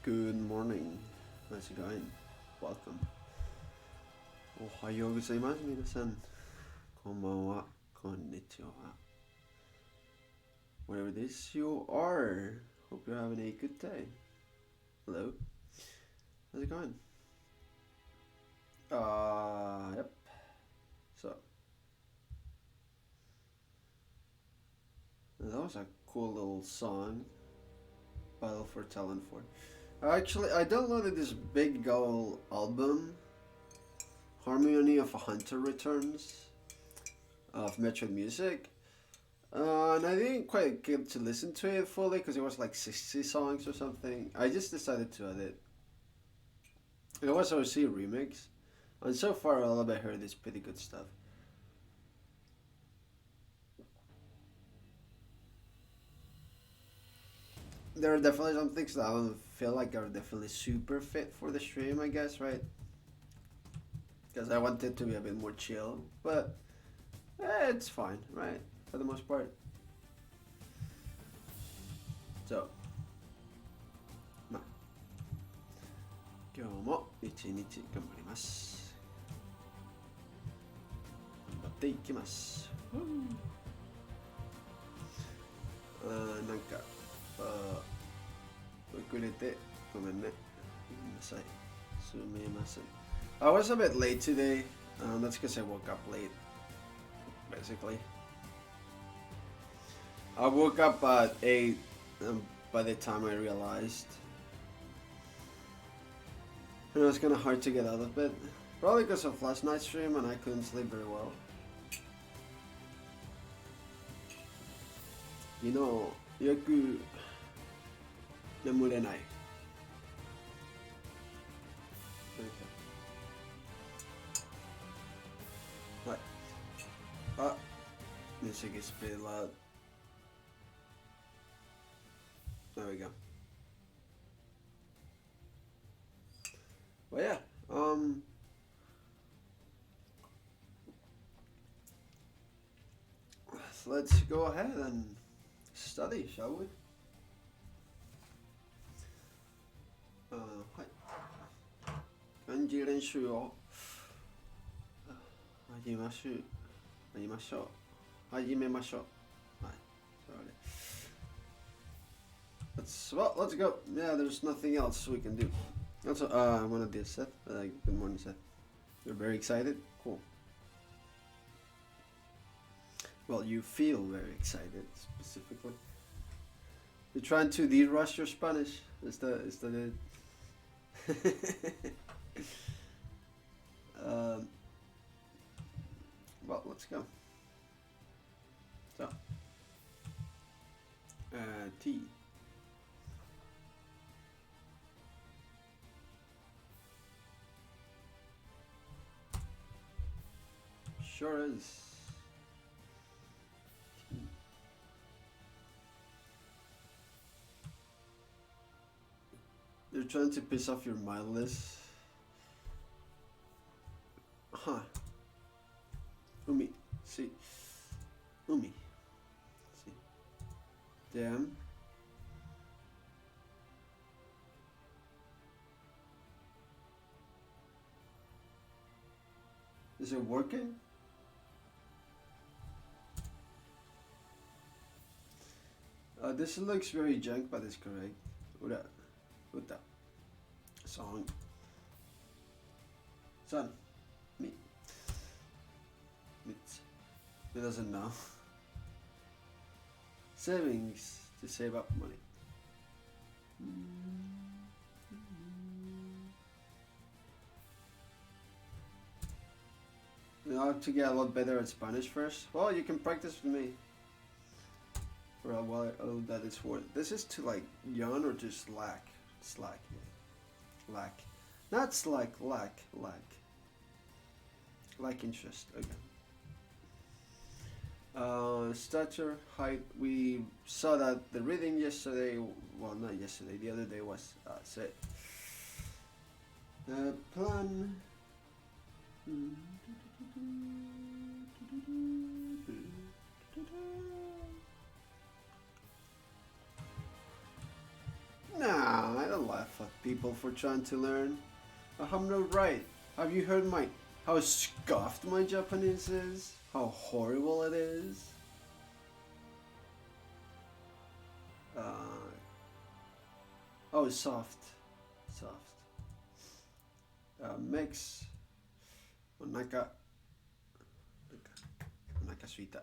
Good morning. How's it going? Welcome. おはようございます。皆さん。こんばんは。こんにちは。Whatever this you are, hope you're having a good day. Hello. How's it going? Yep. So that was a cool little song. Battle for Talent 4. Actually, I downloaded this Big Goal album, Harmony of a Hunter Returns, of Metro Music. And I didn't quite get to listen to it fully because it was like 60 songs or something. I just decided to add it. It was obviously a remix. And so far, all I've heard is pretty good stuff. There are definitely some things that I don't feel like are definitely super fit for the stream, I guess, right? Because I want it to be a bit more chill. But it's fine, right? For the most part. So, まあ、今日も一日頑張ります。頑張っていきます。なんか、遅れてごめんね。ごめんなさい。すみません。I was a bit late today. That's because I woke up late, basically. I woke up at 8 by the time I realized. And it was kind of hard to get out of bed. Probably because of last night's stream and I couldn't sleep very well. You know, よく眠れない。はい。Music is pretty loud. There we go. Well, yeah. So let's go ahead and study, shall we? はい。漢字練習を始めましょう。始めましょう。始めましょう。はい。Let's go. Yeah, there's nothing else we can do. Also, I want to do Seth. Good morning, Seth. You're very excited? Cool. Well, you feel very excited, specifically. You're trying to de-rush your Spanish. Is that it? Well, let's go. So, T. Sure is. You're trying to piss off your mindless. Huh. Umi. See. Umi. See. Damn. Is it working? This looks very junk, but it's correct. Uda. Song. Son. Me. He doesn't know. Savings to save up money. You have to get a lot better at Spanish first. Well, you can practice with me. For a while, that is worth. This is to like yawn or to slack. Slack. Lack. Not slack, lack. Lack interest. Okay. Stature, height. We saw that the reading yesterday. Well, not yesterday. The other day was set. Plan. Nah, I don't laugh at people for trying to learn. I have no right. Have you heard how scuffed my Japanese is? How horrible it is? Oh, soft. Mix. お腹すいた。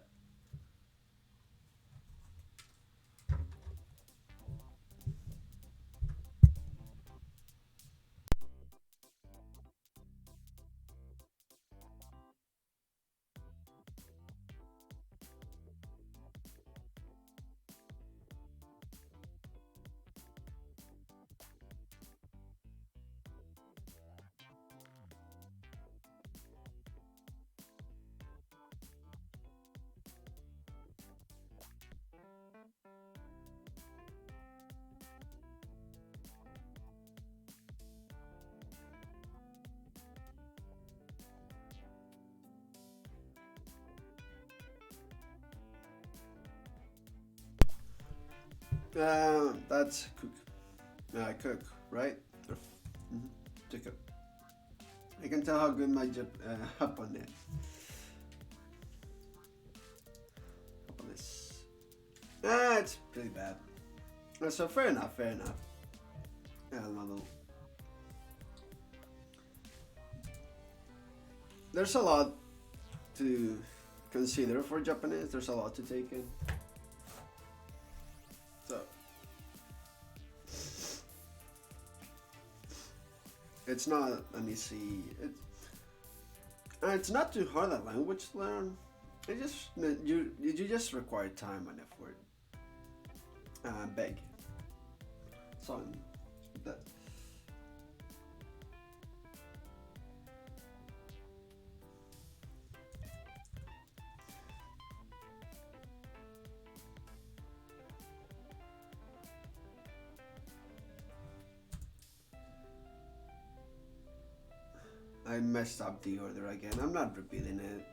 That's cook. Cook, right? Mm-hmm. To cook. I can tell how good my Japan is. It's pretty bad. So fair enough. There's a lot to consider for Japanese. There's a lot to take in. So it's not an easy. It's not too hard a language to learn. It just you just require time and effort. Beg. So that. I messed up the order again. I'm not repeating it.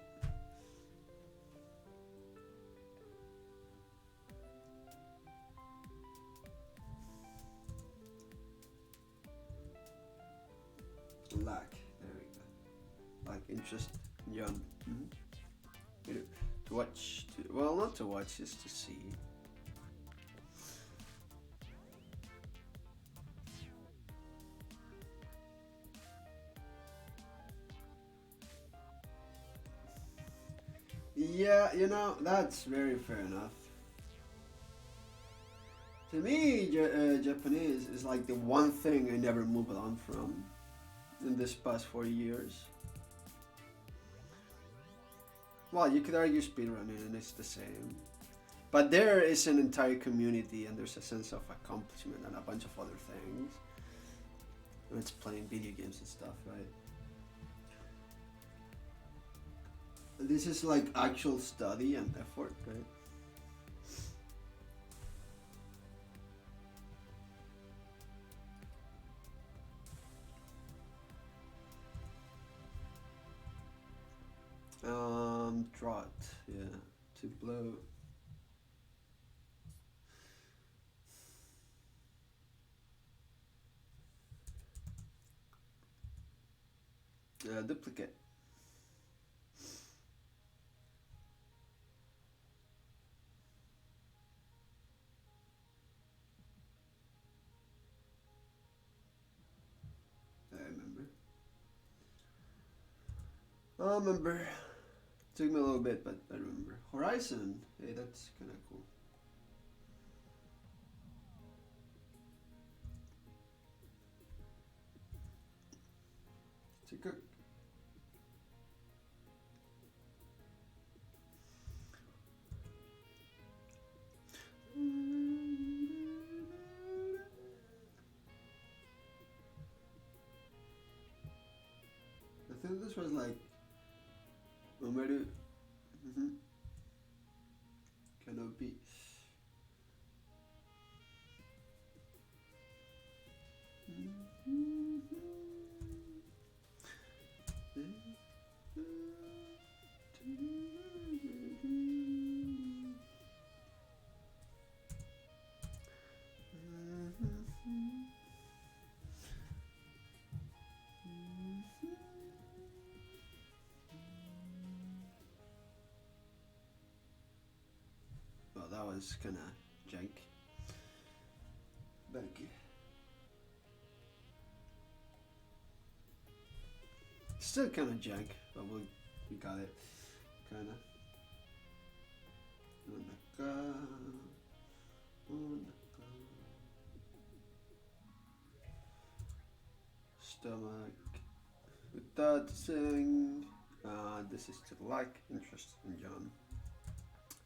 Lack. There we go. Like interest. Young. Mm-hmm. To watch. Well, not to watch, just to see. Yeah, that's very fair enough. To me, Japanese is like the one thing I never moved on from in this past 4 years. Well, you could argue speedrunning and it's the same. But there is an entire community and there's a sense of accomplishment and a bunch of other things. And it's playing video games and stuff, right? This is like actual study and effort, right? Trot, yeah, to blow. Duplicate. I remember. Took me a little bit, but I remember. Horizon. Hey, that's kind of cool. To cook. I think this was like Umaru. Cannot be. Well, that was kind of jank. Back. Still kind of jank, but we got it. Kind of. Stomach. Without saying, this is to like, interest in John.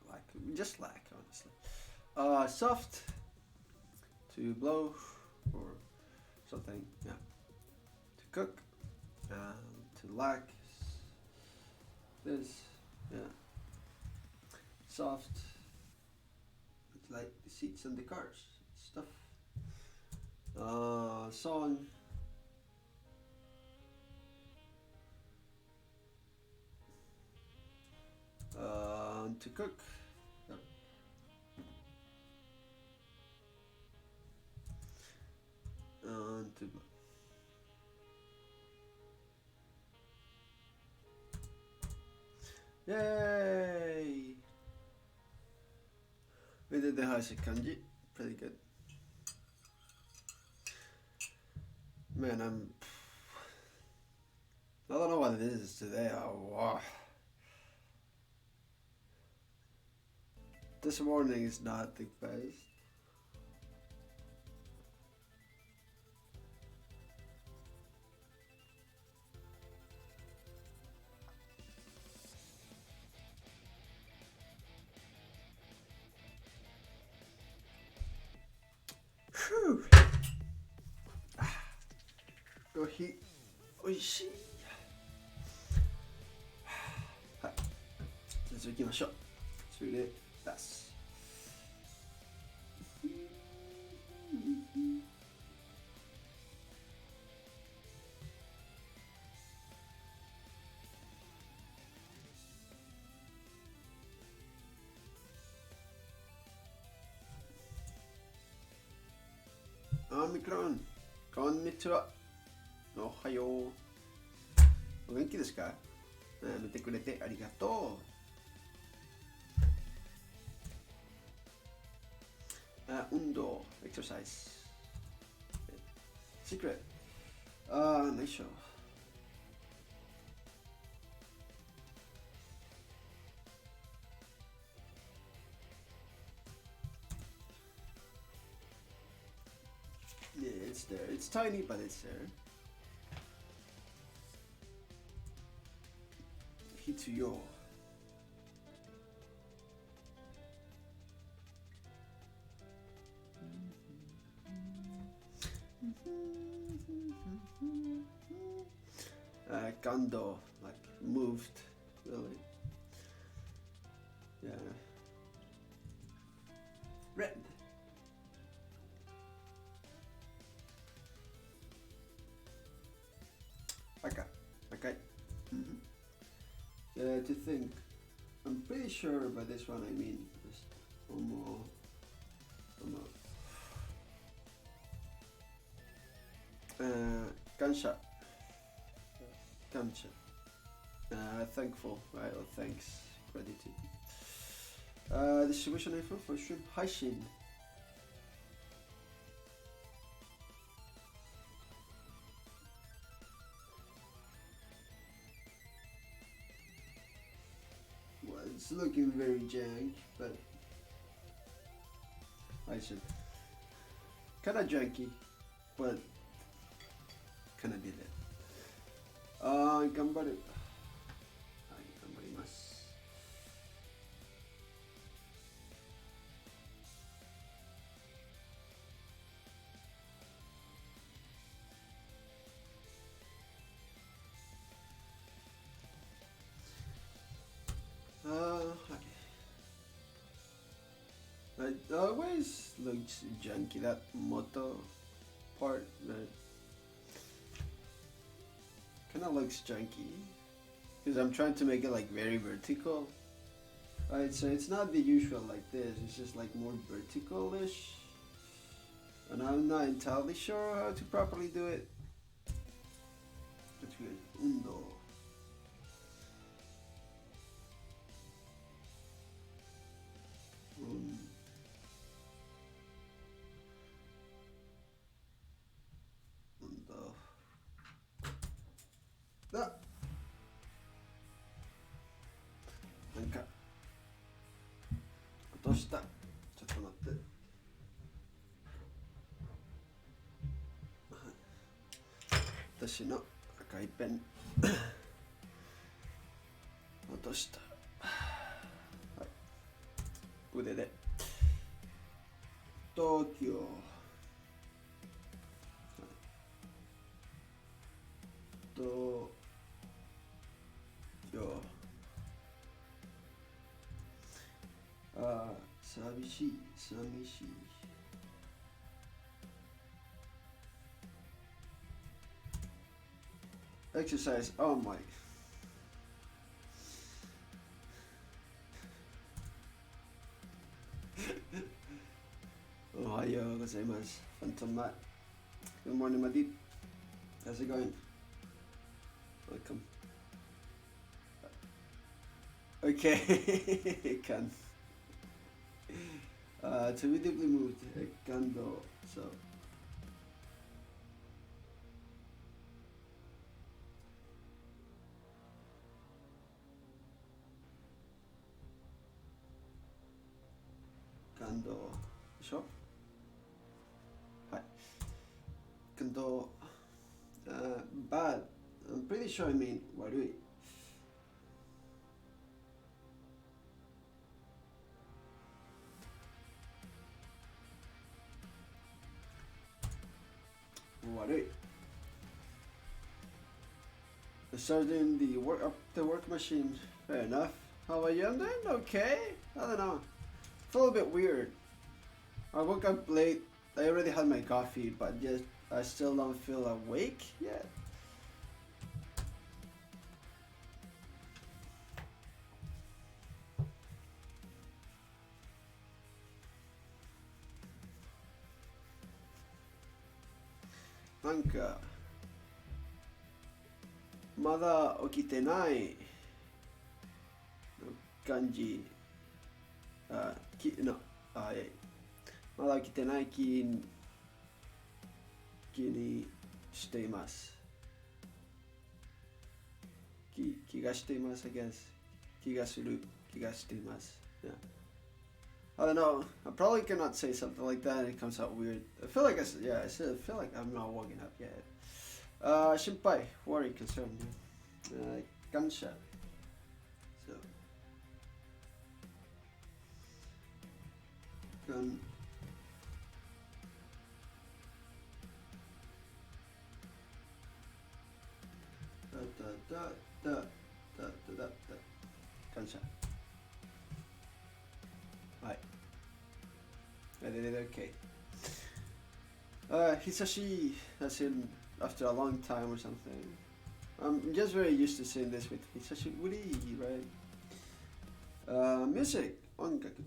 Like, just like, honestly. Soft. To blow or something, yeah. To cook. To like. This, yeah. Soft. It's like the seats and the cars stuff. Song. To cook. Yep. To yay! We did the Heisig Kanji. Pretty good. Man, I don't know what it is today. Wow. This morning is not the best. Whew. Oishii. はい。じゃあ行きましょう。それで出す。オミクロン、こんにちは。おはよう。お元気ですか？見てくれてありがとう。運動、エクササイズ。シークレット。内緒。Yeah, it's there. It's tiny, but it's there. Hitsuyo. Kando, like moved, really. Yeah. Red. Okay. To think, I'm pretty sure by this one I mean just Kansha. Thankful, right? Or thanks, gratitude. Distribution info for stream Heisig. Well, it's looking very jank, but I should kinda janky, but kinda did it. 頑張る。はい、頑張ります。はい。It always looks janky, that moto part, right? Kinda looks janky because I'm trying to make it like very vertical. Alright, so it's not the usual like this, it's just like more vertical-ish, and I'm not entirely sure how to properly do it. That's good. Undo. Undo. Ah! した。ちょっと待って。私の赤いペン落とした。はい、腕で東京、東京、ああ、寂しい、寂しい。Exercise. Oh my. おはようございます。Phantom Matt. Good morning, Madip. How's it going? Welcome. Okay. Can. To be deeply moved. Kando. So. Kando. でしょ？はい。Kando. Bad. I'm pretty sure I mean 悪い。悪い。I started doing the work machine. Fair enough. How about you? I'm doing okay. I don't know. It's a little bit weird. I woke up late. I already had my coffee, but just I still don't feel awake yet. Nanka. Mada okitenai. Kanji. No. Mada okitenai ki ni shite imasu. Ki ga shite imasu, I guess. Ki ga suru. Ki ga shite imasu. Yeah. I don't know. I probably cannot say something like that. It comes out weird. I feel like I feel like I'm not waking up yet. Shinpai, worry, concern. Gansha. So. Gun. Da. Gansha. Right. I did it okay. Hisashi, as in after a long time or something. I'm just very used to saying this with Hisashi Uri, right? Music, ongaku.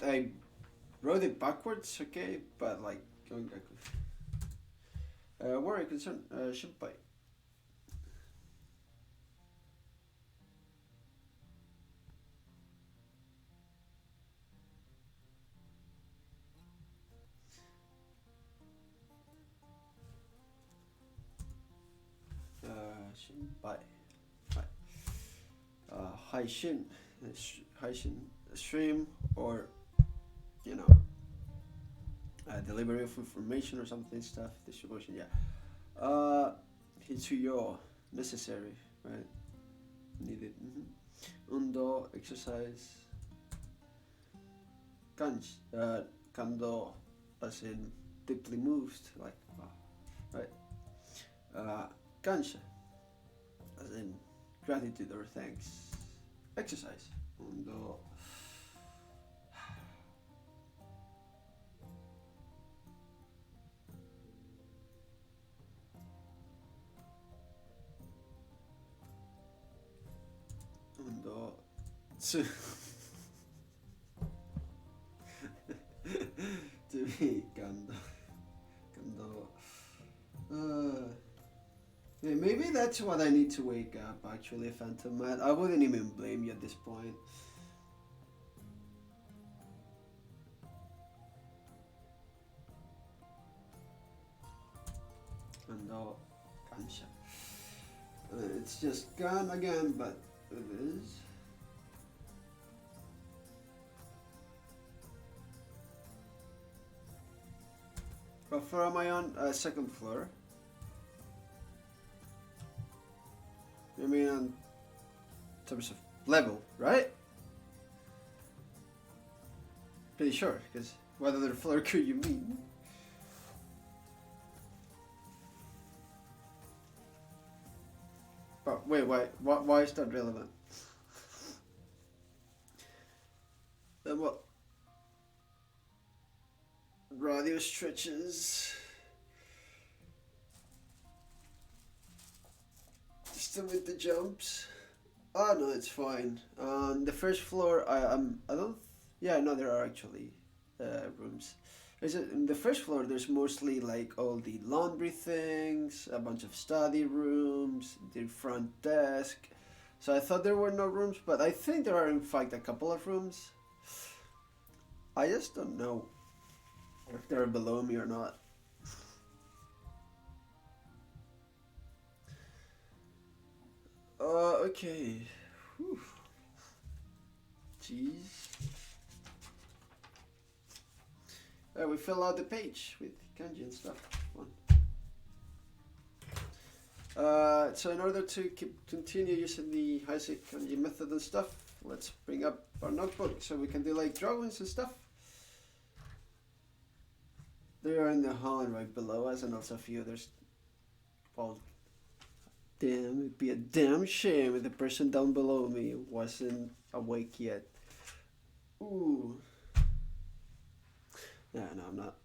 I wrote it backwards, okay, but like ongaku. Worry, concern, shinpai. Shinpai. Haishin, stream, or you know, delivery of information or something stuff, distribution, yeah. Hitsuyo, necessary, right? Needed. Undo, exercise. Kanji, kando, as in deeply moved, like, right? Kansha, as in gratitude or thanks. Exercise. Undo. Undo. To be kando. Maybe that's what I need to wake up, actually, Phantom Matt. I wouldn't even blame you at this point. And Kansha. It's just gone again, but it is. But for my own second floor. I mean, in terms of level, right? Pretty sure, because what other floor could you mean? Oh, wait, why is that relevant? Then what? Radio stretches. Still with the jumps. Oh no, it's fine. On the first floor, I don't. Yeah, no, there are actually rooms. In the first floor, there's mostly like all the laundry things, a bunch of study rooms, the front desk. So I thought there were no rooms, but I think there are in fact a couple of rooms. I just don't know if they're below me or not. Okay. Whew. Jeez. We fill out the page with kanji and stuff. So in order to continue using the Heisig kanji method and stuff, let's bring up our notebook so we can do like drawings and stuff. They are in the hall right below us, and also a few others. Well, damn, it'd be a damn shame if the person down below me wasn't awake yet. Ooh. No, I'm not.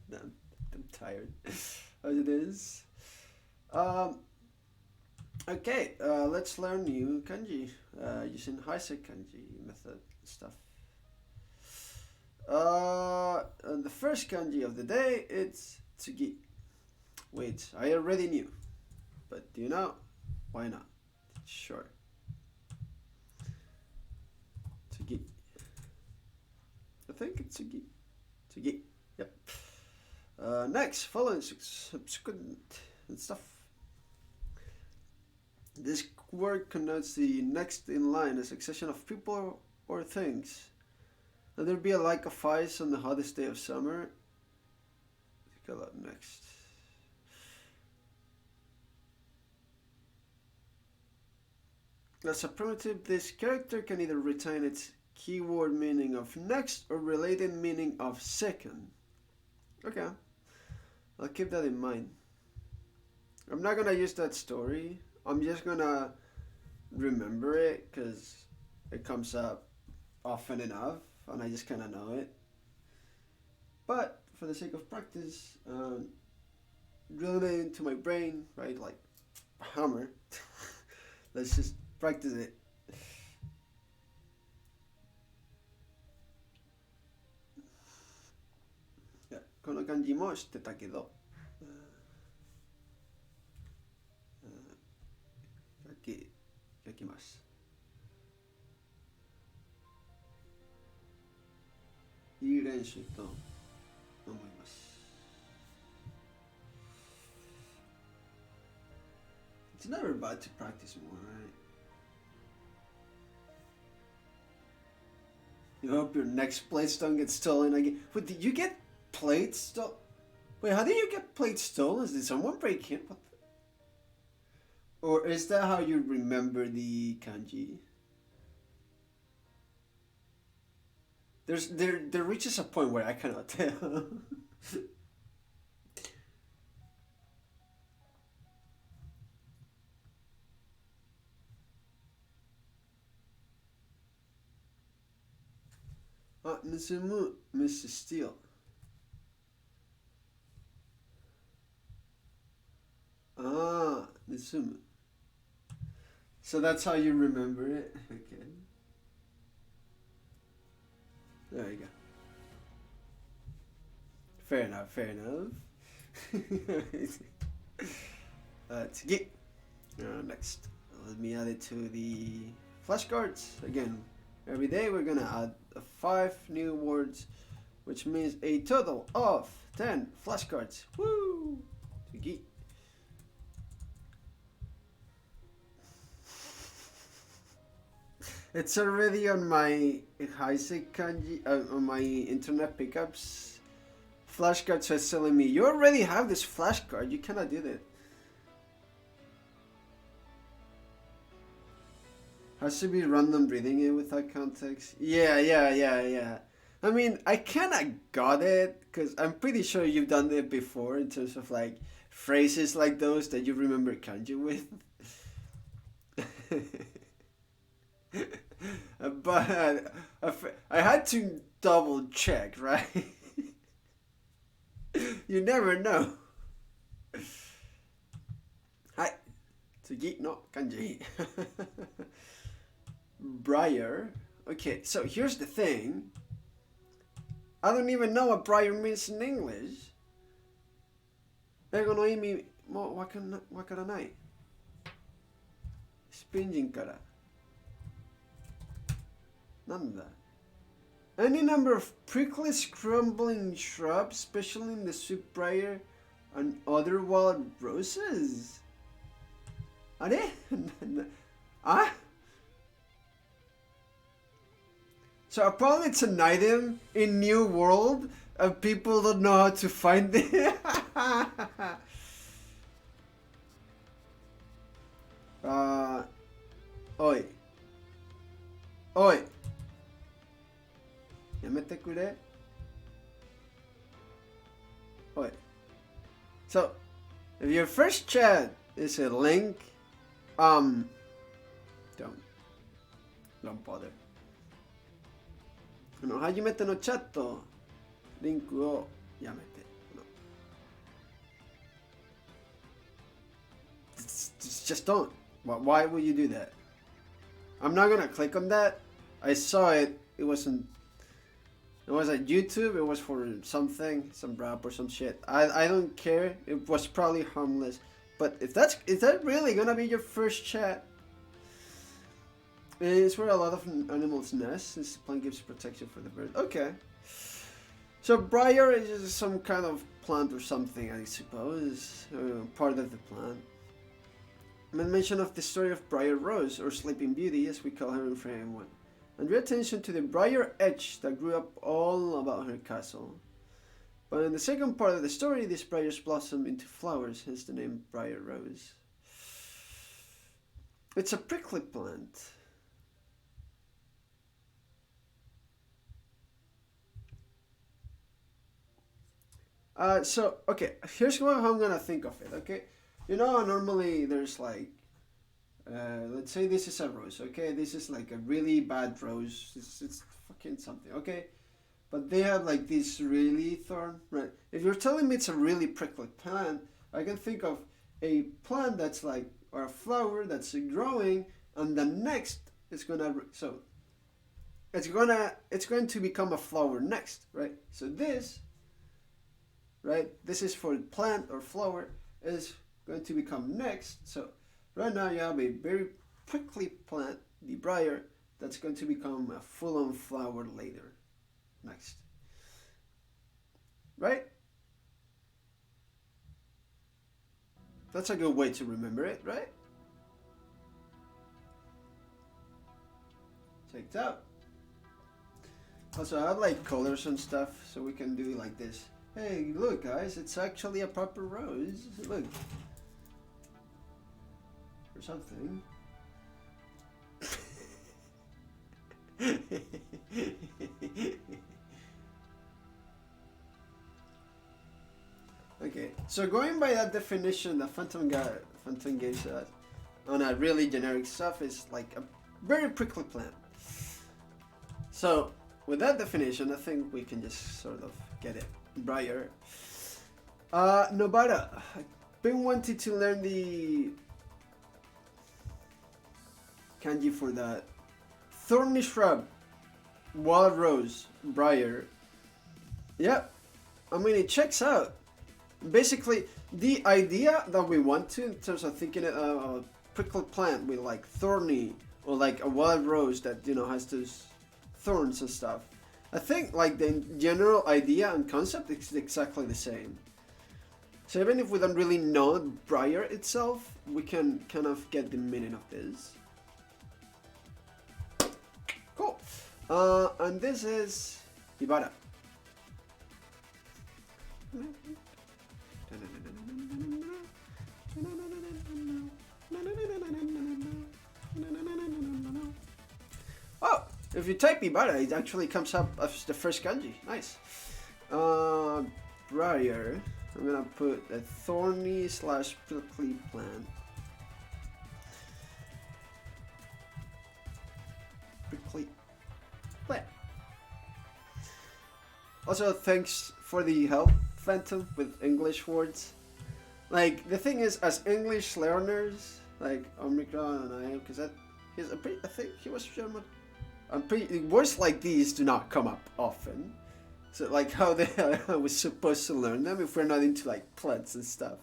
No, I'm tired. As it is. Okay, let's learn new kanji using Heisig kanji method stuff. And the first kanji of the day, it's tsugi. Wait, I already knew, but do you know? Why not? Sure. Tsugi. I think it's tsugi. Tsugi. Yep. Next, following subsequent and stuff. This word connotes the next in line, a succession of people or things. And there'll be a like of ice on the hottest day of summer. Take a look next. As a primitive, this character can either retain its keyword meaning of next or related meaning of second. Okay, I'll keep that in mind. I'm not gonna use that story. I'm just gonna remember it because it comes up often enough and I just kind of know it. But for the sake of practice, drilling it into my brain, right, like a hammer, let's just practice it. この漢字も知ってたけど、書きます。いい練習と思います。It's never bad to practice more, right? You hope your next plates don't get stolen again. Wait, did you get plates stolen? Wait, how did you get plates stolen? Did someone break in? What the... Or is that how you remember the kanji? There reaches a point where I cannot tell. Nisumu means to steal. Nisumu. So that's how you remember it? Okay. There you go. Fair enough, fair enough. Tsugi. Next, let me add it to the flashcards. Again, every day we're gonna add 5 new words, which means a total of 10. Flashcards. Woo! Tsugi. It's already on my Heisig Kanji, on my internet pickups. Flashcard, so it's telling me, you already have this flashcard, you cannot do that. Has to be random reading it without context. Yeah. I mean, I kinda got it, because I'm pretty sure you've done it before in terms of like phrases like those that you remember kanji with. But I had to double check, right? You never know. Hi. Tsugi no kanji. Briar. Okay, so here's the thing. I don't even know what briar means in English. Eigo no imi mo wakaranai. Spinjin kara. Nanda. Any number of prickly crumbling shrubs, especially in the sweet briar and other wild roses? Are? Ah? So apparently it's an item in New World and people don't know how to find it. Oi. Oi. Yamete kure. Oi. So, if your first chat is a link, don't bother. 初めてのチャットリンクをやめて。Just don't. Why would you do that? I'm not gonna click on that. I saw it. It was at YouTube. It was for something, some rap or some shit. I don't care. It was probably harmless. But is that really gonna be your first chat? It's where a lot of animals nest. This plant gives protection for the bird. Okay. So briar is just some kind of plant or something, I suppose. Part of the plant. Mention of the story of Briar Rose, or Sleeping Beauty, as we call her in frame 1. And drew attention to the briar edge that grew up all about her castle. But in the second part of the story, these briars blossom into flowers, hence the name Briar Rose. It's a prickly plant. So, okay, here's how I'm gonna think of it, okay? You know, normally there's like, let's say this is a rose, okay? This is like a really bad rose. It's fucking something, okay? But they have like this really thorn, right? If you're telling me it's a really prickly plant, I can think of a plant that's like, or a flower that's growing, and the next is gonna, so it's going to become a flower next, right? So this, right? This is for plant or flower is going to become next. So right now you have a very prickly plant, the briar, that's going to become a full-on flower later. Next. Right? That's a good way to remember it, right? Check it out. Also, I have like colors and stuff, so we can do like this. Hey, look guys, it's actually a proper rose. Look. Or something. Okay, so going by that definition that Phantom gives us on a really generic stuff is like a very prickly plant. So with that definition, I think we can just sort of get it. Briar. Nobara. I've been wanting to learn the kanji for that. Thorny shrub, wild rose, briar. Yep. I mean, it checks out. Basically, the idea that we want to, in terms of thinking of a prickly plant with like thorny, or like a wild rose that, you know, has those thorns and stuff. I think like the general idea and concept is exactly the same. So even if we don't really know Briar itself, we can kind of get the meaning of this. Cool. And this is Ibarra. Oh, if you type Ibarra, it actually comes up as the first kanji. Nice. Briar. I'm gonna put a thorny / prickly plant. Prickly plant. Also, thanks for the help, Phantom, with English words. Like, the thing is, as English learners, like Omicron and I, because I think he was German. Words like these do not come up often. So, like, how the hell are we supposed to learn them if we're not into, like, plants and stuff?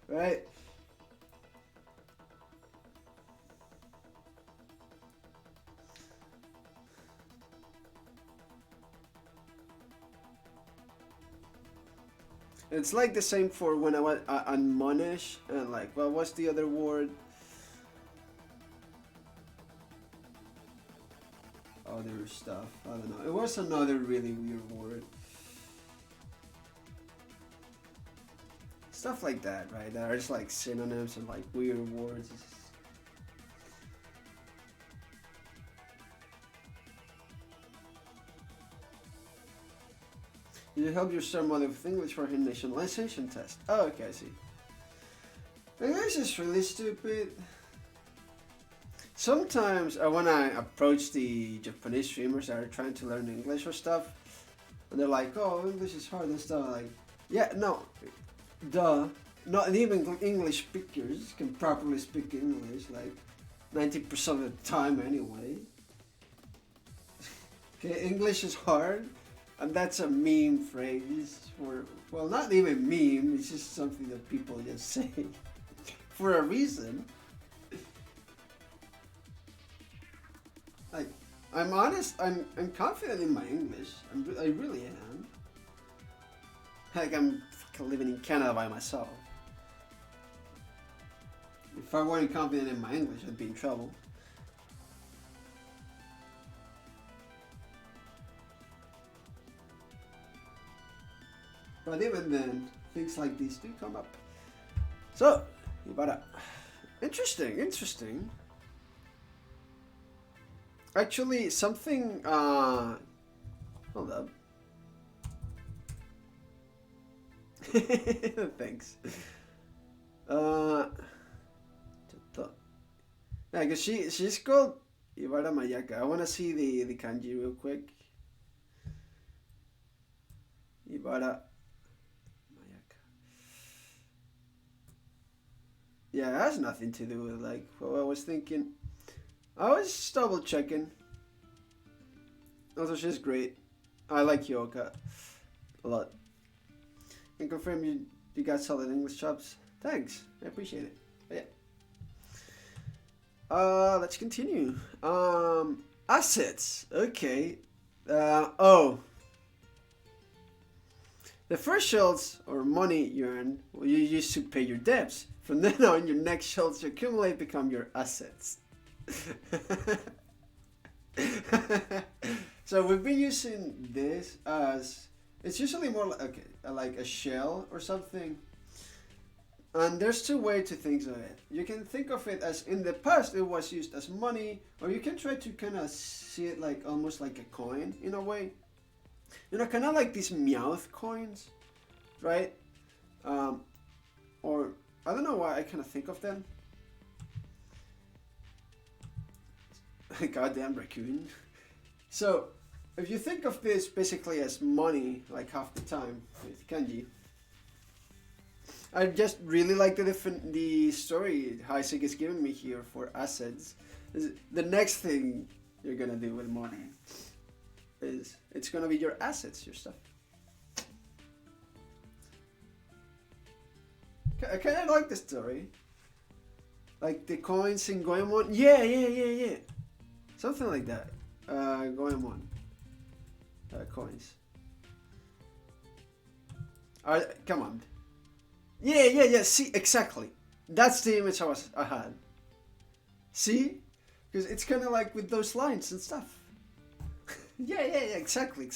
Right? It's like the same for when I was admonish and, like, well, what's the other word? Other stuff. I don't know. It was another really weird word. Stuff like that, right? There's like synonyms and like weird words. You help your son with English for his nationalization test. Oh, okay, I see. English is really stupid. Sometimes when I approach the Japanese streamers that are trying to learn English or stuff, and they're like, oh, English is hard and stuff, like, yeah, no, duh, not even English speakers can properly speak English, like, 90% of the time anyway. Okay, English is hard, and that's a meme phrase for, well, not even meme, it's just something that people just say for a reason. Like, I'm honest, I'm confident in my English. I really am. Like, I'm living in Canada by myself. If I weren't confident in my English, I'd be in trouble. But even then, things like these do come up. So, Ibarra. Interesting. Actually, something, hold up. Thanks. Yeah, because she's called Ibarra Mayaka. I want to see the kanji real quick. Ibarra Mayaka. Yeah, it has nothing to do with, like, what I was thinking. I was double checking. Also, she's great. I like Yoka a lot. Can confirm you got solid English chops. Thanks, I appreciate it. But yeah. Let's continue. Assets. Okay. The first shells or money you earn, well, you use to pay your debts. From then on, your next shells you accumulate become your assets. So we've been using this as, it's usually more like a shell or something, and there's two ways to think of it. You can think of it as, in the past it was used as money, or you can try to kind of see it like almost like a coin in a way, you know, kind of like these Meowth coins, right? Or I don't know why I kind of think of them. Goddamn raccoon. So, if you think of this basically as money, like half the time with kanji, I just really like the story Heisig is giving me here for assets. The next thing you're gonna do with money is it's gonna be your assets, your stuff. I kind of like the story, like the coins in Goemon. Yeah. Something like that. Goemon. coins. Come on. Yeah. See, exactly. That's the image I had. See? Because it's kind of like with those lines and stuff. yeah, exactly.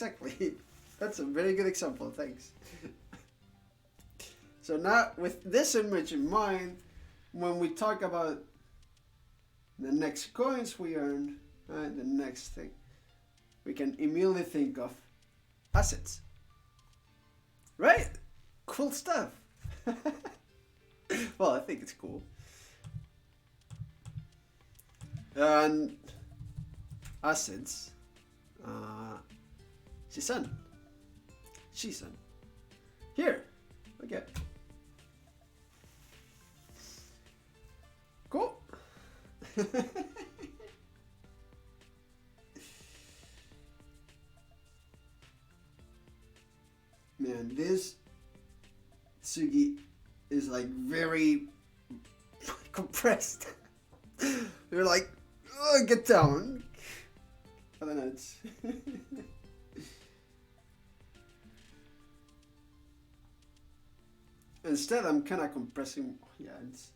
That's a very good example, thanks. So now, with this image in mind, when we talk about the next coins we earn, the next thing, we can immediately think of assets. Right? Cool stuff. Well, I think it's cool. And assets. Shisan. Here. Okay. Cool. Man, this Tsugi is like very compressed. You're like, oh, get down. I don't know. It's instead, I'm kind of compressing. Yeah, it's.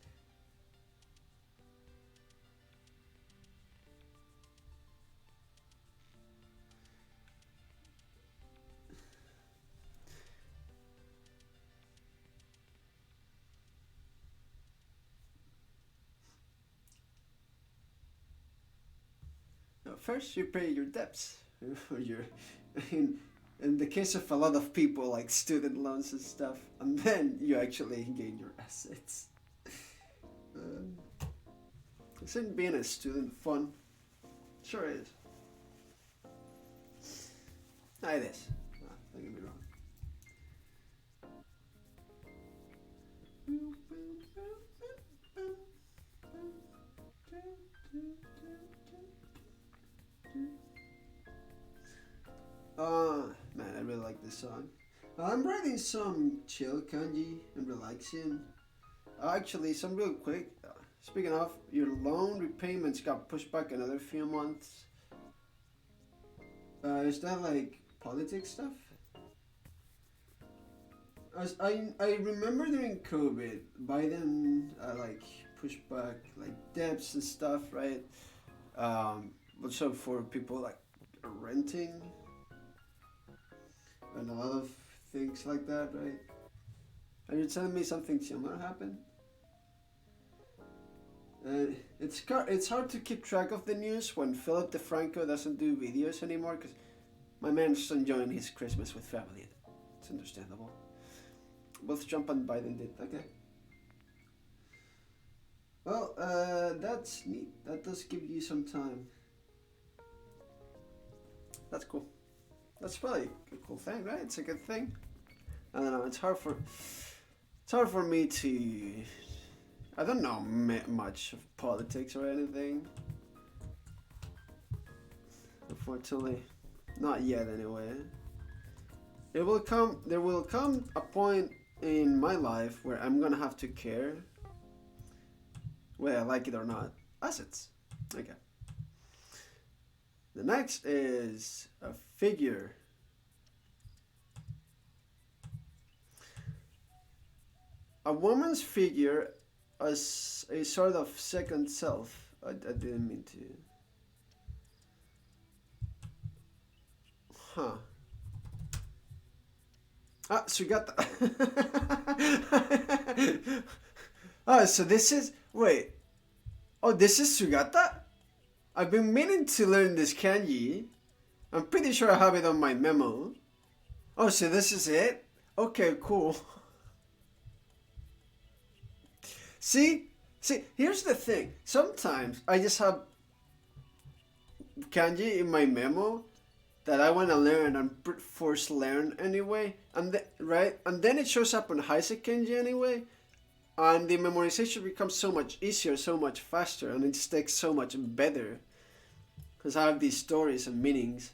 First, you pay your debts. In the case of a lot of people, like student loans and stuff, and then you actually gain your assets. Isn't being a student fun? Sure is. It is. Don't get me wrong. Man, I really like this song. I'm writing some chill kanji and relaxing. Actually, some real quick. Speaking of, your loan repayments got pushed back another few months. Is that like politics stuff? As I remember during COVID, Biden like pushed back like debts and stuff, right? Also for people like renting and a lot of things like that, right? Are you telling me something similar happened? It's hard to keep track of the news when Philip DeFranco doesn't do videos anymore because my man's enjoying his Christmas with family. It's understandable. Both Trump and Biden did. Okay. Well, that's neat. That does give you some time. That's cool. That's probably a cool thing, right? It's a good thing. I don't know. It's hard for me to. I don't know much of politics or anything. Unfortunately, not yet. Anyway, there will come a point in my life where I'm gonna have to care, whether I like it or not. Assets. Okay. The next is a figure. A woman's figure as a sort of second self. I didn't mean to. Huh. Sugata. Oh, so this is. Wait. Oh, this is Sugata? I've been meaning to learn this kanji. I'm pretty sure I have it on my memo. Oh, so this is it? Okay, cool. See, here's the thing. Sometimes I just have kanji in my memo that I want to learn and force learn anyway, and right, and then it shows up on Heisig kanji anyway, and the memorization becomes so much easier, so much faster, and it sticks so much better because I have these stories and meanings.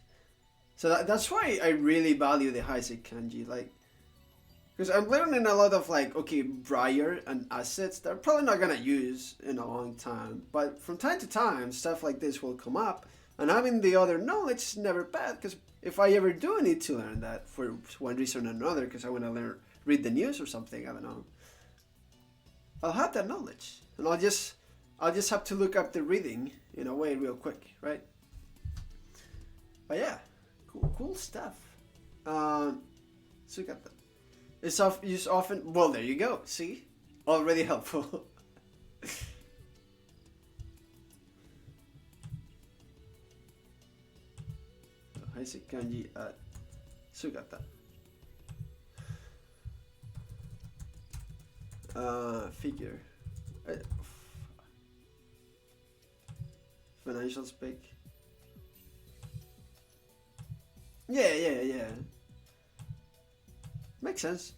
So that's why I really value the Heisig kanji, like. Because I'm learning a lot of like, okay, Briar and assets that I'm probably not going to use in a long time. But from time to time, stuff like this will come up. And having the other knowledge is never bad, because if I ever do need to learn that for one reason or another, because I want to read the news or something, I don't know, I'll have that knowledge, and I'll just have to look up the reading in a way real quick, right? But yeah, cool stuff. So you got that. It's used often. Well, there you go. See, already helpful. Heisig Kanji at Sugata. Figure. Financial speak. Yeah. Makes sense.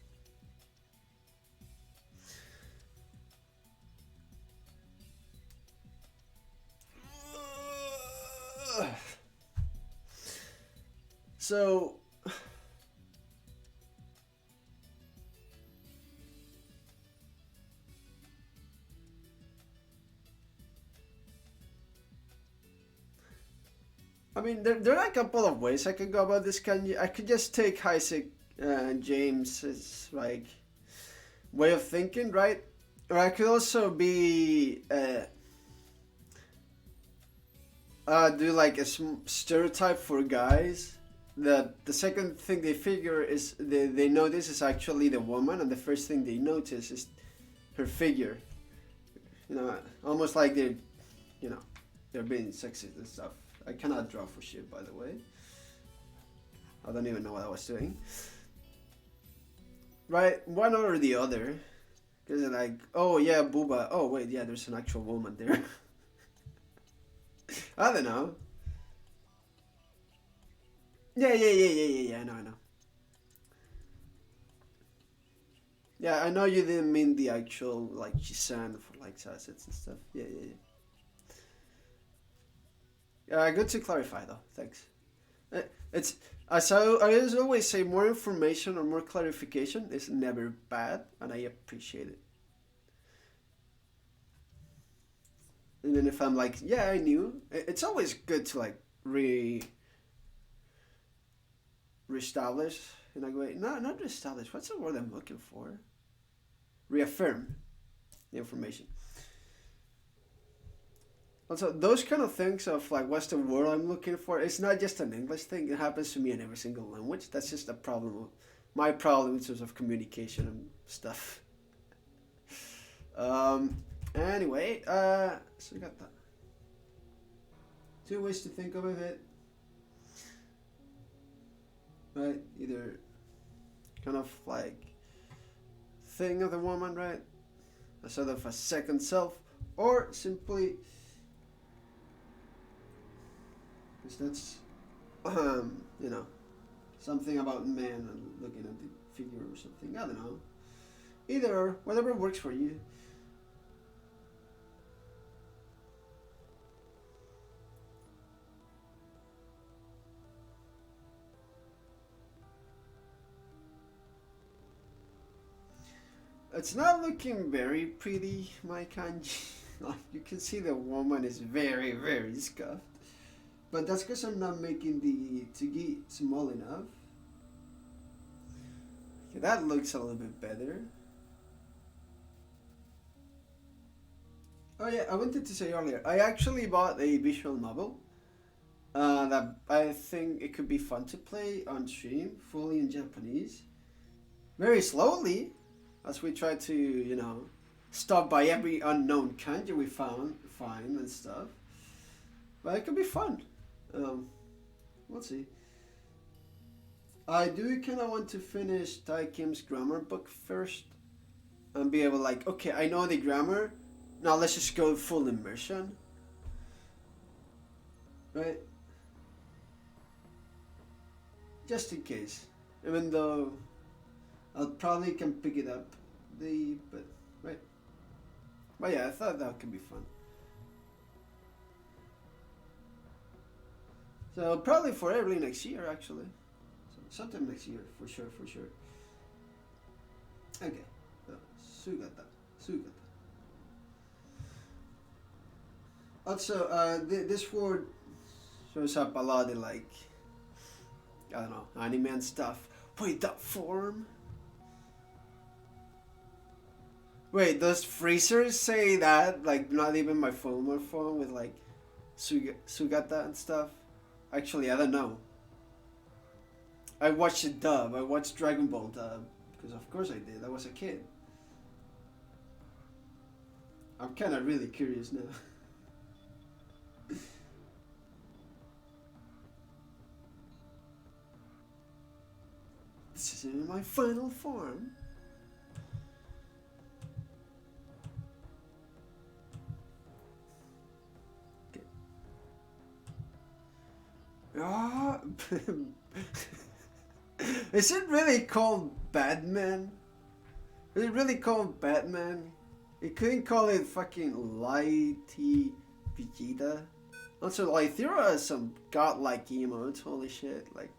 So I mean, there are a couple of ways I could go about this kanji. I could just take Heisig James's like way of thinking, right? Or I could also be do like a stereotype for guys. That the second thing they figure is they notice is actually the woman, and the first thing they notice is her figure. You know, almost like they're being sexist and stuff. I cannot draw for shit, by the way. I don't even know what I was doing. Right, one or the other. Because they're like, oh yeah, booba. Oh wait, yeah, there's an actual woman there. I don't know. Yeah. I know. Yeah, I know you didn't mean the actual like Jisan for like assets and stuff. Yeah. Good to clarify though. Thanks. It's I always say more information or more clarification is never bad, and I appreciate it. Even if I'm like, yeah, I knew. It's always good to like reestablish in a way. No, not reestablish. What's the word I'm looking for? Reaffirm the information. Also, those kind of things of like, what's the word I'm looking for? It's not just an English thing. It happens to me in every single language. That's just a problem. My problem in terms of communication and stuff. Anyway, so we got that. Two ways to think of it. Right, either kind of like thing of the woman, right? A sort of a second self, or simply because that's something about man and looking at the figure or something. I don't know. Either or, whatever works for you. It's not looking very pretty, my kanji. You can see the woman is very, very scuffed. But that's because I'm not making the tsugi small enough. Okay, that looks a little bit better. Oh yeah, I wanted to say earlier, I actually bought a visual novel that I think it could be fun to play on stream, fully in Japanese. Very slowly, as we try to, stop by every unknown kanji we find and stuff. But it could be fun. We'll see. I do kind of want to finish Tai Kim's grammar book first and be able like, okay, I know the grammar, now let's just go full immersion. Right? Just in case. Even though I'll probably can pick it up, right? But yeah, I thought that could be fun. So probably for early next year, actually. So sometime next year, for sure. Okay, so Sugata. Also, this word, Shows up a lot in like, I don't know, anime and stuff. Wait, that form? Wait, does Freezer say that? Like, not even my former form with like Sugata and stuff? Actually, I don't know. I watched it dub. I watched Dragon Ball dub. Because of course I did. I was a kid. I'm kind of really curious now. This is in my final form. Okay. Ah, is it really called Batman? Is it really called Batman? You couldn't call it fucking Lighty Vegeta. Also, like, there are some godlike emotes. Holy shit! Like.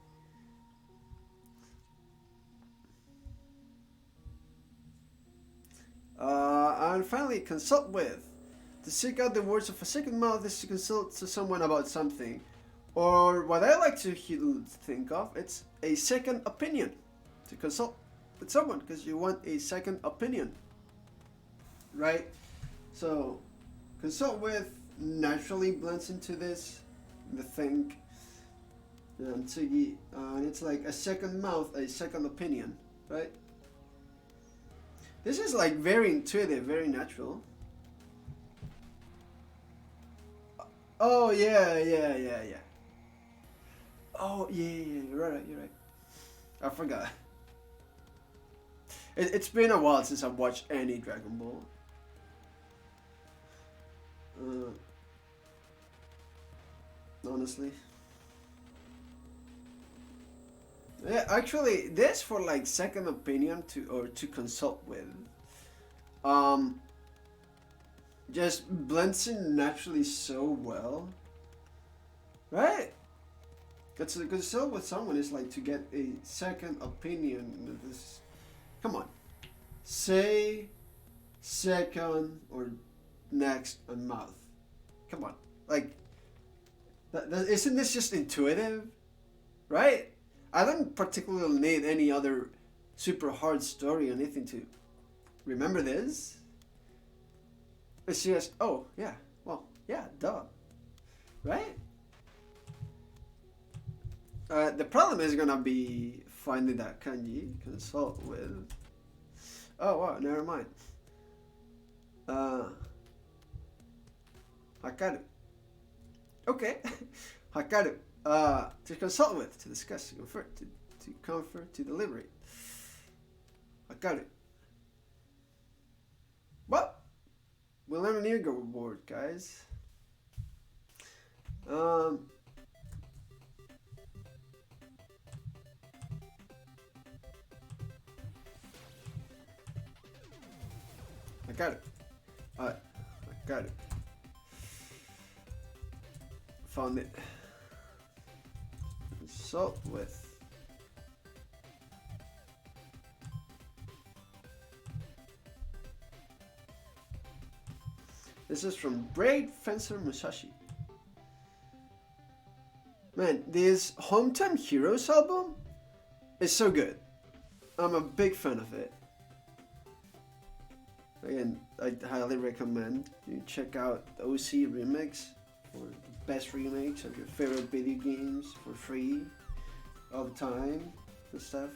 And finally, consult with. To seek out the words of a second mouth is to consult to someone about something. Or what I like to think of, it's a second opinion. To consult with someone, because you want a second opinion. Right? So, consult with naturally blends into this. The think. And Tsugi. And it's like a second mouth, a second opinion. Right? This is like very intuitive, very natural. Oh yeah. Oh yeah, you're right. I forgot. It's been a while since I've watched any Dragon Ball. Honestly. Yeah, actually, this for like second opinion to consult with, just blends in naturally so well, right? Because to consult with someone is like to get a second opinion. This, come on, say second or next and mouth. Come on, like, isn't this just intuitive, right? I don't particularly need any other super hard story or anything to remember this. It's just, oh, yeah, well, yeah, duh. Right? The problem is gonna be finding that kanji, consult with. Oh, wow, never mind. Hakaru. Okay. Hakaru. To consult with, to discuss, to comfort, to comfort, to deliberate. Hakaru. Well, we'll learn a new word, guys. Hakaru. Hakaru. Found it. Consult with. This is from Braid Fencer Musashi. Man, this Hometown Heroes album is so good. I'm a big fan of it. Again, I highly recommend you check out the OC remix for the best remakes of your favorite video games for free all the time and stuff.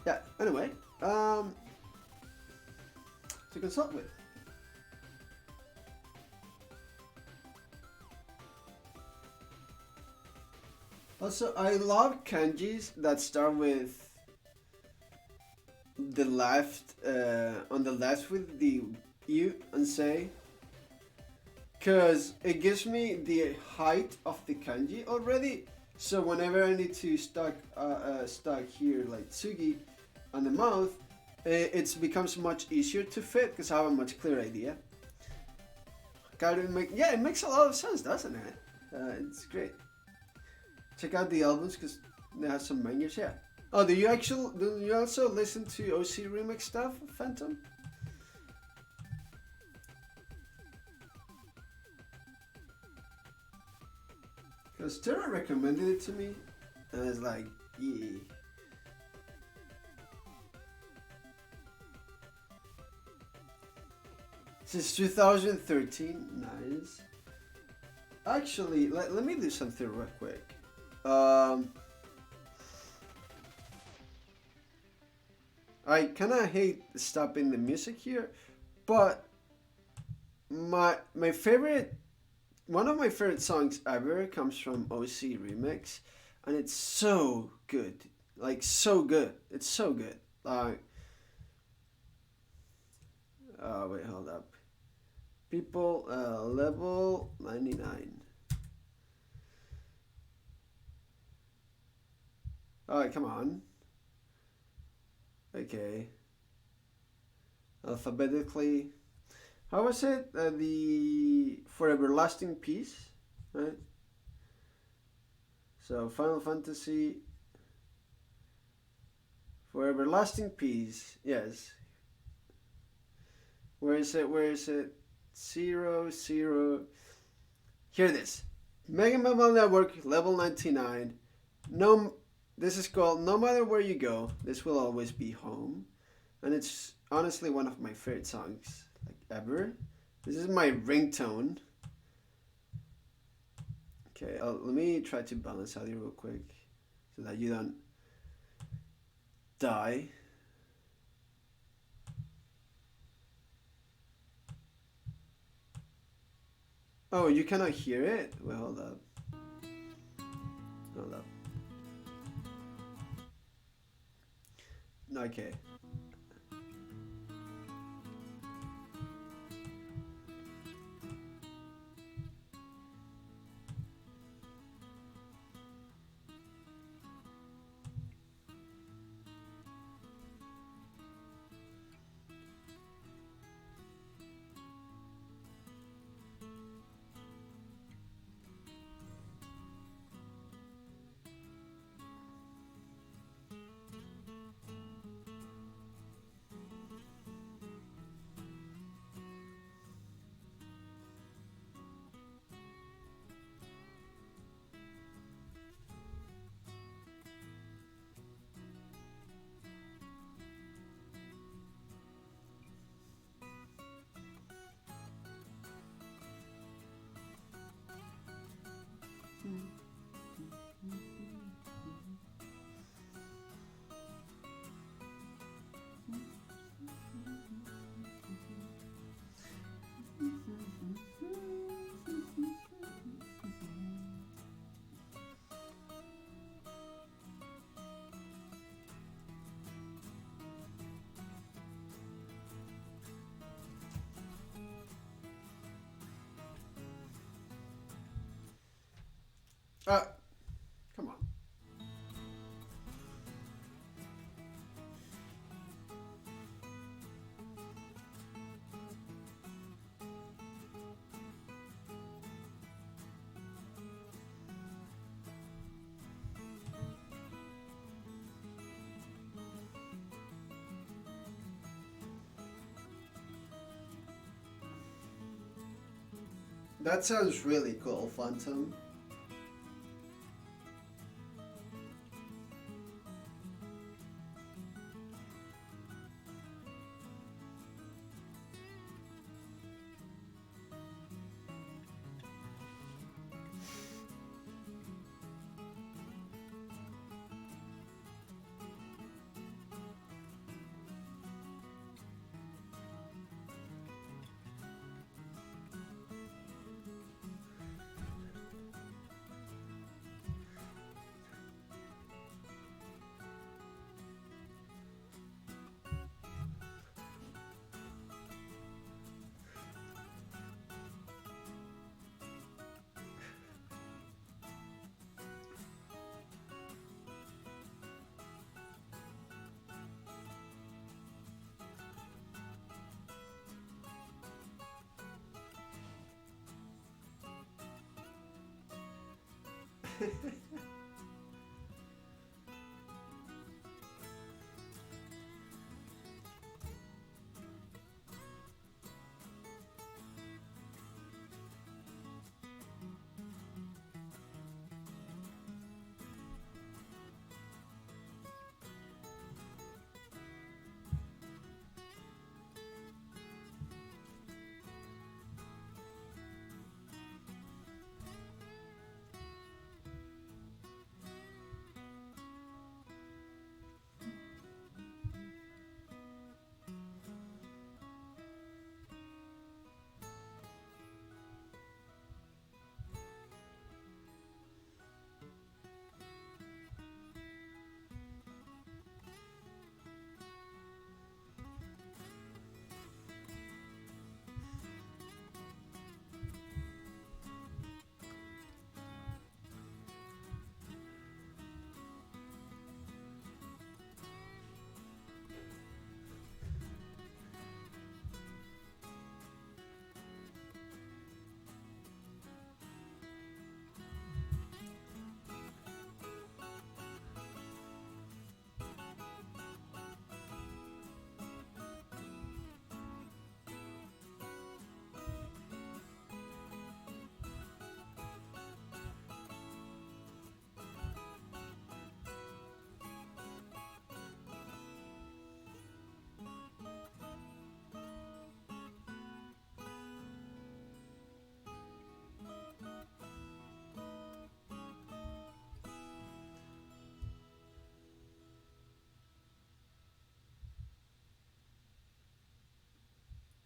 Yeah. Anyway, to consult with. Also, I love kanjis that start with the left, on the left with the U and say, because it gives me the height of the kanji already. So whenever I need to stuck here like tsugi on the mouth, it becomes much easier to fit because I have a much clearer idea. Yeah, it makes a lot of sense, doesn't it? It's great. Check out the albums because they have some bangers. Yeah. Oh, do you also listen to OC remix stuff, Phantom? Because Tara recommended it to me, and I was like, yeah. Since 2013, nice. Actually, let me do something real quick. I kind of hate stopping the music here, but my favorite, one of my favorite songs ever comes from OC Remix, and it's so good, like so good. It's so good. Like, wait, hold up. People, level 99. Alright, come on. Okay. Alphabetically. How was it? The For Everlasting Peace, right? So, Final Fantasy. For Everlasting Peace. Yes. Where is it? Where is it? 0, 0. Here it is. Mega Mobile Network, level 99. No, this is called No Matter Where You Go, This Will Always Be Home. And it's honestly one of my favorite songs, like, ever. This is my ringtone. Okay, let me try to balance out here real quick so that you don't die. Oh, you cannot hear it? Wait, hold up. Hold up. Okay. Come on. That sounds really cool, Phantom.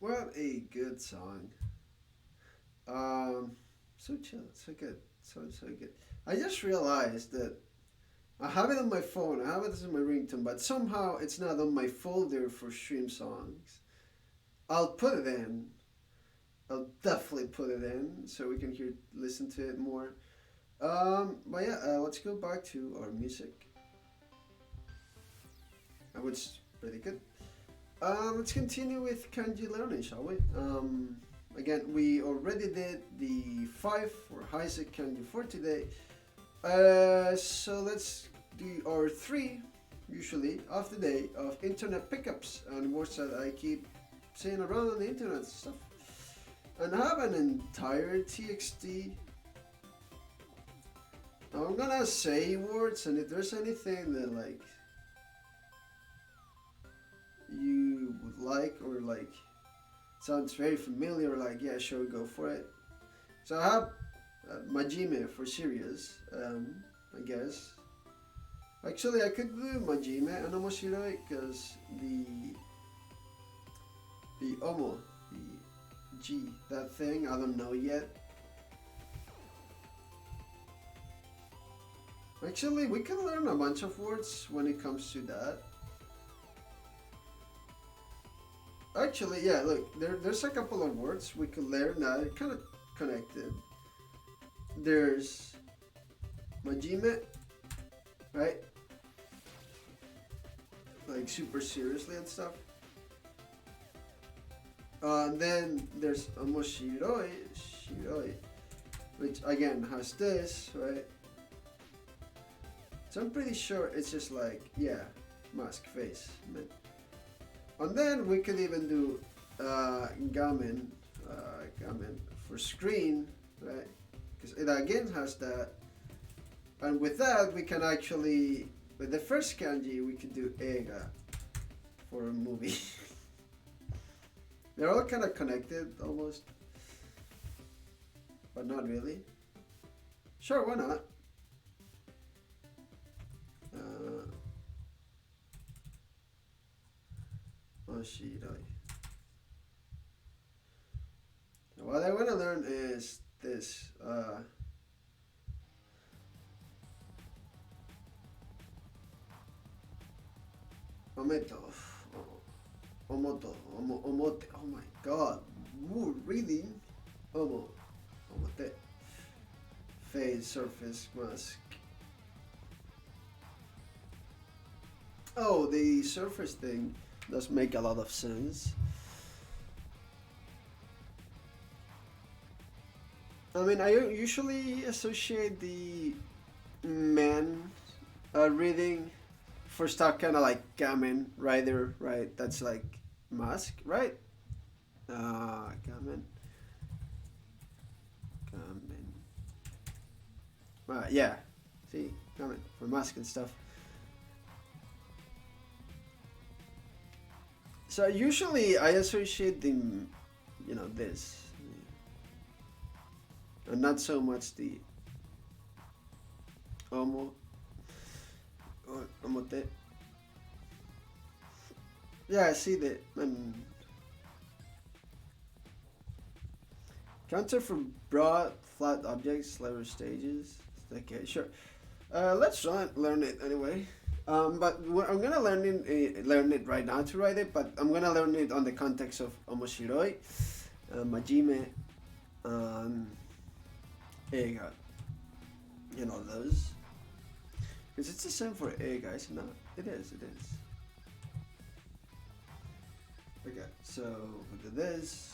What a good song. So chill, so good, so good. I just realized that I have it on my phone. I have it as my ringtone, but somehow it's not on my folder for stream songs. I'll put it in. I'll definitely put it in so we can listen to it more. But yeah, let's go back to our music. Which is pretty good. Let's continue with kanji learning, shall we? Again, we already did the 5 for Heisig kanji for today. So let's do our 3, usually, of the day of internet pickups and words that I keep seeing around on the internet and stuff. And I have an entire TXT. I'm gonna say words, and if there's anything that like you would like or like sounds very familiar, like yeah, sure, go for it. So I have Majime for serious, I guess. Actually, I could do Majime and Omoshiroi because the Omo, the G, that thing, I don't know yet. Actually, we can learn a bunch of words when it comes to that. Actually, yeah, look, there's a couple of words we could learn that are kind of connected. There's Majime, right? Like super seriously and stuff. Then there's Omoshiroi, Shiroi, which again has this, right? So I'm pretty sure it's just like, yeah, mask face. Man. And then we could even do gamen for screen, right? Because it again has that. And with that, we can actually, with the first kanji, we could do eiga for a movie. They're all kind of connected, almost. But not really. Sure, why not? Oshiroi. What I want to learn is this. Ometo. Omoto. Omote. Oh my god. Ooh, reading. Omo. Omote. Face, surface, mask. Oh, the surface thing does make a lot of sense. I mean, I usually associate the man reading for stuff kind of like Kamen Rider, right? That's like mask, right? Kamen. Yeah. See, Kamen for mask and stuff. So usually I associate the, this, and not so much the omo or omote. Yeah, I see that. And counter for broad, flat objects, slower stages. Okay, sure. Let's learn it anyway. But I'm gonna learn it right now to write it, but I'm gonna learn it on the context of Omoshiroi, Majime, Eiga, those. Because it's the same for Eiga, isn't it? It is. Okay, so we'll do this.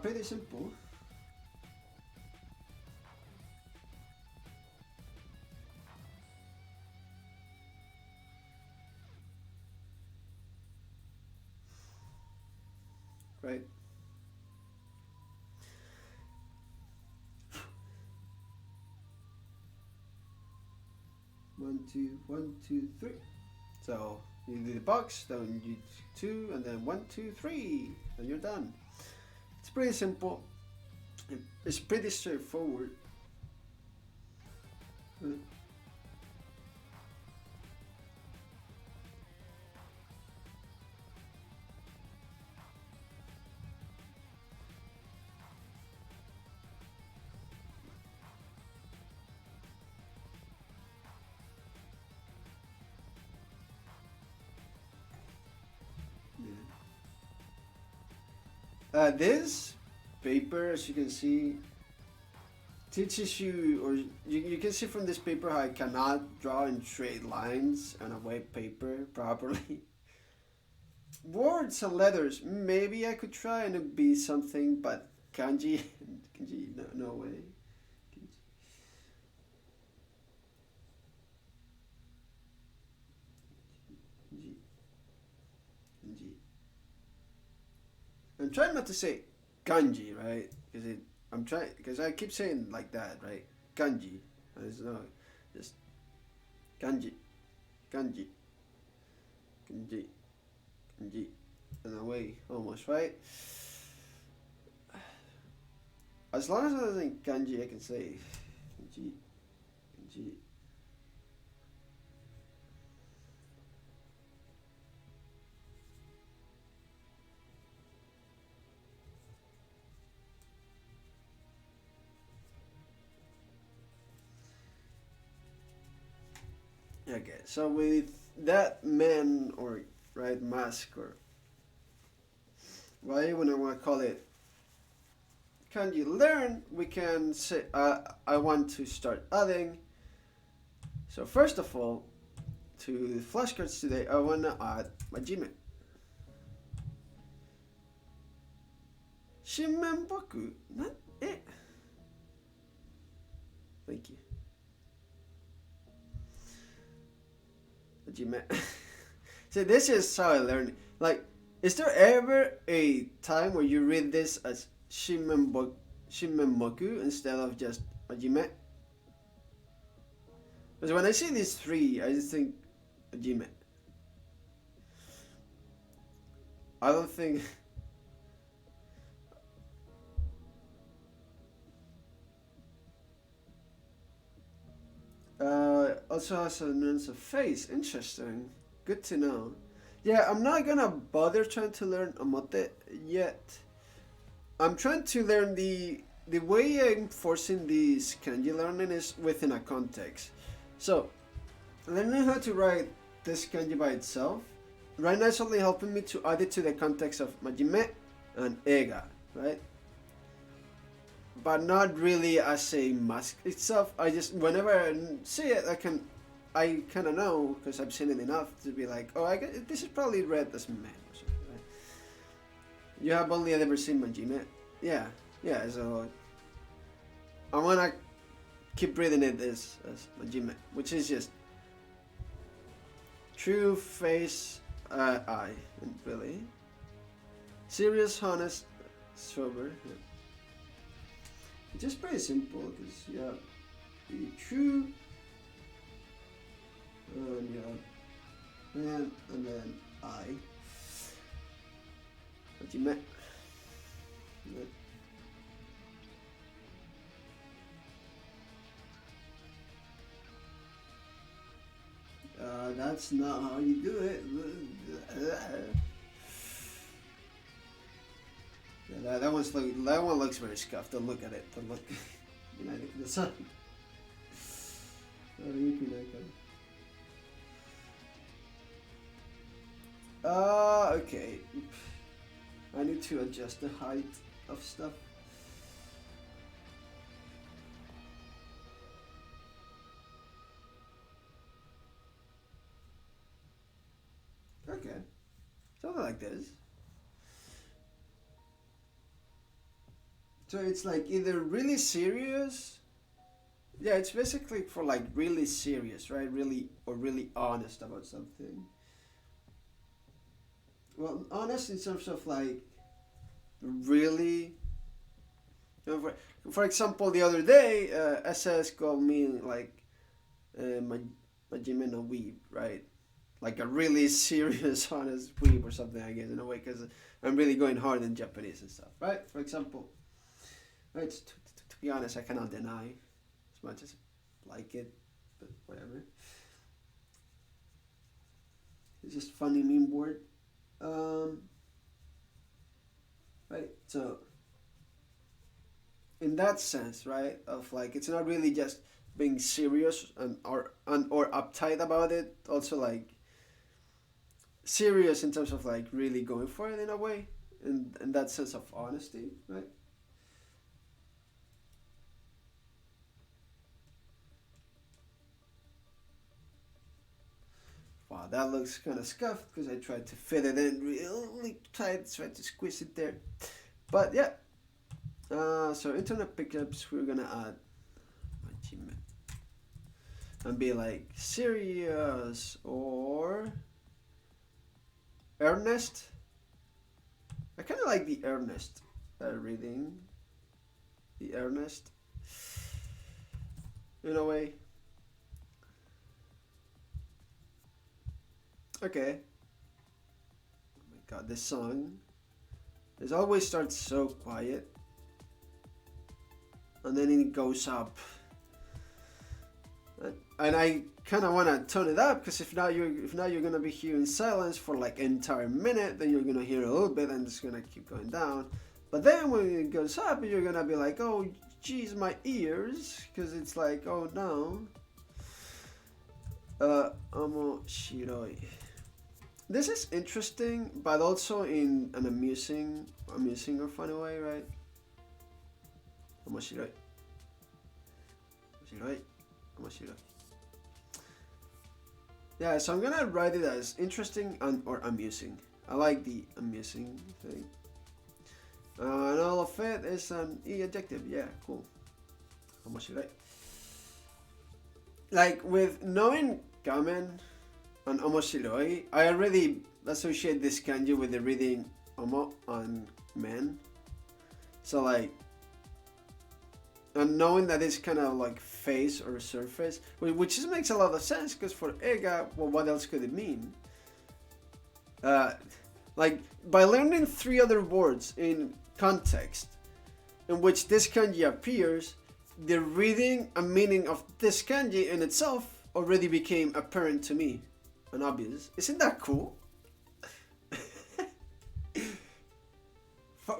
Pretty simple. Right. One, two, three. So you do the box, then you do 2, and then 1, 2, 3, and you're done. It's pretty simple. It's pretty straightforward. This paper, as you can see, teaches you, or you can see from this paper how I cannot draw in straight lines on a white paper properly. Words and letters, maybe I could try and it'd be something, but kanji, kanji, no way. Kanji, kanji. I'm trying not to say kanji, right? Because I keep saying like that, right? Kanji. It's no, just kanji, kanji, kanji, kanji. In a way, almost, right? As long as I don't think kanji, I can say kanji, kanji. Okay, so with that man or right mask or whatever I want to call it, can you learn? We can say I want to start adding. So first of all, to the flashcards today, I want to add majime. Shimenboku, not it. Thank you. Majime. See, this is how I learned. Like, is there ever a time where you read this as shimenboku instead of just majime? Because when I see these three, I just think majime. I don't think. Also has a nuance of face. Interesting. Good to know. Yeah, I'm not gonna bother trying to learn omote yet. I'm trying to learn the way I'm forcing this kanji learning is within a context. So, learning how to write this kanji by itself, right now it's only helping me to add it to the context of majime and ega, right? But not really as a mask itself. I just, whenever I see it, I kind of know, because I've seen it enough to be like, oh, this is probably read as man or something, right? You have only ever seen majime? Yeah, so I'm gonna keep reading it as majime, which is just true face, eye, really. Serious, honest, sober, yeah. It's just pretty simple, because you have be true, and you have man, and then I. What you meant? That's not how you do it. Yeah, that one looks very scuffed. Don't look at it. Don't look. The sun. Okay. I need to adjust the height of stuff. Okay. Something like this. So it's like either really serious. Yeah, it's basically for like really serious, right? Really honest about something. Well, honest in terms of like really. For example, the other day, SS called me like Majime no weeb, right? Like a really serious, honest weeb or something, I guess, in a way, because I'm really going hard in Japanese and stuff, right? For example, right? To be honest, I cannot deny as much as I like it, but whatever. It's just funny meme board. Right, so in that sense, right, of like it's not really just being serious or uptight about it, also like serious in terms of like really going for it in a way. in that sense of honesty, right? Wow, that looks kind of scuffed because I tried to fit it in really tight, tried to squeeze it there. But yeah, so internet pickups, we're gonna add and be like serious or earnest. I kind of like the earnest reading. The earnest, in a way. Okay. Oh my god, this song. It always starts so quiet. And then it goes up. And I kind of want to tone it up because if now you're gonna be hearing silence for like an entire minute, then you're gonna hear a little bit and it's gonna keep going down. But then when it goes up, you're gonna be like, oh, geez, my ears, because it's like, oh no. Omoshiroi. This is interesting, but also in an amusing or funny way, right? Omoshiroi. Omoshiroi. Omoshiroi. Yeah, so I'm gonna write it as interesting or amusing. I like the amusing thing. And all of it is an E adjective. Yeah, cool. Omoshiroi. Like with knowing gamen and omoshiroi, I already associate this kanji with the reading omo and men. So like, and knowing that it's kind of like face or surface, which just makes a lot of sense because for ega, well, what else could it mean? Like by learning 3 other words in context in which this kanji appears, the reading and meaning of this kanji in itself already became apparent to me and obvious. Isn't that cool?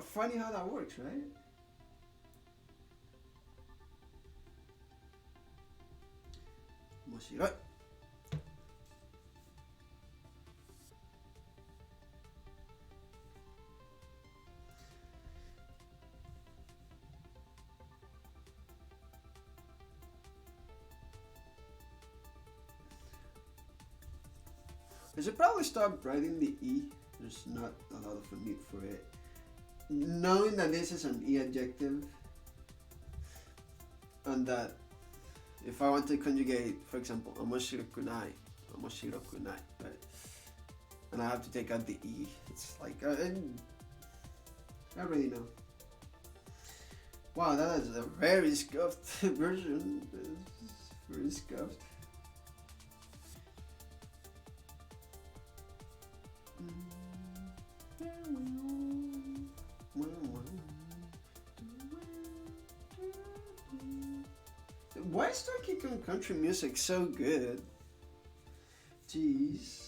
Funny how that works, right? Omoshiroi. I should probably stop writing the E. There's not a lot of a need for it. Knowing that this is an E adjective, and that if I want to conjugate, for example, omoshirokunai, right? And I have to take out the E. It's like, I already know. Wow, that is a very scuffed version. It's very scuffed. Why is Donkey Kong Country music so good? Jeez.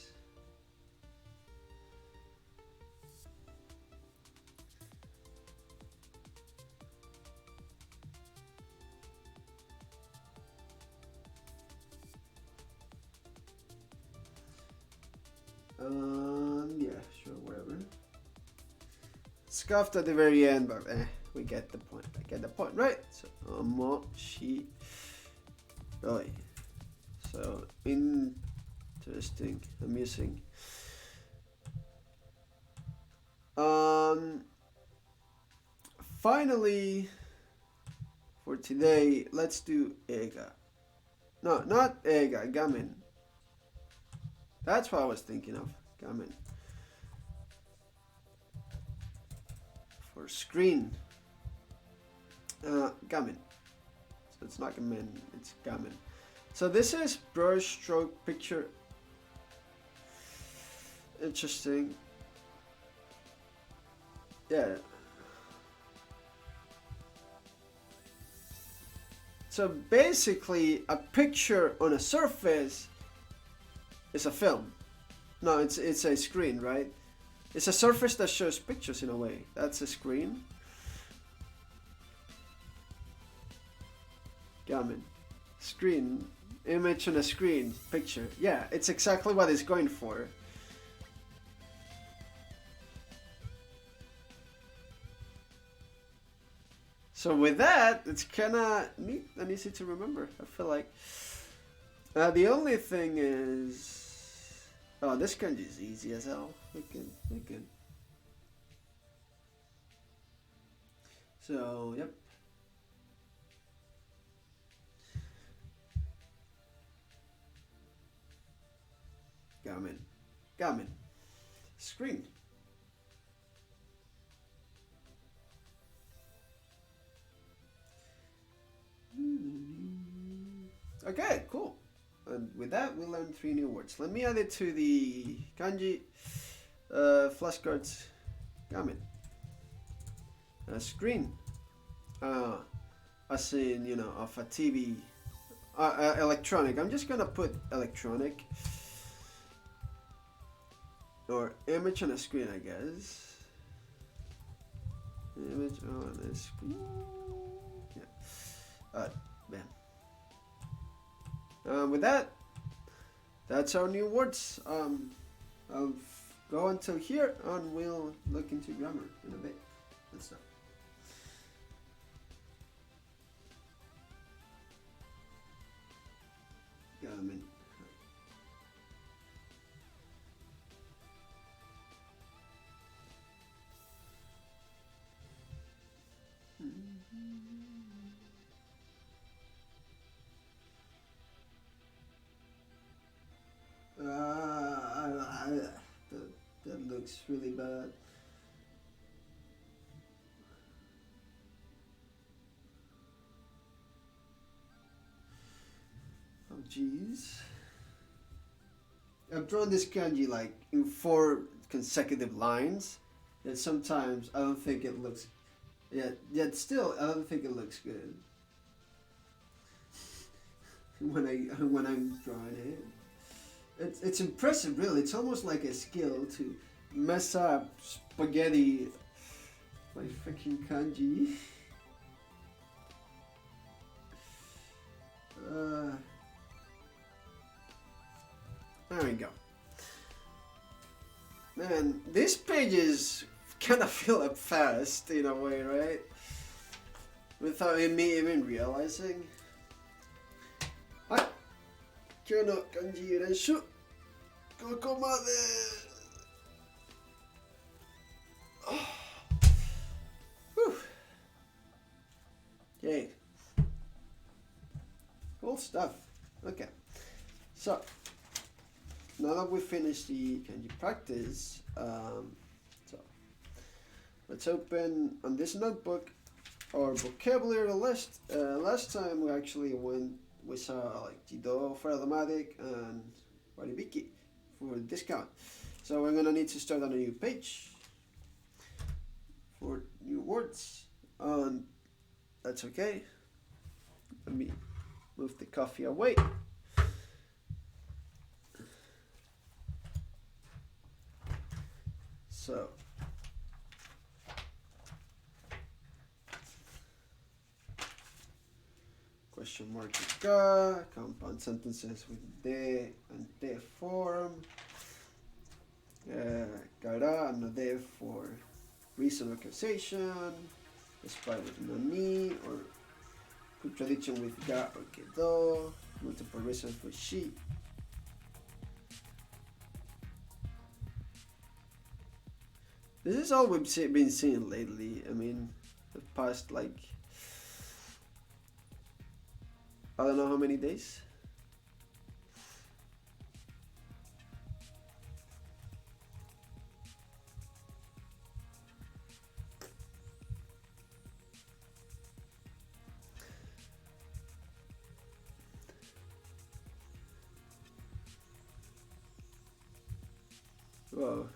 Yeah, sure, whatever. Scuffed at the very end, but we get the point. I get the point, right? So, omoshiroi. So, interesting, amusing. Finally, for today, let's do ega. No, not ega, gamen. That's what I was thinking of, gamen. For screen, gamen. So it's not gamen, it's gamen. So this is brush stroke picture. Interesting. Yeah. So basically, a picture on a surface is a film. No, it's a screen, right? It's a surface that shows pictures in a way. That's a screen. Gamen. Screen. Image on a screen. Picture. Yeah, it's exactly what it's going for. So with that, it's kind of neat and easy to remember, I feel like. The only thing is... Oh, this kanji is easy as hell. Look good. So, yep. Gamen. Screen. Okay, cool. And with that, we learned 3 new words. Let me add it to the kanji flashcards. Gamen. Screen. As in, you know, of a TV. Electronic. I'm just gonna put electronic. Or image on a screen, I guess. Image on a screen. Yeah. Bam. With that, that's our new words. I'll go until here and we'll look into grammar in a bit. Let's start. Gamen. That looks really bad. Oh jeez. I've drawn this kanji like in 4 consecutive lines, and sometimes I don't think it looks. Yet still, I don't think it looks good when I'm drawing it. It's impressive, really. It's almost like a skill to mess up spaghetti by freaking kanji. There we go. Man, these pages kind of fill up fast in a way, right? Without me even realizing. Hi. 今日の漢字練習ここまで。Yay. Cool stuff. Okay. So, now that we finished the kanji practice, so let's open on this notebook our vocabulary list. Last time we saw like Jido for automatic and Waribiki for discount. So we're gonna need to start on a new page for new words. That's okay. Let me move the coffee away. So question mark ga, compound sentences with de and de form. Gara and de for reason or causation, despite with no ni, or contradiction with ga or kedo, multiple reasons for she. This is all we've been seeing lately. I mean, the past like I don't know how many days. Whoa.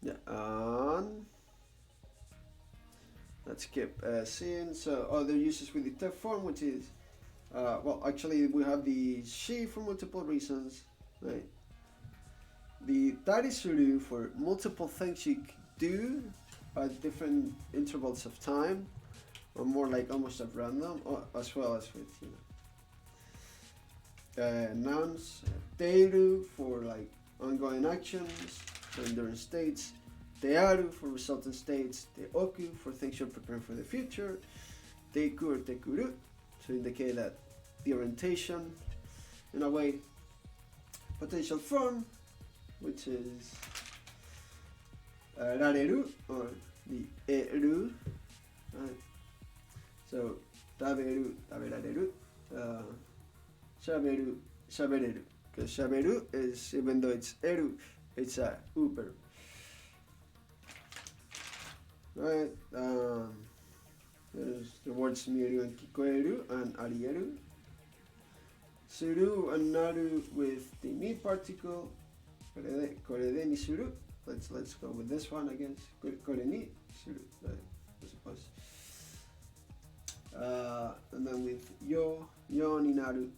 Yeah, let's keep seeing. So other uses with the te form, which is well, actually we have the she for multiple reasons, right? The tarisuru for multiple things you do at different intervals of time, or more like almost at random, or as well as with nouns. Teiru for like ongoing actions, so enduring states. Tearu for resultant states. Teoku for things you're preparing for the future. Teiku or tekuru to indicate that the orientation, in a way. Potential form, which is rareru or the eru. Right? So taberu, taberareru. Shaberu, shabereru. Because shaberu is, even though it's eru, it's a uber. Right? There's the words miru and kikoeru and arieru. Suru and naru with the ni particle. Korede ni suru. Let's go with this one again. Kore ni suru. I suppose. And then with yo ni naru.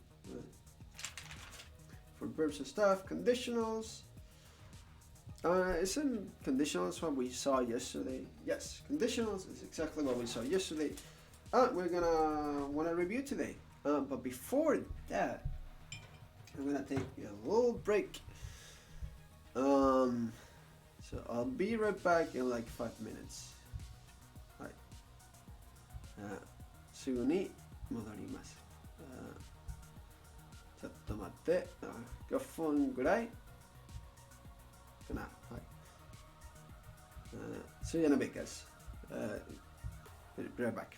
For verbs and stuff, conditionals. Isn't conditionals what we saw yesterday? Yes, conditionals is exactly what we saw yesterday. We're gonna wanna review today. But before that, I'm gonna take a little break. So I'll be right back in like 5 minutes. Right. すぐに戻ります。ちょっと待って。5分ぐらいかな。はい。See you in a bit, guys. Be right back.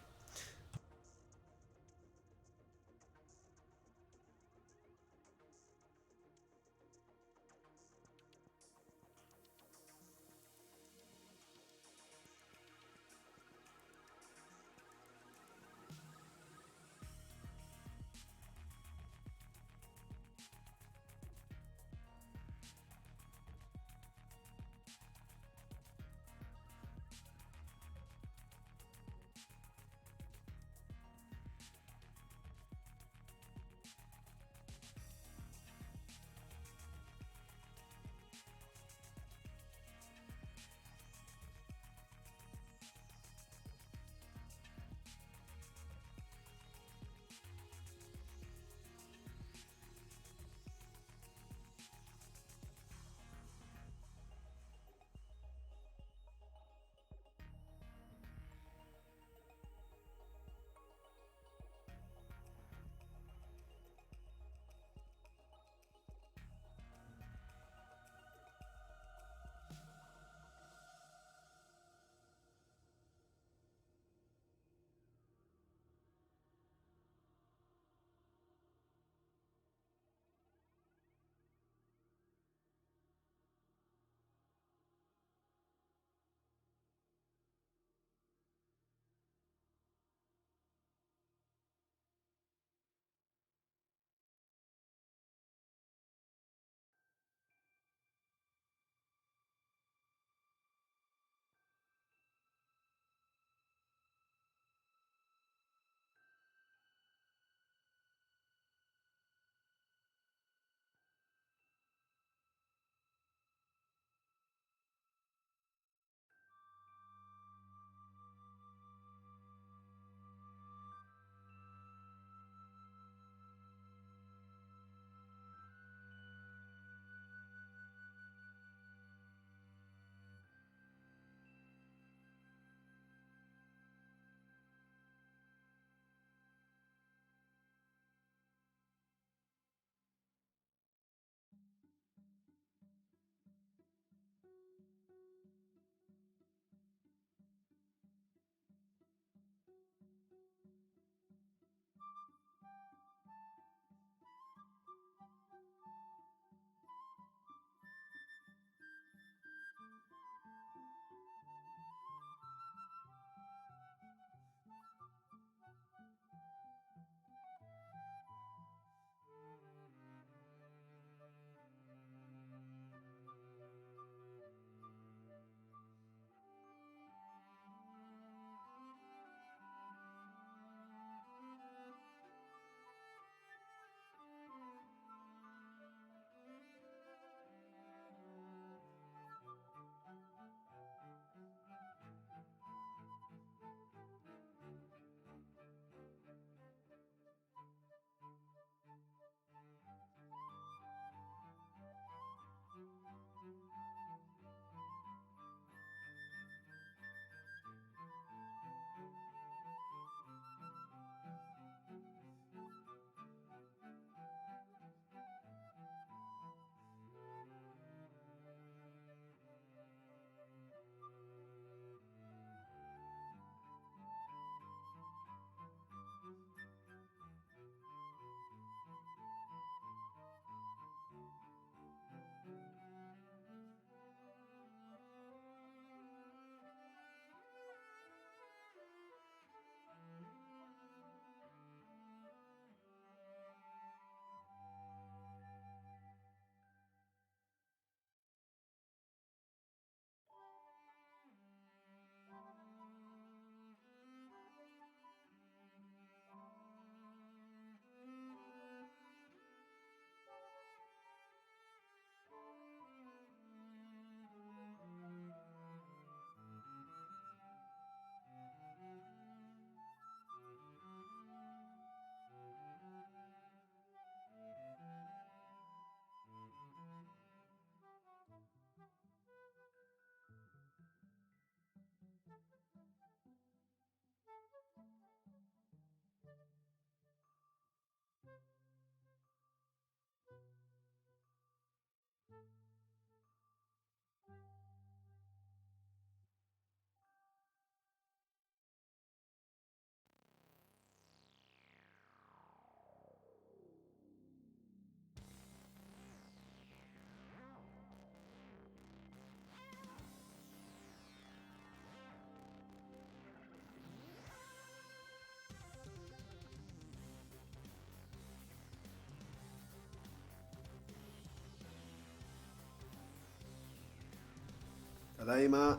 Tadaima.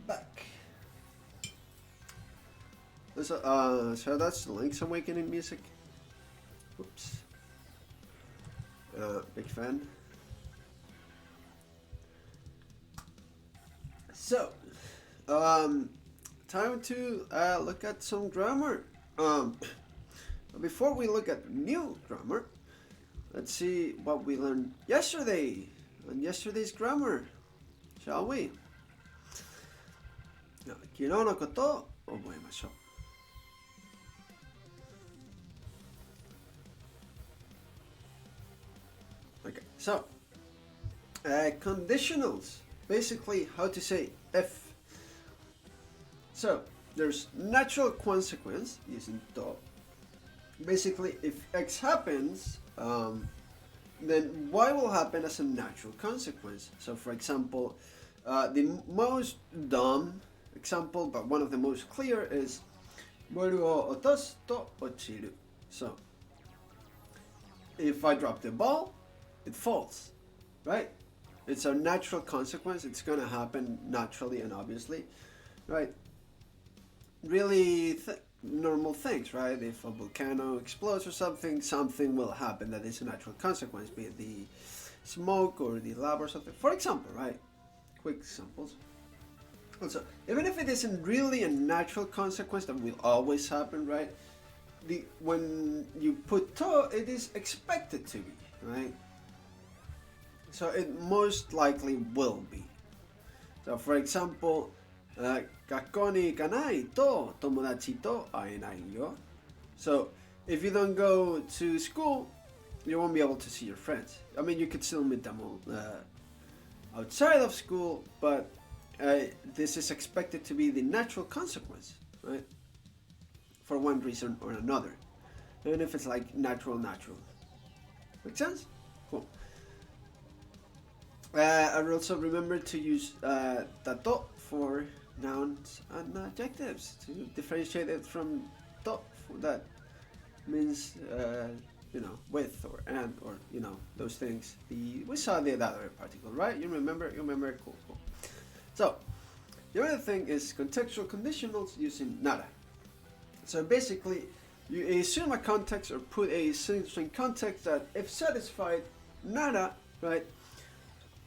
Back. So that's the Link's Awakening music. Whoops. Big fan. So, time to look at some grammar. Before we look at new grammar, let's see what we learned yesterday on yesterday's grammar, shall we? 昨日のことを覚えましょう。Okay, so conditionals, basically how to say if. So there's natural consequence using to. Basically, if X happens, then Y will happen as a natural consequence. So for example, the most dumb example, but one of the most clear is boru o otosu to ochiru. So if I drop the ball, it falls, right? It's a natural consequence. It's going to happen naturally and obviously, right? Really normal things, right? If a volcano explodes or something will happen that is a natural consequence, be it the smoke or the lava or something. For example, right? Quick examples. Also, even if it isn't really a natural consequence that will always happen, right? When you put to, it is expected to be, right? So it most likely will be. So for example, 学校に行かないと友達と会えないよ. So if you don't go to school, you won't be able to see your friends. I mean, you could still meet them outside of school, but this is expected to be the natural consequence, right? For one reason or another. Even if it's like natural. Make sense? Cool. I also remember to use tato for nouns and adjectives to differentiate it from to. That means, with or and or, those things. We saw the other particle, right? You remember? Cool. So, the other thing is contextual conditionals using nara. So basically, you assume a context or put a string context that if satisfied, nara, right,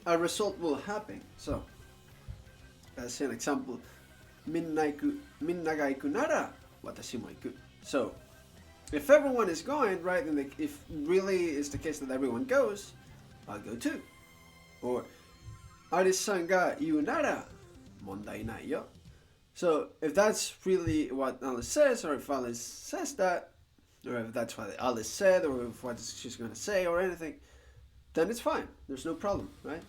a result will happen. So, as an example, みんなが行くなら私も行く. So, if everyone is going, right, and if really is the case that everyone goes, I'll go too. Or, アリスさんが言うなら問題ないよ. So, if that's really what Alice says, or if Alice says that, or if that's what Alice said, or if what she's going to say, or anything, then it's fine. There's no problem, right?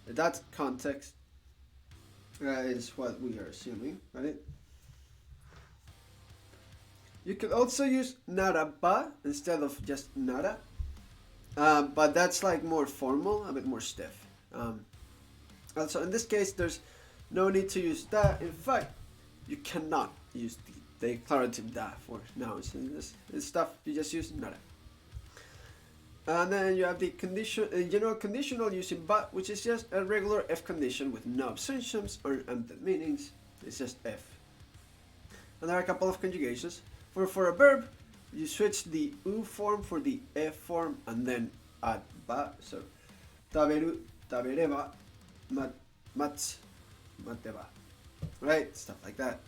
That context is what we are assuming, right? You could also use naraba instead of just nara, but that's like more formal, a bit more stiff. Also, in this case, there's no need to use da. In fact, you cannot use the declarative da for nouns. In this stuff, you just use nara. And then you have the general conditional using but, which is just a regular if condition with no abstentions or empty meanings. It's just if. And there are a couple of conjugations. For a verb, you switch the u form for the e form and then add ba. So, taberu, tabereba, matsu, mateba. Right? Stuff like that.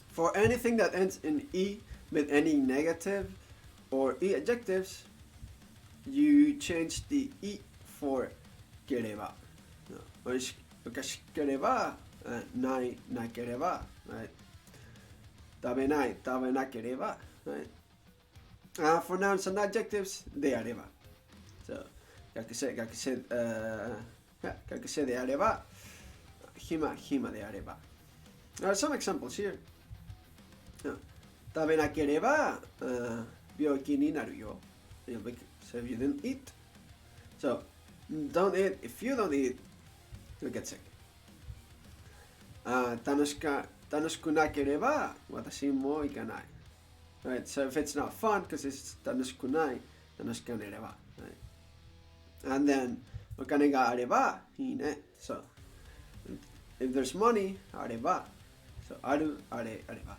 For anything that ends in e with any negative or e adjectives, you change the i for kereba. Or shikereba, nai, nakereba, right? Tabenai, tabenakereba, right? For nouns and adjectives, de areba. So, gakuse de areba, hima de areba. There are some examples here. Tabenakereba, byoki ni naru yo. So if you didn't eat, so don't eat. If you don't eat, you'll get sick. 楽しくなければ私も行かない. Right? So if it's not fun, because it's 楽しくない, 楽しかねれば. Right? And then お金があればいいね。So, if there's money, あれば。So, ある、あれ、あれば。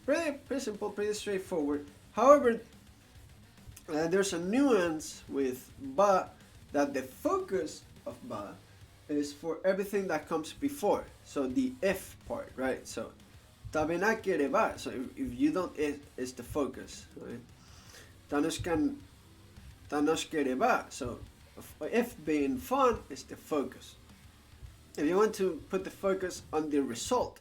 Pretty simple, pretty straightforward. However, there's a nuance with ba that the focus of ba is for everything that comes before. So the if part, right? So, 食べなければ, so if you don't eat, it's the focus, right? 楽しければ, so if being fun is the focus. If you want to put the focus on the result,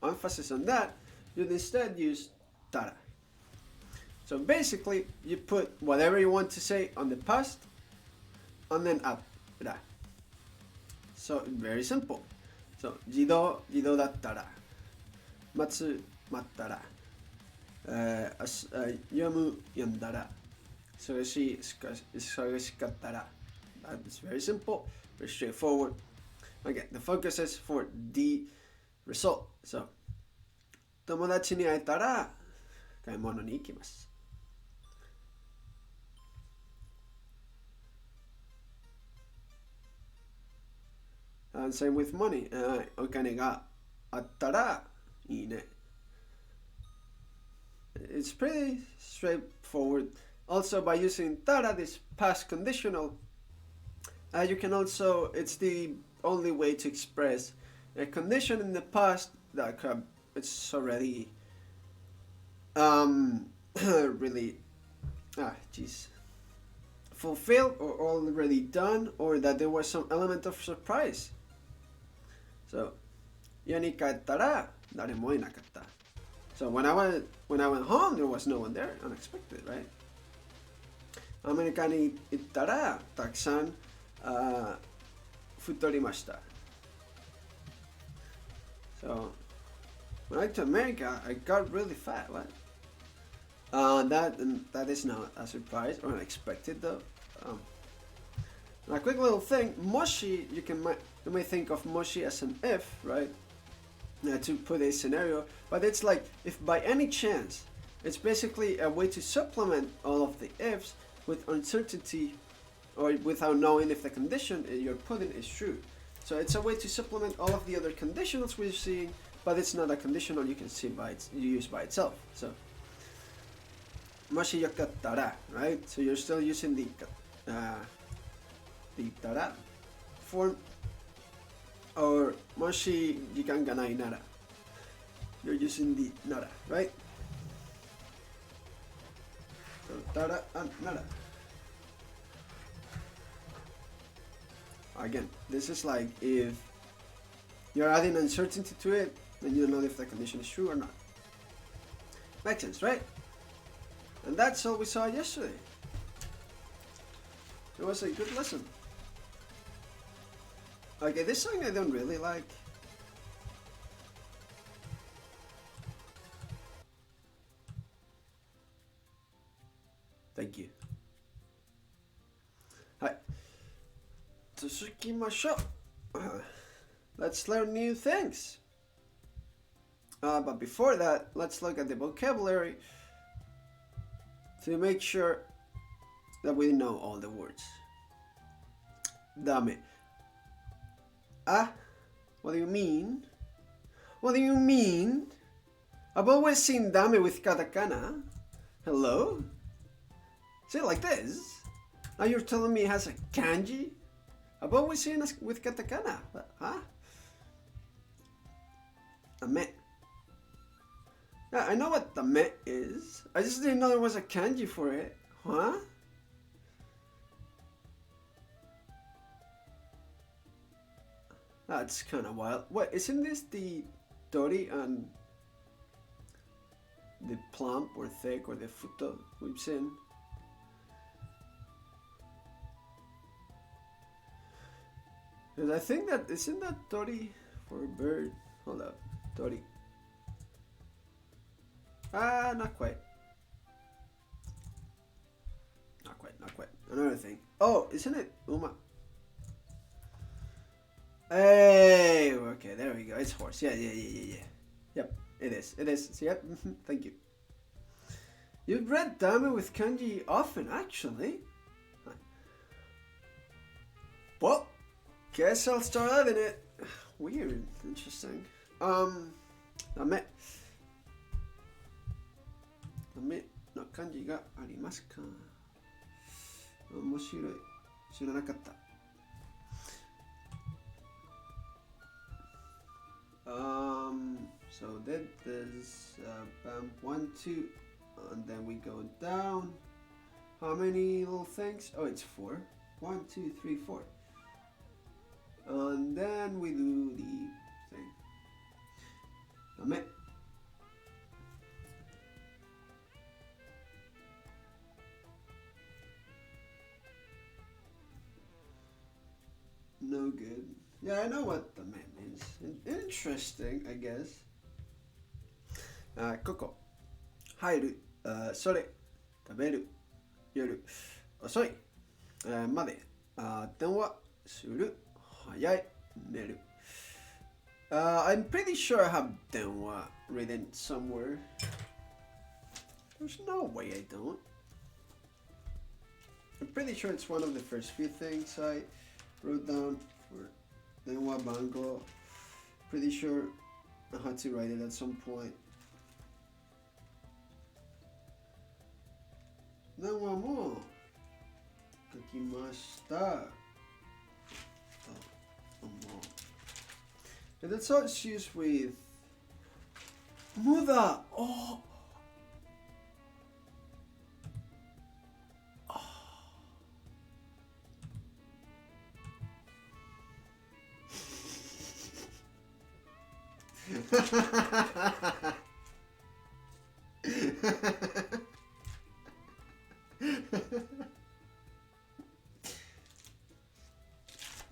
emphasis on that, you'd instead use tara. So basically, you put whatever you want to say on the past, and then up, ra. So very simple. So 自動だったら、待ったら、読んだら、忙しかったら。It's very simple, very straightforward. Again, the focus is for the result. So 友達に会えたら買い物に行きます。And same with money. お金があったらいいね。It's pretty straightforward. Also, by using tara, this past conditional, you can also, it's the only way to express a condition in the past that it's already really fulfilled or already done, or that there was some element of surprise. So, 家に帰ったら誰もいなかった。So when I went home, there was no one there. Unexpected, right? アメリカに行ったらたくさん太りました。So when I went to America, I got really fat. What? That is not a surprise or unexpected though. A quick little thing, moshi, you may think of moshi as an if, right? To put a scenario, but it's like if by any chance, it's basically a way to supplement all of the ifs with uncertainty or without knowing if the condition you're putting is true. So it's a way to supplement all of the other conditionals we're seeing, but it's not a conditional you can see you use by itself. So もしよかったら, right? So you're still using the tara form. Or もし時間がないなら, you're using the nara, right? So tara and nara. Again, this is like if you're adding uncertainty to it, then you don't know if the condition is true or not. Makes sense, right? And that's all we saw yesterday. It was a good lesson. Okay, this song I don't really like. Thank you. Hi. 続きましょう. Let's learn new things. But before that, let's look at the vocabulary to make sure that we know all the words. ダメ. What do you mean? What do you mean? I've always seen dame with katakana. Hello? Say it like this. Now you're telling me it has a kanji? I've always seen it with katakana. Huh? Dame. Yeah, I know what dame is. I just didn't know there was a kanji for it. Huh? That's kind of wild. What, isn't this the tori and the plump or thick or the futo we've seen? Because I think that, isn't that tori for a bird? Hold up, tori. Not quite. Not quite. Another thing. Oh, isn't it uma? Hey, okay, there we go. It's horse. Yeah. Yep, it is. Yep, thank you. You've read dame with kanji often, actually. Guess I'll start adding it. Weird. Interesting. ダメの漢字がありますか？面白い。知らなかった。So that is bam 1, 2, and then we go down. How many little things? Oh, it's 4. 1, 2, 3, 4. And then we do the thing. ダメ。No good. Yeah, I know what the man means. Interesting, I guess. ここ。入る。それ。食べる。夜。遅い。まで。電話。する。早い。寝る。I'm pretty sure I have 電話 written somewhere. There's no way I don't. I'm pretty sure it's one of the first few things I wrote down for 電話番号. Pretty sure I had to write it at some point. 電話も書きました。And that's how it's used with Muda. Oh.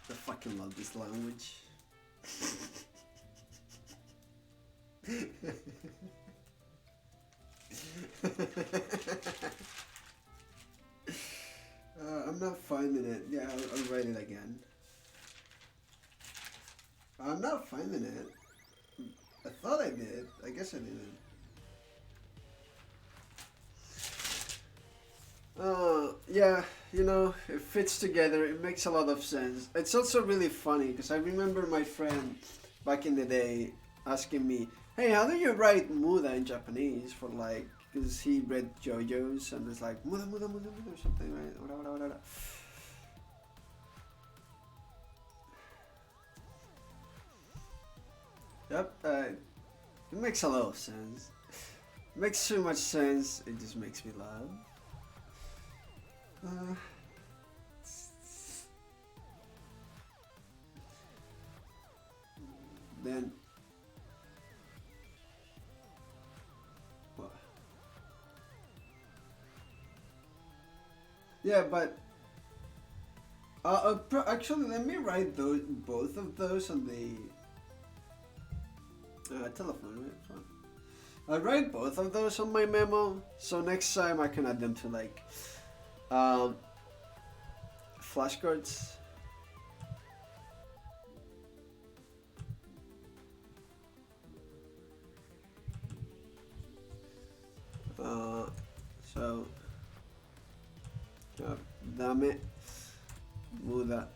I fucking love this language. I'm not finding it. Yeah, I'll write it again. I'm not finding it. I thought I did. I guess I didn't. Yeah, you know, it fits together. It makes a lot of sense. It's also really funny because I remember my friend back in the day asking me, hey, how do you write muda in Japanese? For like, because he read JoJo's and it's like muda or something, right? Yep, it makes a lot of sense. It makes so much sense, it just makes me laugh. Then what? Yeah, but actually, let me write both of those on the telephone. Right? Fine. I'll write both of those on my memo, so next time I can add them to like flashcards. So, dame, muda.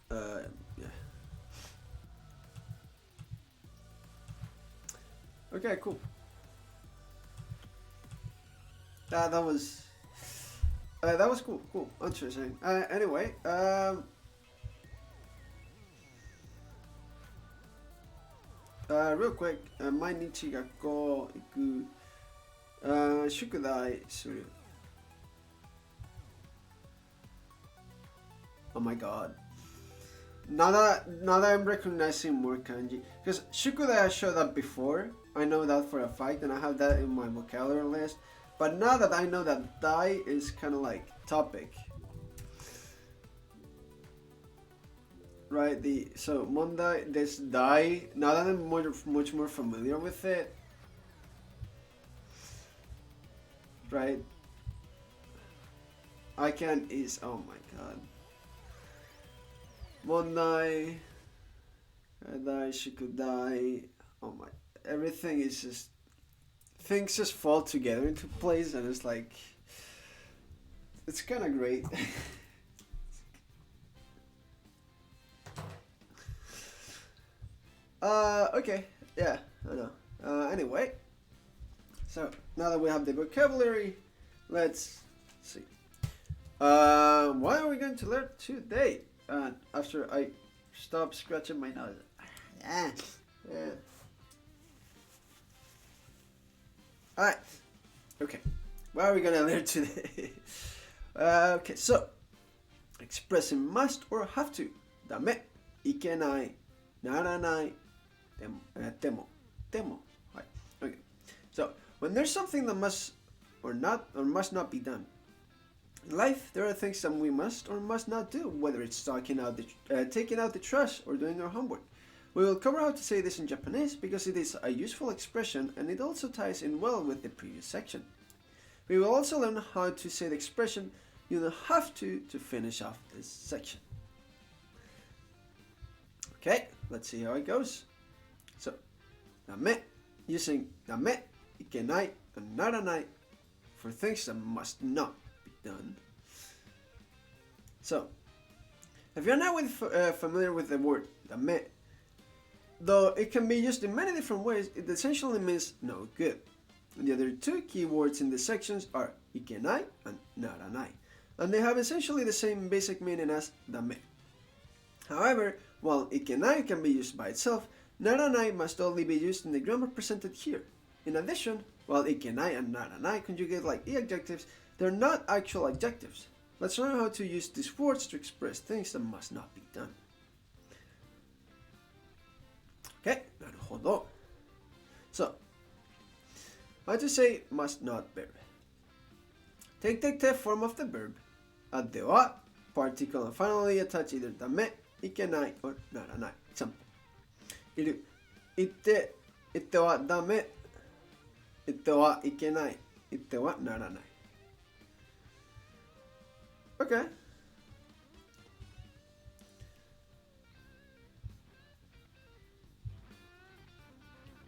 Yeah. Okay, cool. That was cool. Interesting. Anyway, real quick, 毎日学校行く、宿題する. Oh my god. Now that I'm recognizing more kanji, because shukudai I showed up before, I know that for a fact, and I have that in my vocabulary list. But now that I know that dai is kind of like topic, right? So mondai, this dai. Now that I'm much more familiar with it, right? I can is oh my god. Mondai, dai, shikudai. Oh my, everything is just things just fall together into place, and it's like, it's kind of great. Okay, yeah, I know. Anyway, so now that we have the vocabulary, let's see. What are we going to learn today? After I stop scratching my nose. Yeah. Alright. Okay. What are we going to learn today? Okay, so expressing must or have to. ダメ、いけない、ならない、でも。Right. Okay. So when there's something that must or must not be done. In life, there are things that we must or must not do, whether it's taking out the trash or doing our homework. We will cover how to say this in Japanese because it is a useful expression and it also ties in well with the previous section. We will also learn how to say the expression you don't have to finish off this section. Okay, let's see how it goes. So, ダメ using ダメ、いけない、and ならない for things that must not be done. So, if you're not familiar with the word ダメ, though it can be used in many different ways, it essentially means no good. And the other two key words in the sections are いけない and ならない, and they have essentially the same basic meaning as ダメ. However, while いけない can be used by itself, ならない must only be used in the grammar presented here. In addition, while いけない and ならない conjugate like e adjectives, they're not actual adjectives. Let's learn how to use these words to express things that must not be done. Okay, なるほど. So, how to say must not verb. Take the te form of the verb. Add the wa, particle, and finally attach either ダメ, いけない or ならない. Example. いる、言ってはダメ、言ってはいけない、言ってはならない。Okay.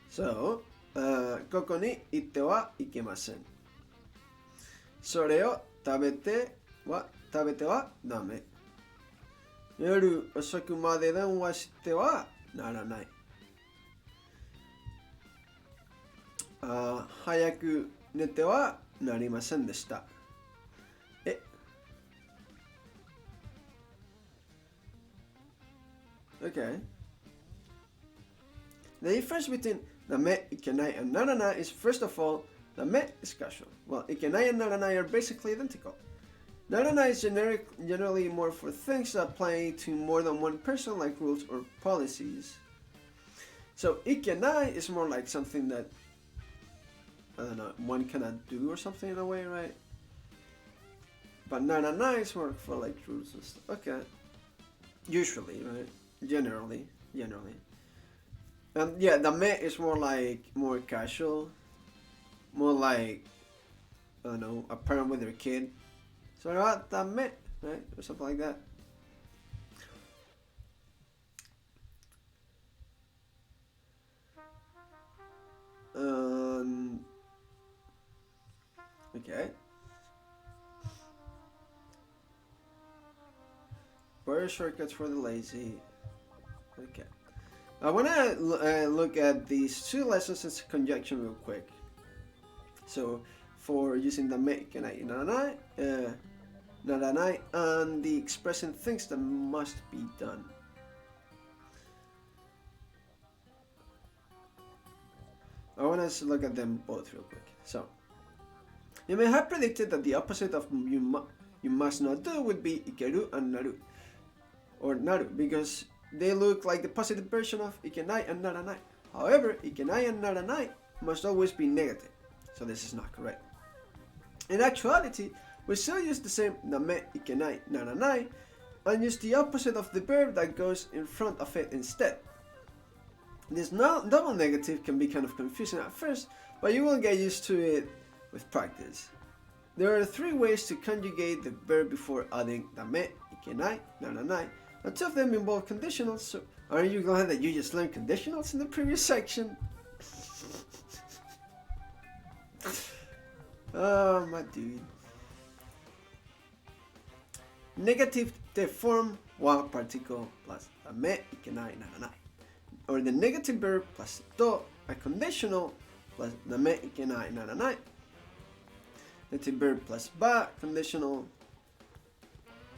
So, ここに行ってはいけません。それを食べてはダメ。夜遅くまで電話してはならない。早く寝てはなりませんでした。Okay. The difference between ダメ、いけない and ならない is first of all, ダメ is casual, while いけない and ならない are basically identical. ならない is generally more for things that apply to more than one person, like rules or policies. So いけない is more like something that, I don't know, one cannot do or something in a way, right? But ならない is more for like rules and stuff. Okay. Usually, right? Generally. And yeah, ダメ is more casual, more like, I don't know, a parent with their kid. So, ダメ, right? Or something like that. Okay. What are shortcuts for the lazy? Okay. I want to look at these two lessons in conjunction real quick. So, for using the め、いけない、ならない、ならない, and the expressing things that must be done. I want us to look at them both real quick. So, you may have predicted that the opposite of you must not do would be いける and なる, or なる, because they look like the positive version of いけない and ならない. However, いけない and ならない must always be negative, so this is not correct. In actuality, we still use the same ダメ、いけない、ならない and use the opposite of the verb that goes in front of it instead. This double negative can be kind of confusing at first, but you will get used to it with practice. There are three ways to conjugate the verb before adding ダメ、いけない、ならない, and two of them involve conditionals, so aren't you glad that you just learned conditionals in the previous section? Oh, my dude. Negative the form wa particle plus dame, ikenai, naranai. Or the negative verb plus to, a conditional, plus dame, ikenai, naranai. Negative verb plus ba, conditional,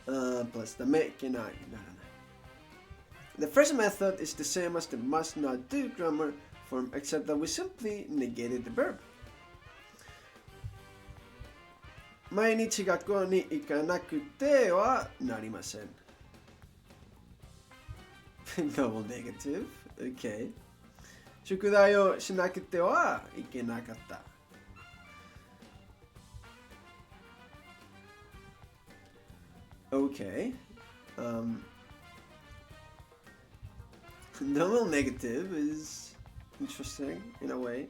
plus dame, ikenai, naranai. The first method is the same as the must not do grammar form, except that we simply negated the verb. 毎日学校に行かなくてはなりません。Double negative. Okay. 宿題をしなくてはいけなかった。Okay. Double negative is interesting in a way.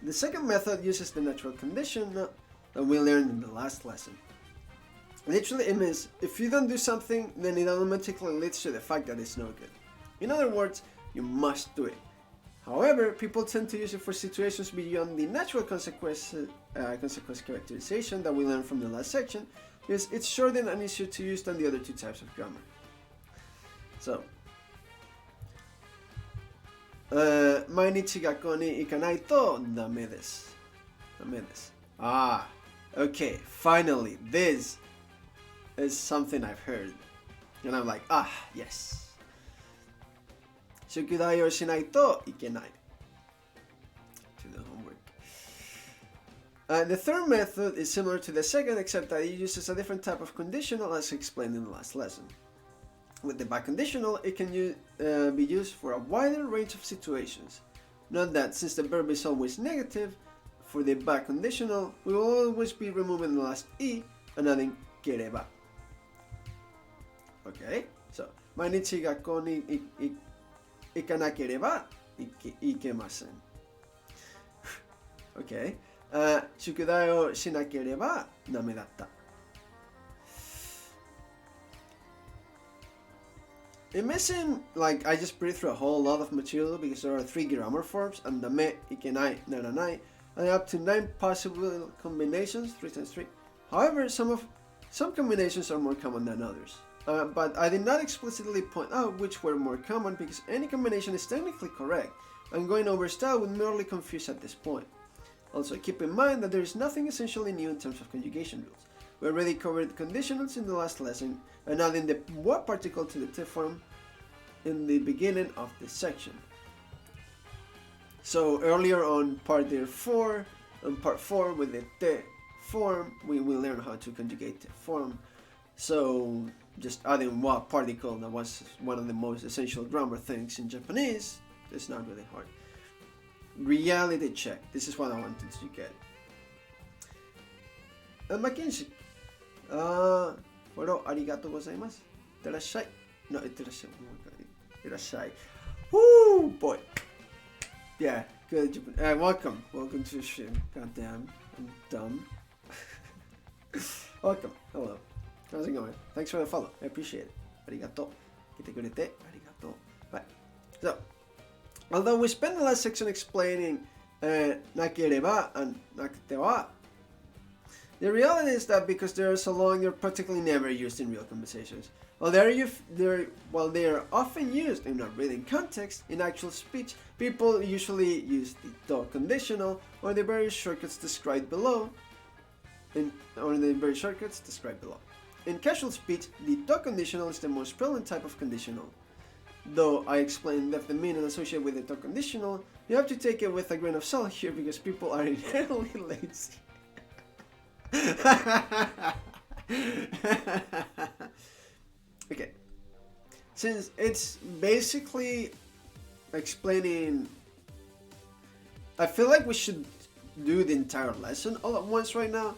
The second method uses the natural condition that we learned in the last lesson. Literally, it means if you don't do something, then it automatically leads to the fact that it's no good. In other words, you must do it. However, people tend to use it for situations beyond the natural consequence characterization that we learned from the last section, because it's shorter and easier to use than the other two types of grammar. So, 毎日学校に行かないとダメです。ダメです。Ah, okay, finally, this is something I've heard. And I'm like, yes. 宿題をしないといけない。To the homework. The third method is similar to the second, except that it uses a different type of conditional as explained in the last lesson. With the back conditional, it can be used for a wider range of situations. Note that since the verb is always negative, for the back conditional, we will always be removing the last e and adding ければ. Okay, so 毎日学校に行かなければいけません. Okay, 宿題をしなければダメだった. It may seem like I just breathed through a whole lot of material because there are 3 grammar forms and dame, ikenai, naranai, and up to 9 possible combinations, 3 times 3. However, some combinations are more common than others. But I did not explicitly point out which were more common because any combination is technically correct, and going over style would merely confuse at this point. Also, keep in mind that there is nothing essentially new in terms of conjugation rules. We already covered conditionals in the last lesson, and adding the what particle to the T form in the beginning of this section. So earlier on part 4 and part 4 with the T form, we will learn how to conjugate T form. So just adding what particle, that was one of the most essential grammar things in Japanese. It's not really hard. Reality check. This is what I wanted to get. Makinshi. フォローありがとうございます。いってらっしゃい。No, いってらっしゃい。いってらっしゃい。Woo, boy. Yeah, good. Welcome. Welcome to the stream. Goddamn, I'm dumb. Welcome. Hello. How's it going? Thanks for the follow. I appreciate it. ありがとう。来てくれてありがとう。Bye. So, although we spent the last section explaining なければ and なくては, the reality is that because they are so long, they're practically never used in real conversations. While they are often used in a written context, in actual speech, people usually use the do conditional or the various shortcuts described below. In casual speech, the do conditional is the most prevalent type of conditional. Though I explained that the meaning associated with the do conditional, you have to take it with a grain of salt here because people are inherently lazy. Okay, since it's basically explaining, I feel like we should do the entire lesson all at once right now,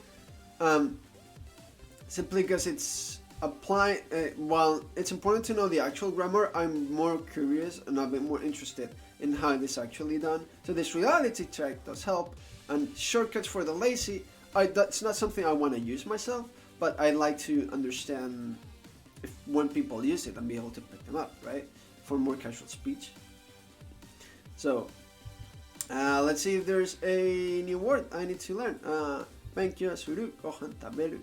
simply because it's applying, while it's important to know the actual grammar, I'm more curious and a bit more interested in how it is actually done. So this reality check does help, and shortcuts for the lazy, that's not something I want to use myself, but I like to understand when people use it and be able to pick them up, right? For more casual speech. So, Let's see if there's a new word I need to learn. 勉強する、ご飯食べる、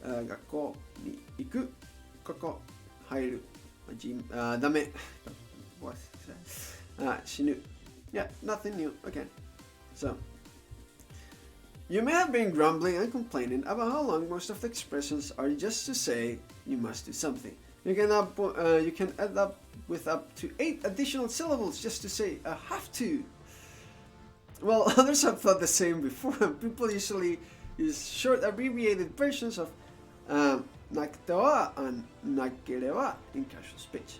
学校に行く、ここ入る、ダメ。What? 死ぬ。Yeah, nothing new. Okay. So, you may have been grumbling and complaining about how long most of the expressions are just to say you must do something. You can end up with up to 8 additional syllables just to say I have to. Well, others have thought the same before. People usually use short abbreviated versions of nakete wa and nakere wa in casual speech.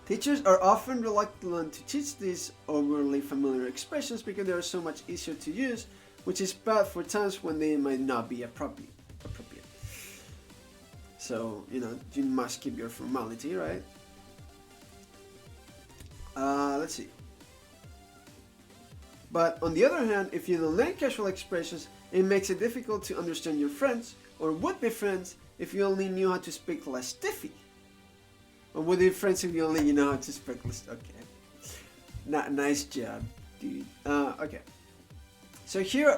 Teachers are often reluctant to teach these overly familiar expressions because they are so much easier to use, which is bad for times when they might not be appropriate. So, you must keep your formality, right? Let's see. But on the other hand, if you don't learn casual expressions, it makes it difficult to understand your friends or would-be friends if you only knew how to speak less stiffy. Or would-be friends if you only know how to speak less. Okay. Nice job, dude. Okay. So here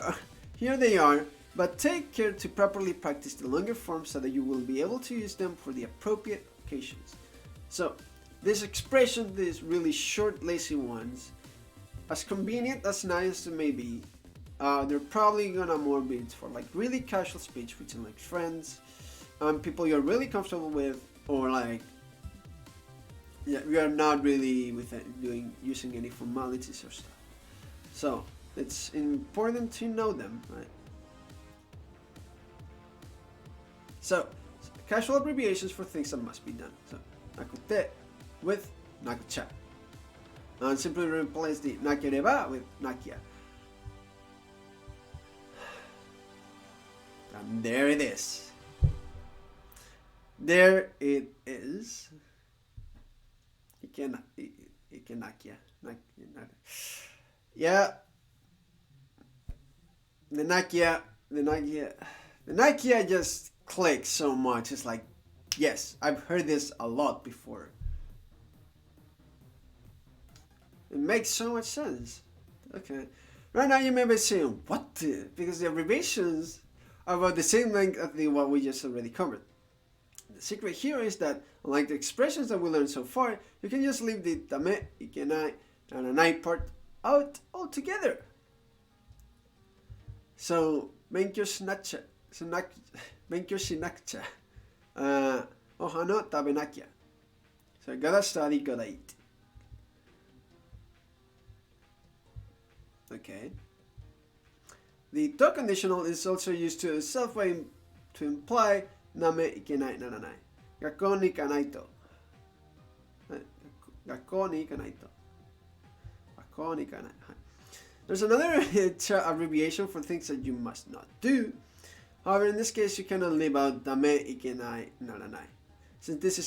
they are, but take care to properly practice the longer forms so that you will be able to use them for the appropriate occasions. So, this expression, these really short, lazy ones, as convenient as nice as it may be, they're probably gonna more be for like really casual speech between like friends, people you're really comfortable with, or like we are not really using any formalities or stuff. So it's important to know them, right? So casual abbreviations for things that must be done. So nakute with nakucha. And simply replace the nakereba with nakia. And there it is. There it is. Ikenakia. Yeah. The nakia just clicks so much. It's like, yes, I've heard this a lot before. It makes so much sense. Okay. Right now you may be saying, what? Because the abbreviations are about the same length as what we just already covered. The secret here is that, unlike the expressions that we learned so far, you can just leave the tame, ikenai, and anai part out altogether. So, 勉強しなくちゃ。お花食べなきゃ。So, gotta study, gotta eat. Okay. The to conditional is also used to self-way to imply なめいけないならない。学校に行かないと。学校に行かないと。学校に行かない。There's another abbreviation for things that you must not do. However, in this case, you cannot leave out ダメいけないならない. Since this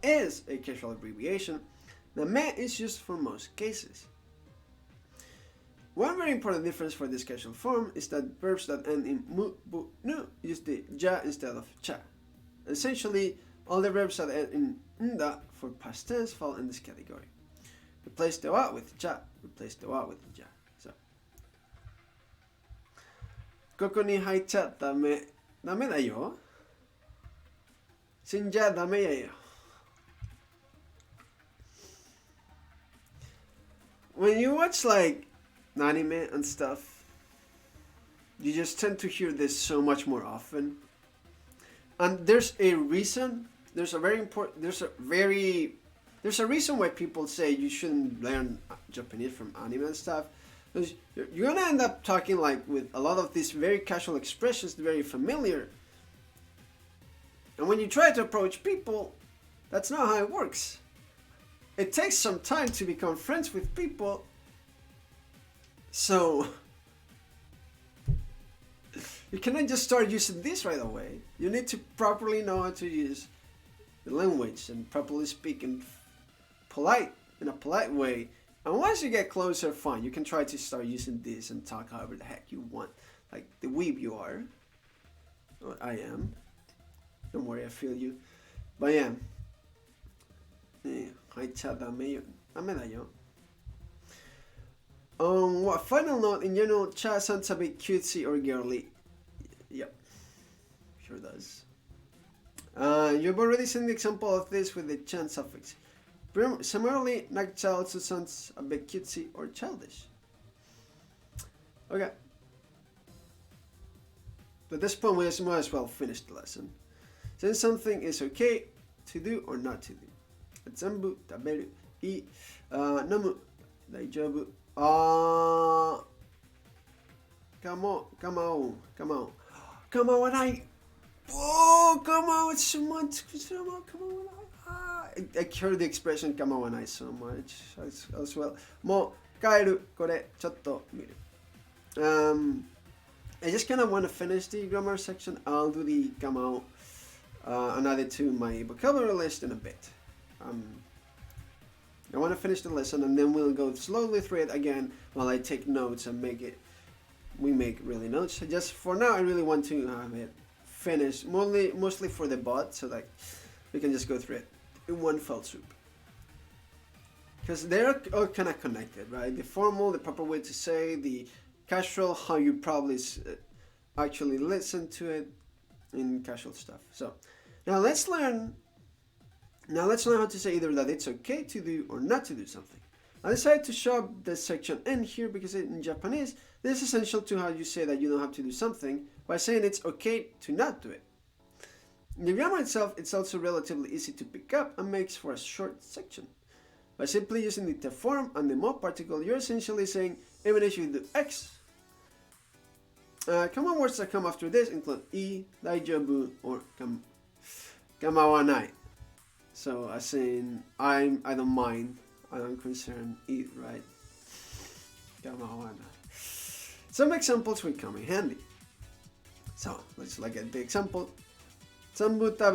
is a casual abbreviation, the me is used for most cases. One very important difference for this casual form is that verbs that end in mu, bu, nu use the ja instead of cha. Essentially, all the verbs that end in nda for past tense fall in this category. Replace the wa with cha, replace the wa with ja. So, ここに入っちゃダメだよ。死んじゃダメやよ。When you watch like anime and stuff, you just tend to hear this so much more often. And there's a reason. There's a reason why people say you shouldn't learn Japanese from anime and stuff. Because you're gonna end up talking like with a lot of these very casual expressions, very familiar. And when you try to approach people, that's not how it works. It takes some time to become friends with people. So you cannot just start using this right away. You need to properly know how to use the language and properly speak in a polite way. And once you get closer, fine, you can try to start using this and talk however the heck you want. Like the weeb you are. Or I am. Don't worry, I feel you. But yeah. 入っちゃダメだよ。What final note, in general, cha sounds a bit cutesy or girly. Yep, sure does. You've already seen the example of this with the chan suffix. Similarly, nag-cha also sounds a bit cutesy or childish. Okay. At this point, we might as well finish the lesson. Since something is okay to do or not to do. 全部食べる、飲む、大丈夫。構わない。Oh, come on, someone, come on. I heard the expression 構わない so much as well. もう帰る、これちょっと見る。I just kind of want to finish the grammar section. I'll do the kamao and add it to my vocabulary list in a bit. I want to finish the lesson and then we'll go slowly through it again while I take notes and we make really notes. Just for now, I really want to have it finished, mostly for the bot, so that we can just go through it in one fell swoop. Because they're all kind of connected, right? The formal, the proper way to say, the casual, how you probably actually listen to it in casual stuff. So now let's learn how to say either that it's okay to do or not to do something. I decided to show up this section in here because in Japanese, this is essential to how you say that you don't have to do something by saying it's okay to not do it. In the grammar itself, it's also relatively easy to pick up and makes for a short section. By simply using the te form and the mo particle, you're essentially saying even if you do X. Common words that come after this include I, daijoubu, or kamawanai. So as in I don't mind, I don't concern, it, right? Kamawanai. Some examples will come in handy. So let's look at the example. 全部食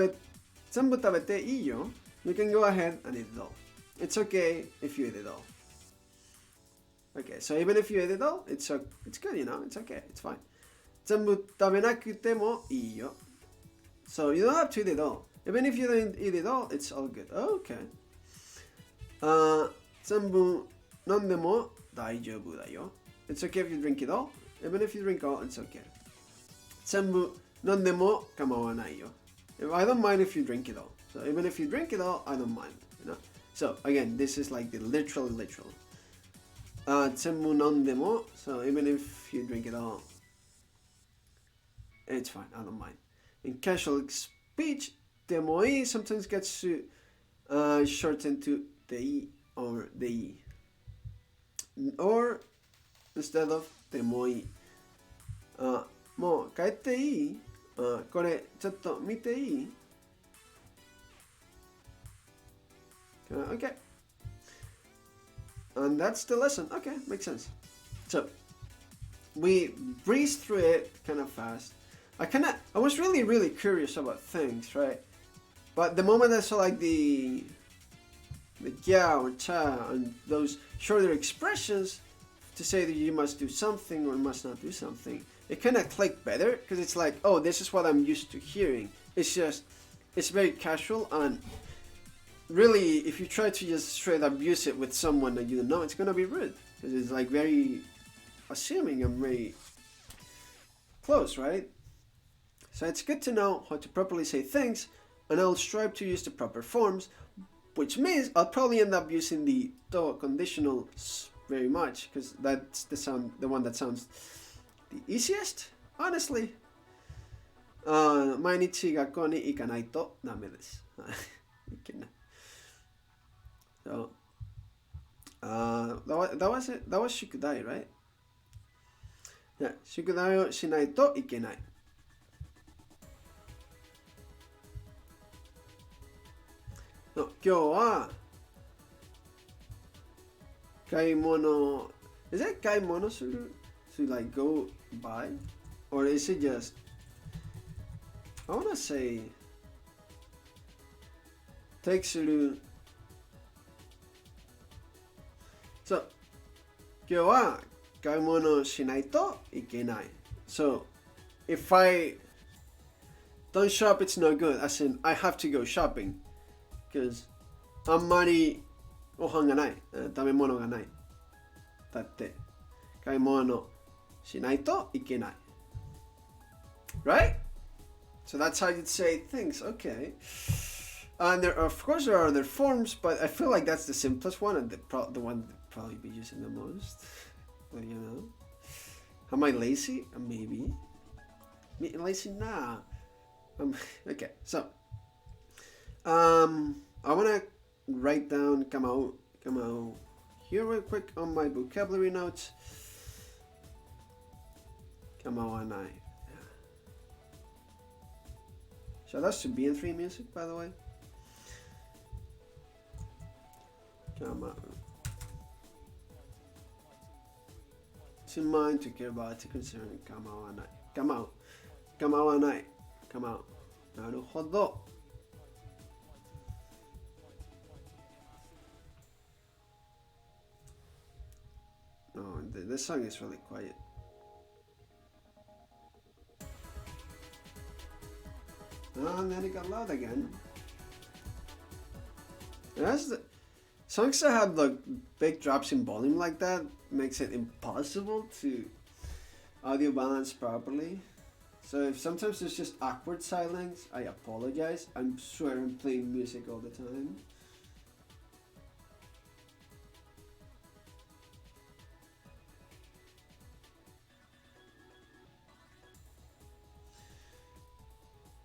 べていいよ. You can go ahead and eat it all. It's okay if you eat it all. Okay, so even if you eat it all, it's good, you know, it's okay, it's fine. 全部食べなくてもいいよ. So you don't have to eat it all. Even if you don't eat it all, it's all good. Okay. 全部飲んでも大丈夫だよ. It's okay if you drink it all. Even if you drink all, it's okay. 全部飲んでも構わないよ. I don't mind if you drink it all. So even if you drink it all, I don't mind. You know? So again, this is like the literal. 全部飲んでも, so even if you drink it all, it's fine, I don't mind. In casual speech, でもいい sometimes gets shortened to でいい or でいい. Or instead of でもいい. もう帰っていい? これちょっと見ていい? Okay. And that's the lesson. Okay, makes sense. So we breezed through it kind of fast. I was really curious about things, right? But the moment I saw like the yeah or cha and those shorter expressions to say that you must do something or must not do something, it kind of clicked better because it's like, oh, this is what I'm used to hearing. It's very casual, and really, if you try to just straight abuse it with someone that you don't know, it's gonna be rude because it's like very assuming and very close, right? So it's good to know how to properly say things, and I'll strive to use the proper forms, which means I'll probably end up using the to conditional very much because that's the one that sounds the easiest, honestly. 毎日学校に行かないとダメです。いけない。So, that was it. That was 宿題, right? Yeah, 宿題をしないといけない。今日は買い物 Is it 買い物する? To like go buy? Or is it just, I wanna say take する. So 今日は買い物しないといけない. So if I don't shop, it's no good. As in, I have to go shopping because あんまりご飯がない、食べ物がない。だって買い物 no shinai to ikenai. Right? So that's how you'd say things. Okay. And there, of course, there are other forms, but I feel like that's the simplest one and the one that probably be using the most. But you know, am I lazy? Maybe. Lazy? Nah. Okay. So, I wanna write down come out here real quick on my vocabulary notes. Kawawanai. So that should be in 3 music, by the way. To mind, to care about, to concern. Kawawanai. Kawawanai. Come out. Naruhodo. Oh, this song is really quiet. Oh, and then it got loud again. That's the songs that have like big drops in volume like that makes it impossible to audio balance properly. So if sometimes there's just awkward silence, I apologize. I'm sure I'm playing music all the time.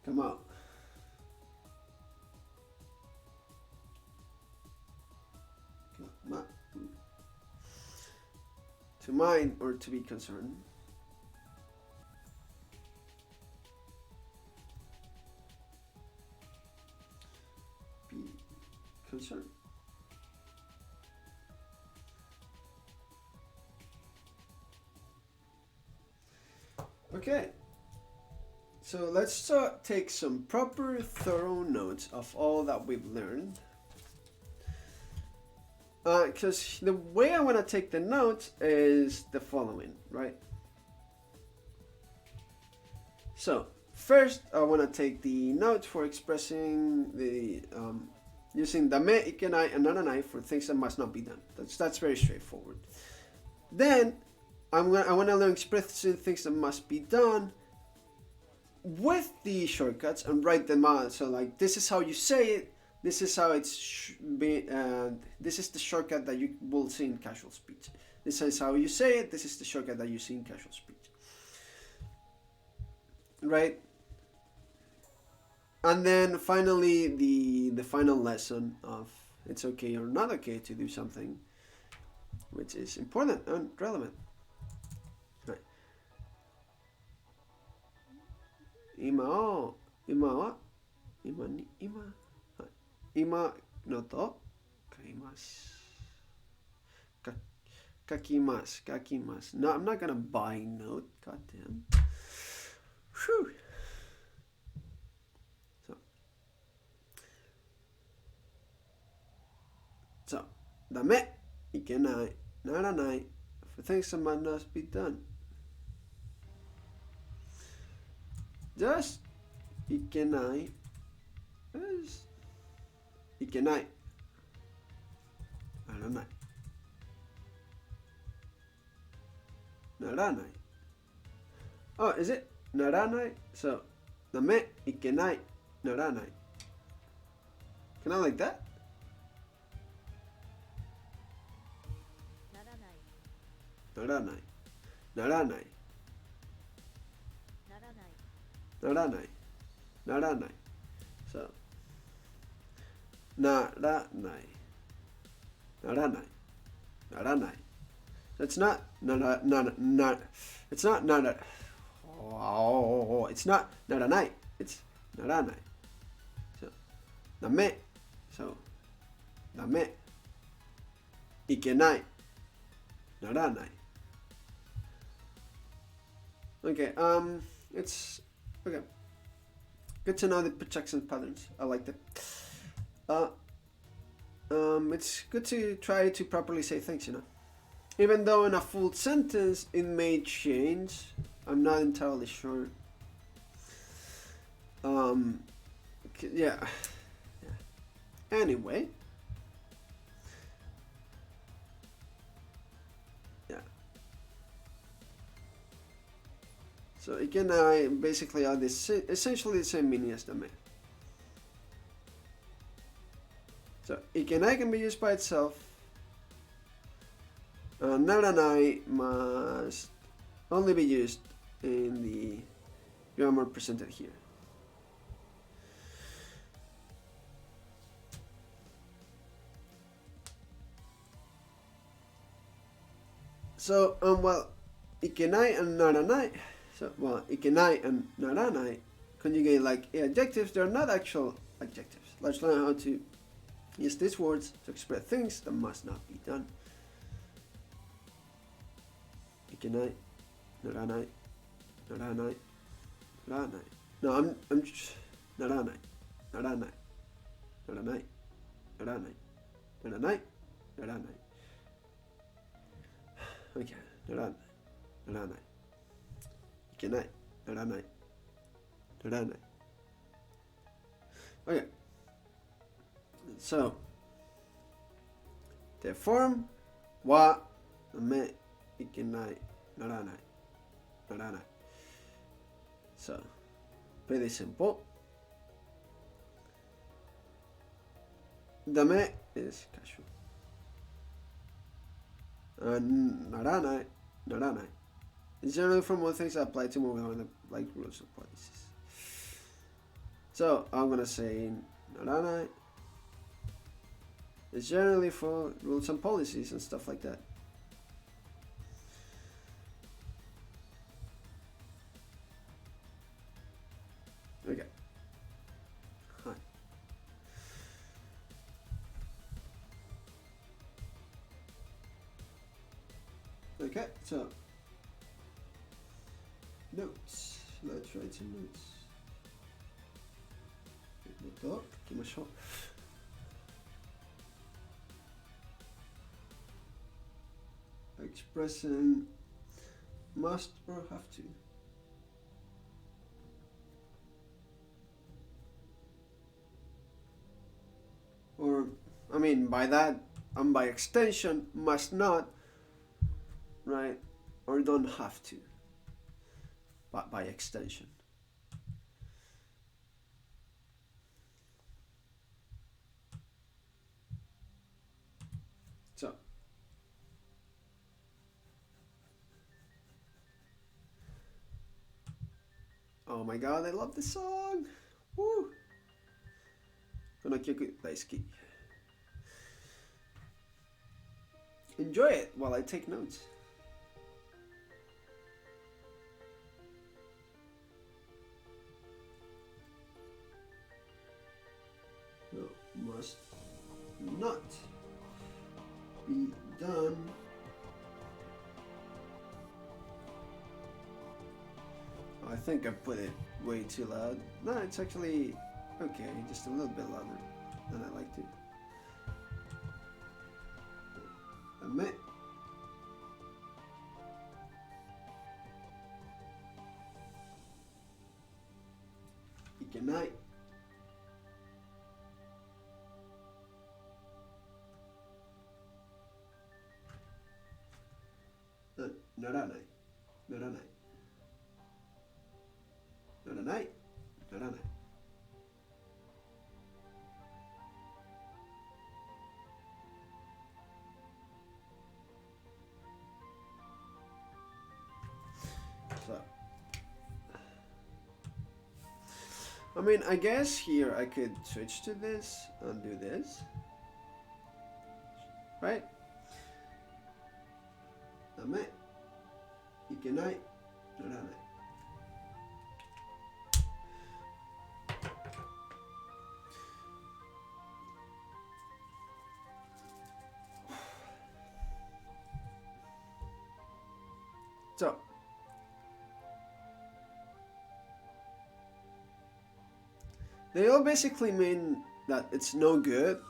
Come out. To mind or to be concerned. Be concerned. Okay. So let's take some proper, thorough notes of all that we've learned. Because the way I want to take the notes is the following, right? So first, I want to take the notes for expressing the using dame, ikenai, and naranai for things that must not be done. That's very straightforward. Then I want to learn expressing things that must be done with the shortcuts and write them out. So like, this is how you say it. This is how it's this is the shortcut that you will see in casual speech. This is how you say it. This is the shortcut that you see in casual speech. Right? And then finally, the final lesson of it's okay or not okay to do something, which is important and relevant. Right. Ima wa ima no to kakimasu. No, I'm not gonna buy note. Goddamn. Whew. So, dame, ikenai, naranai, for things that must be done. Just ikenai is ikenai, naranai. Naranai. Oh, is it naranai? So, dame, ikenai, naranai. Can I like that? Naranai. Naranai. Naranai. Naranai. So, naranai. Naranai. Naranai. It's not it's not it's not naranai. It's naranai. So, dame. So, dame. Ikenai. Naranai. Okay, it's okay. Good to know the projection patterns. I liked it. It's good to try to properly say things, you know. Even though in a full sentence it may change, I'm not entirely sure. Yeah. Anyway. Yeah. So ikenai basically are essentially the same meaning as dame. So ikenai can be used by itself. Naranai must only be used in the grammar presented here. So, well, ikenai and naranai. So, well, ikenai and naranai conjugate like adjectives. They're not actual adjectives. Let's learn how to use these words to express things that must not be done. Ikenai, naranai, naranai, naranai. No, I'm just naranai, naranai, naranai, naranai, naranai, naranai. Okay, naranai, naranai. Ikenai, naranai, naranai. Okay. So the form wa me ikenai naranai naranai. So pretty simple. Dame is casual. Naranai naranai is generally formal things that apply to moving on like rules or policies. So I'm gonna say naranai is generally for rules and policies and stuff like that. Okay. Hi. Okay, so notes. Let's write some notes. 行きましょう。Expressing must or have to. Or, I mean, by that, and by extension, must not, right? Or don't have to, but by extension. So, oh my god, I love this song! Woo! この曲大好き. Enjoy it while I take notes. No, must not be done. I think I put it way too loud. No, it's actually okay, just a little bit louder than I like to. Admit. Ikenai. Naranai. Naranai. Naranai. Naranai. So, I mean, I guess here I could switch to this and do this, right? Dame, ikenai, naranai. So, they all basically mean that it's no good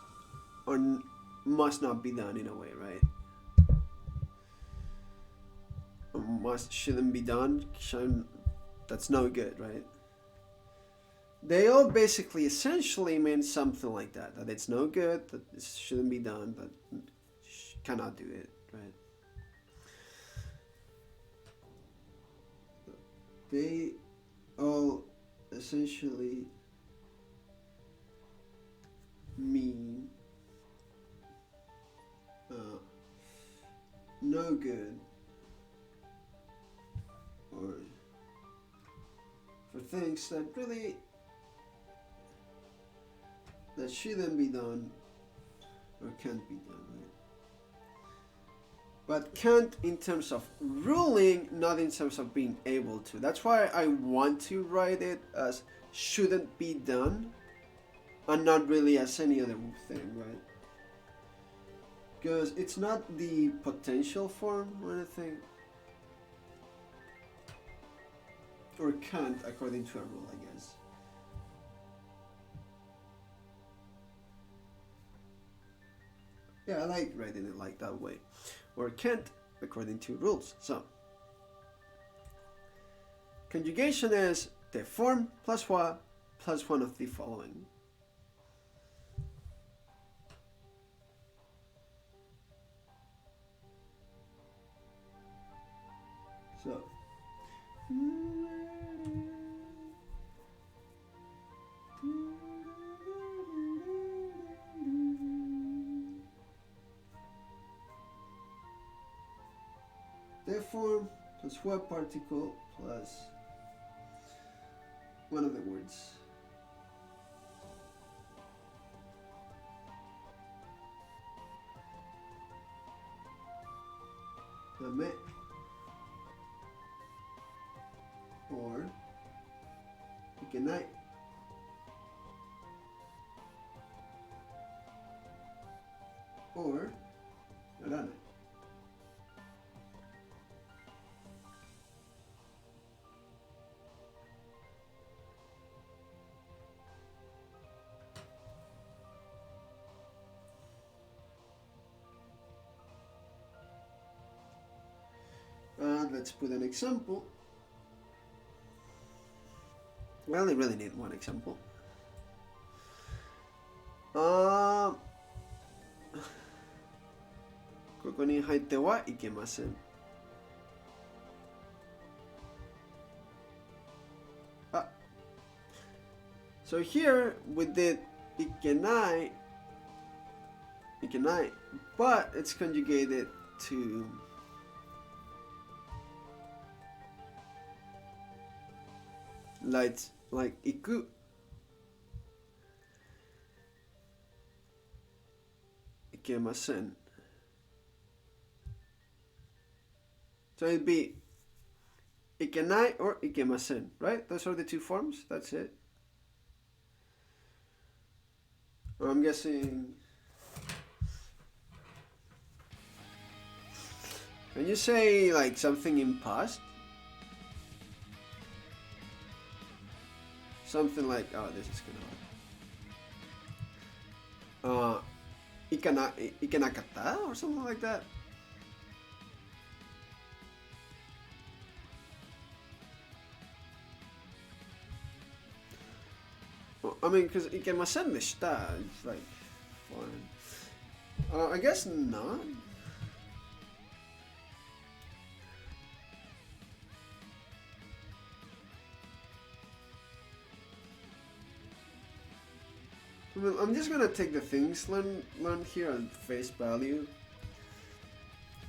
or must not be done in a way, right? Or shouldn't be done, that's no good, right? They all basically essentially mean something like that, that it's no good, that it shouldn't be done, that cannot do it, right? they all essentially mean no good, or for things that really that shouldn't be done or can't be done, right? But can't in terms of ruling, not in terms of being able to. That's why I want to write it as shouldn't be done and not really as any other thing, right? Because it's not the potential form or anything, or can't according to a rule, I guess. Yeah, I like writing it like that way. Or can't according to rules. So conjugation is the form plus what plus one of the following. So the form plus what particle plus one of the words. Dame or ikenai. Or naranai. Let's put an example. Well, I really need one example. ここに入ってはいけません。So here we did いけない, but it's conjugated to like 行く. Ikemasen. So it'd be ikenai or ikemasen, right? Those are the two forms. That's it. Or I'm guessing. Can you say like something in past? Something like, oh, this is gonna. Ikenakata or something like that. Well, I mean, because ikemasen deshita, it's like fine. I guess not. Well, I'm just gonna take the things learned here at face value.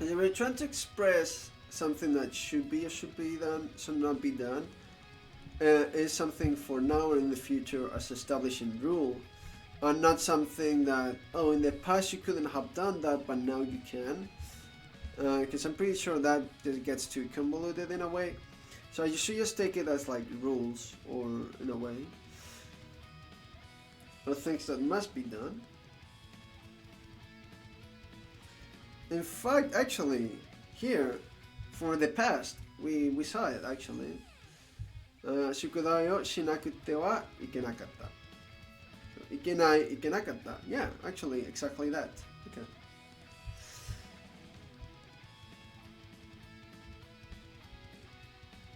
And if we're trying to express something that should be or should be done, should not be done, is something for now or in the future as establishing rule, and not something that, oh, in the past you couldn't have done that, but now you can. Because I'm pretty sure that just gets too convoluted in a way. So you should just take it as like rules, or in a way. Or things that must be done. In fact, actually, here, for the past, we saw it actually. Shukudai o shinakutte wa ikenakatta. Ikenai, ikenakatta. Yeah, actually, exactly that. Okay.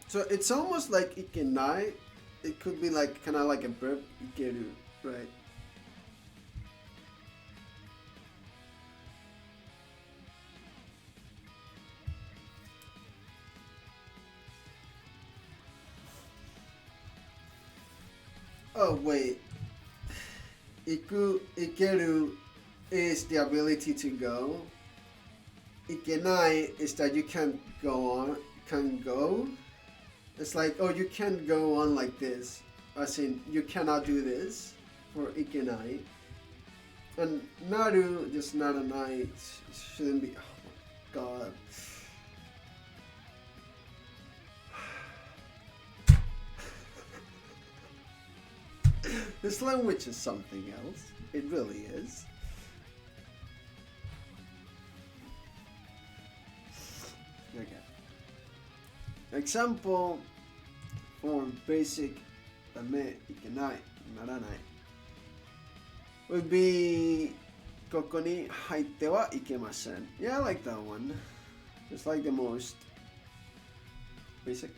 So it's almost like ikenai. It could be like kind of like a verb, ikeru, right? Oh, wait. Ikeru is the ability to go. Ikenai is that you can't go. It's like, oh, you can't go on like this. As in, you cannot do this for ikenai. And naru, just naranai, shouldn't be. Oh my god. This language is something else. It really is. Okay. Example for basic dame, ikenai, naranai would be ここに入ってはいけません. Yeah, I like that one. It's like the most basic.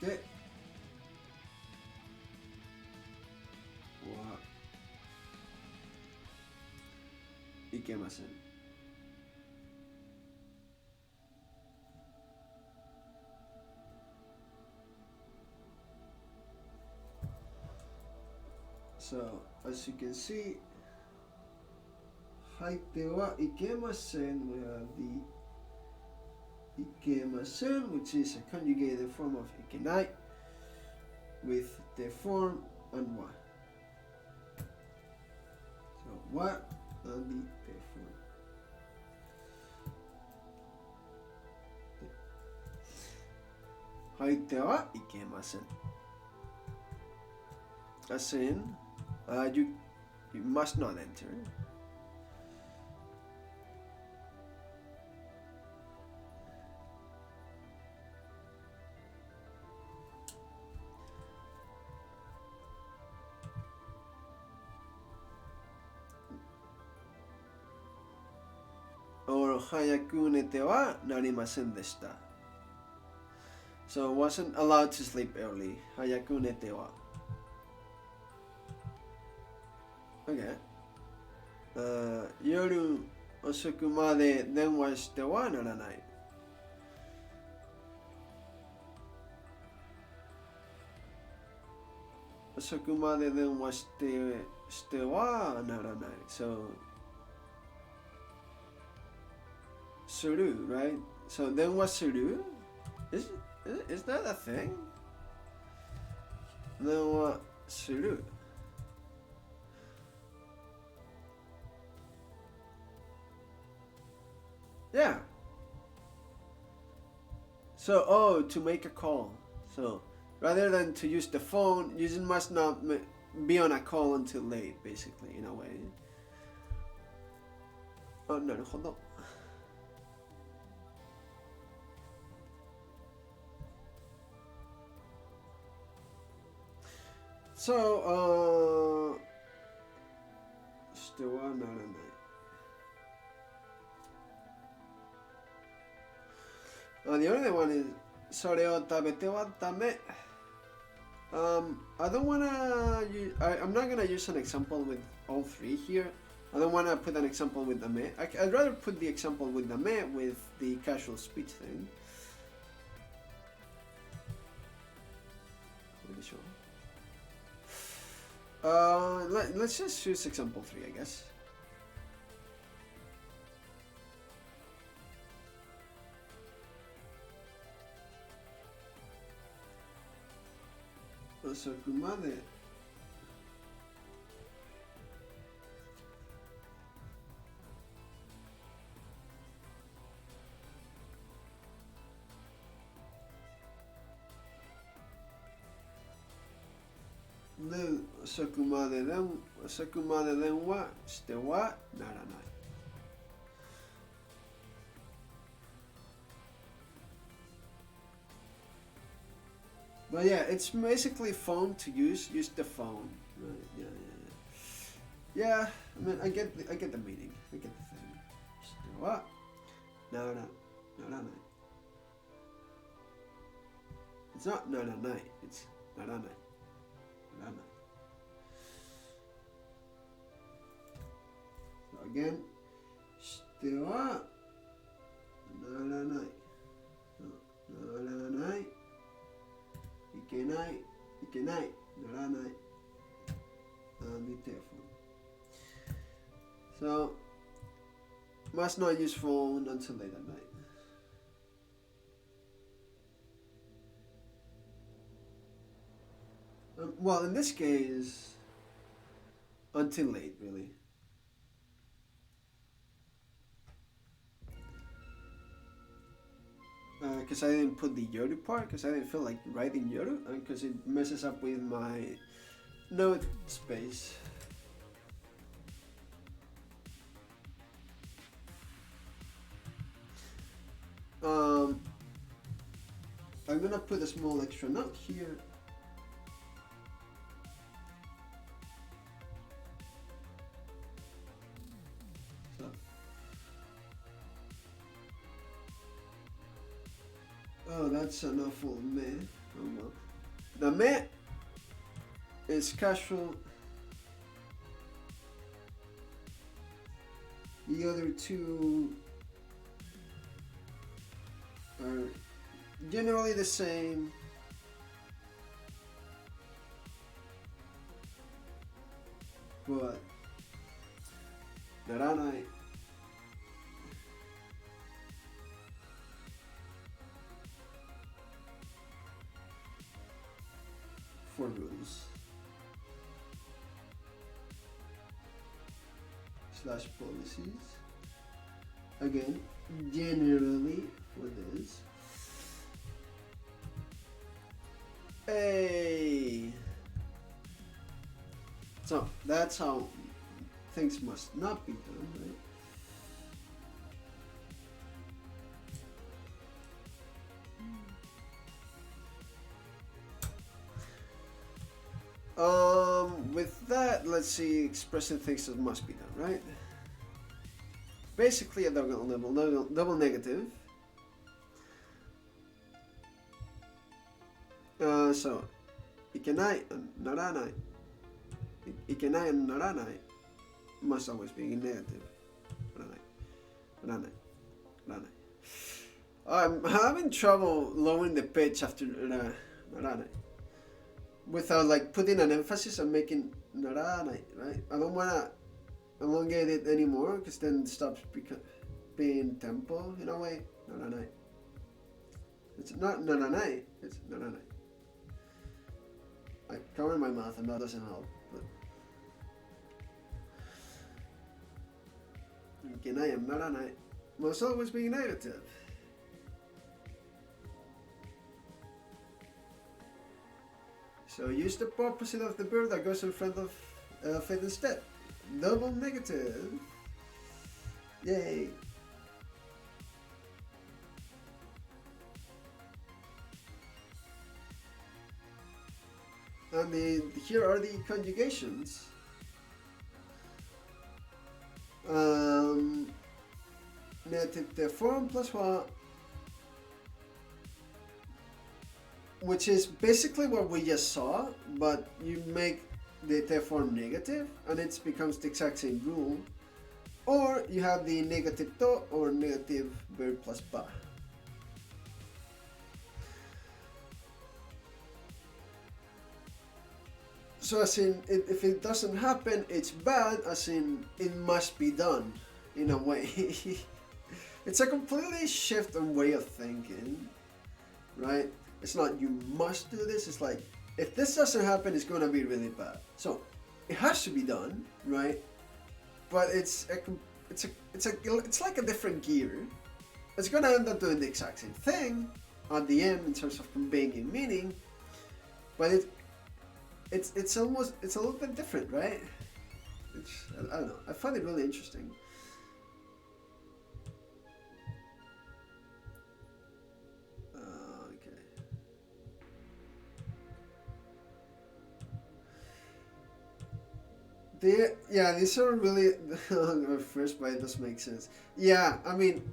Right. いけません. So, as you can see, 入ってはいけません we have the いけません which is a conjugated form of いけない with the form and wa. So, wa and the form. 入ってはいけません. As in, you must not enter. Or 早く寝てはなりませんでした. So wasn't allowed to sleep early. 早く寝ては. Okay. 夜遅くまで電話してはならない.遅くまで電話してはならない. So する, right? So 電話する? Is that a thing? 電話する. Yeah. So, to make a call. So, rather than to use the phone, you must not be on a call until late, basically, in a way. Oh, なるほど. So, してはならない. The other one is それを食べてはダメ. I don't wanna I'm not gonna use an example with all three here. I don't wanna put an example with dame. I'd rather put the example with dame with the casual speech thing. Let's just choose example 3, I guess. Osakumade. Then 遅くまで電話してはならない. But yeah, it's basically phone to use the phone. Right, yeah. I mean, I get the meaning. I get the thing. してはならない. It's not ならない. It's ならない. So again. してはならない。ならない。いけない。いけない。ならない。And be careful. So, must not use phone until late at night. Well, in this case, until late, really. Because I didn't put the yoru part, because I didn't feel like writing yoru, and because it messes up with my note space. I'm gonna put a small extra note here. So. Oh, that's an awful me. Oh well. The me is casual. The other two are generally the same. But naranai for rules slash policies. Again, generally for this. Hey. So that's how things must not be done, right? With that, let's see, expressing things that must be done, right? Basically a double negative. So, いけない and ならない。いけない and ならない must always be negative. ならない。ならない。ならない。I'm having trouble lowering the pitch after ならない without like putting an emphasis on making ならない, right? I don't wanna elongate it anymore because then it stops being tempo in a way. ならない. It's not ならない, it's ならない. I cover my mouth and that doesn't help. But いけない and ならない must always be negative. So use the opposite of the verb that goes in front of it instead. Double negative. Yay. And here are the conjugations. Negative the form plus what? Which is basically what we just saw, but you make the te form negative and it becomes the exact same rule. Or you have the negative to or negative verb plus ba. So as in, if it doesn't happen, it's bad, as in, it must be done, in a way. It's a completely shift in way of thinking, right? It's not you must do this, it's like, if this doesn't happen, it's gonna be really bad. So, it has to be done, right? But it's like a different gear. It's gonna end up doing the exact same thing at the end in terms of conveying meaning, but it's a little bit different, right? I don't know. I find it really interesting. These are really at first, but it does make sense. Yeah, I mean,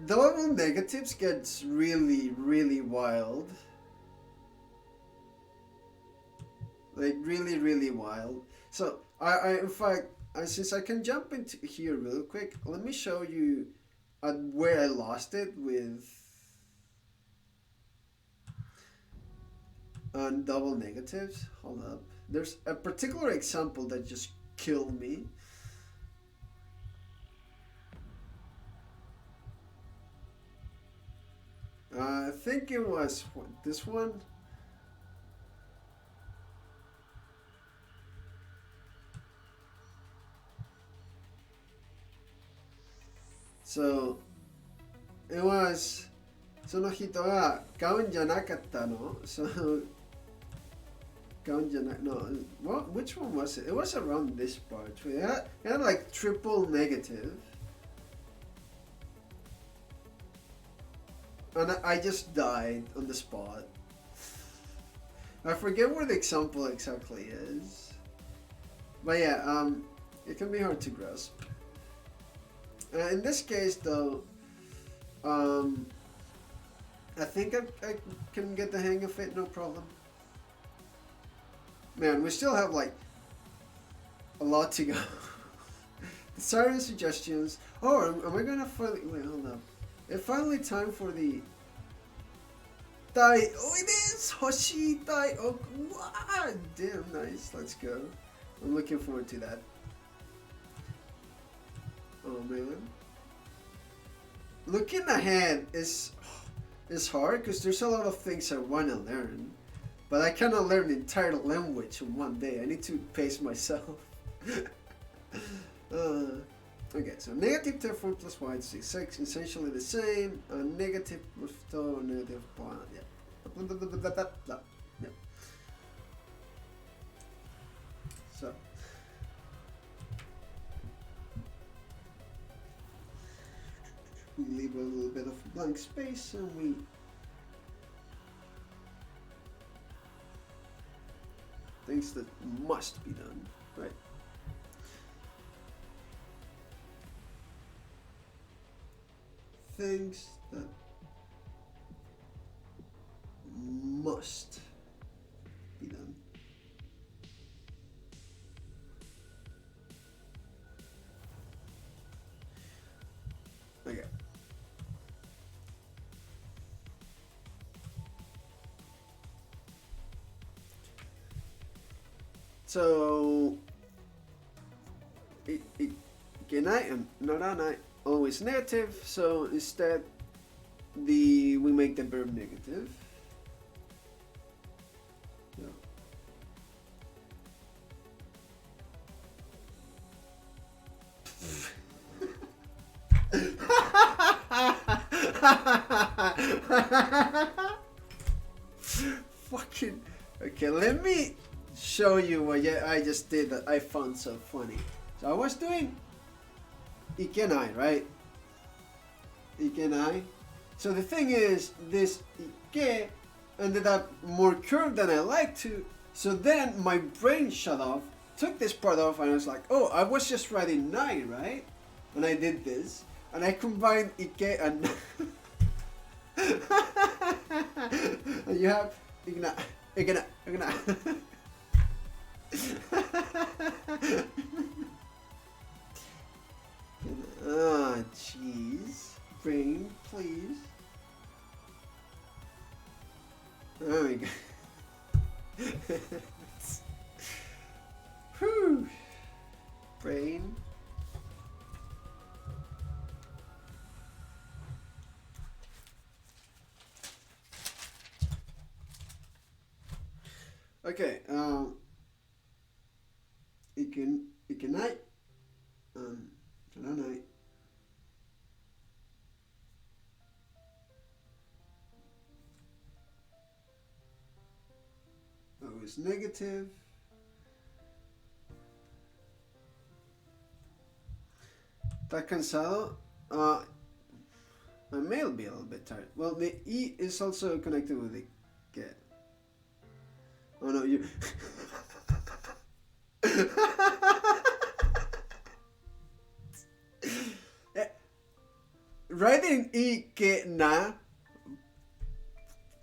double negatives gets really, really wild. Like really, really wild. So I in fact, since I can jump into here real quick, let me show you where I lost it with double negatives. Hold up. There's a particular example that just killed me. I think it was this one. So, it was その人が買うんじゃなかったの So, 買うんじゃない No, which one was it? It was around this part. It had like triple negative. And I just died on the spot. I forget where the example exactly is. But yeah, it can be hard to grasp. In this case though, I think I can get the hang of it, no problem. Man, we still have like a lot to go. Sorry suggestions. Oh, am I gonna finally... Wait, hold up. It's finally time for the... Tai... Oh, it is! Hoshi Tai... Oh, wow! Damn, nice. Let's go. I'm looking forward to that. Oh, man. Looking ahead is hard because there's a lot of things I want to learn. But I cannot learn the entire language in one day. I need to pace myself. Okay, so negative 4 plus y is 6, essentially the same. Negative plus 2, negative 1, yeah. Yeah. So. We leave a little bit of blank space and we things that must be done, right? Things that must be done. Okay. So, いけない and ならない always negative, so instead we make the verb negative. Fucking okay, let me show you what I just did that I found so funny. So I was doing いけない right? いけない So the thing is, this いけ ended up more curved than I like to. So then my brain shut off, took this part off, and I was like, oh, I was just writing ない right? And I did this, and I combined いけ and and you have いけない いけない いけない Ah, jeez. Brain, please. There we go. Whew. Brain. Okay, いけない。ならない。Oh, it's negative. ¿Estás cansado? I may be a little bit tired. Well, the E is also connected with the get. Oh no, you. Writing I que na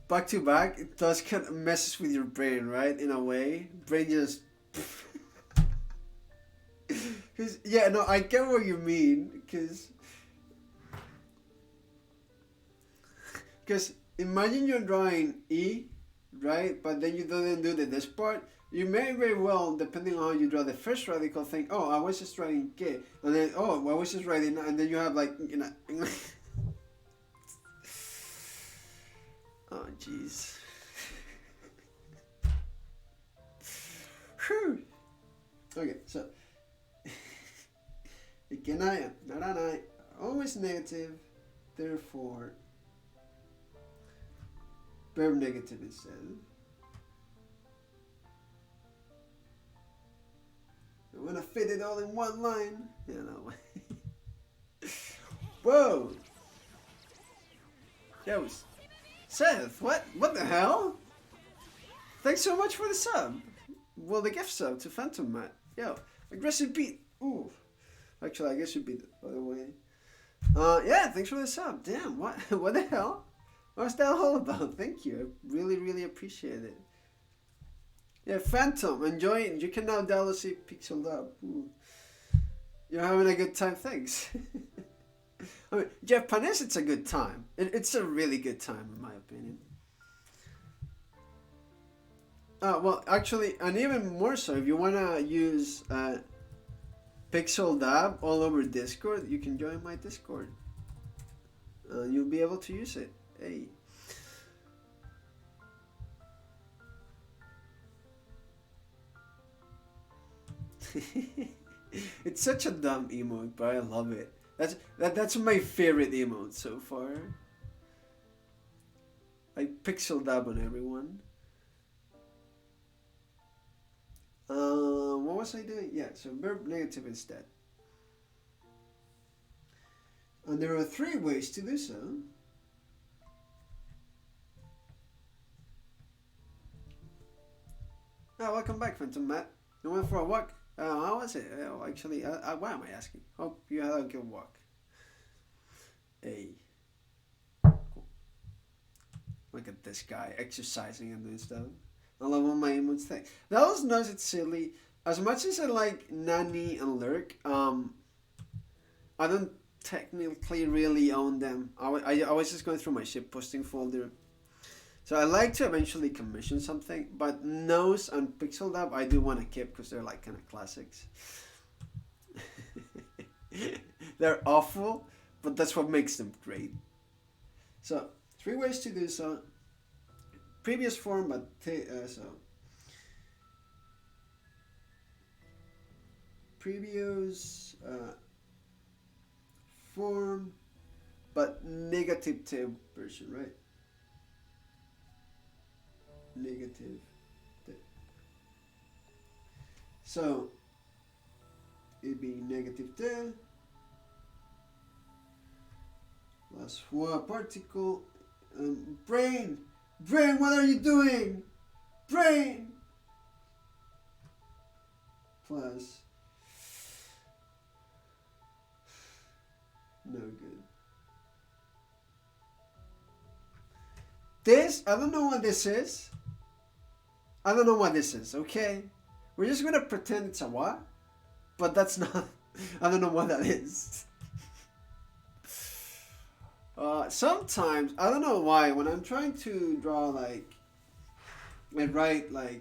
back to back, it does kind of messes with your brain, right? In a way, brain just Cause yeah, no, I get what you mean. Cause imagine you're drawing E, right? But then you don't do this part. You may very well, depending on how you draw the first radical, think, oh, I was just writing K, and then oh, I was just writing, and then you have like oh jeez. Okay, so いけない、ならない always negative, therefore verb negative instead. I want to fit it all in one line. You know. Whoa! Yo, Seth, what the hell? Thanks so much for the sub. Well, the gift sub to Phantom Matt. Yo, aggressive beat. Ooh. Actually, I guess you beat it, by the way. Yeah, thanks for the sub. Damn, what the hell? What's that all about? Thank you. I really appreciate it. Yeah, Phantom, enjoy it. You can now download see Pixeled Up. Ooh. You're having a good time, thanks. I mean, Japanese, it's a good time. It's a really good time, in my opinion. Well, actually, and even more so, if you want to use Pixel Dab all over Discord, you can join my Discord. You'll be able to use it. Hey. It's such a dumb emote, but I love it. That's my favorite emote so far. I pixel dab on everyone. What was I doing? Yeah, so verb negative instead. And there are 3 ways to do so. Oh, welcome back, Phantom Matt. You went for a walk? How was it? Oh, actually, why am I asking? Hope you had a good walk. Hey. Cool. Look at this guy exercising and doing stuff. I love all my emotes thing. That was nice, it's silly. As much as I like Nani and Lurk, I don't technically really own them. I was just going through my shitposting folder. So I like to eventually commission something, but Nose and Pixel Dab I do want to keep because they're like kind of classics. They're awful, but that's what makes them great. So 3 ways to do so. Previous form, but so previous form, but negative tab version, right? Negative tab. So it'd be negative tab plus one particle. Brain, what are you doing? Brain plus no good. This, I don't know what this is. Okay? We're just gonna pretend it's a what? But that's not, I don't know what that is. Sometimes, I don't know why, when I'm trying to draw like, and write like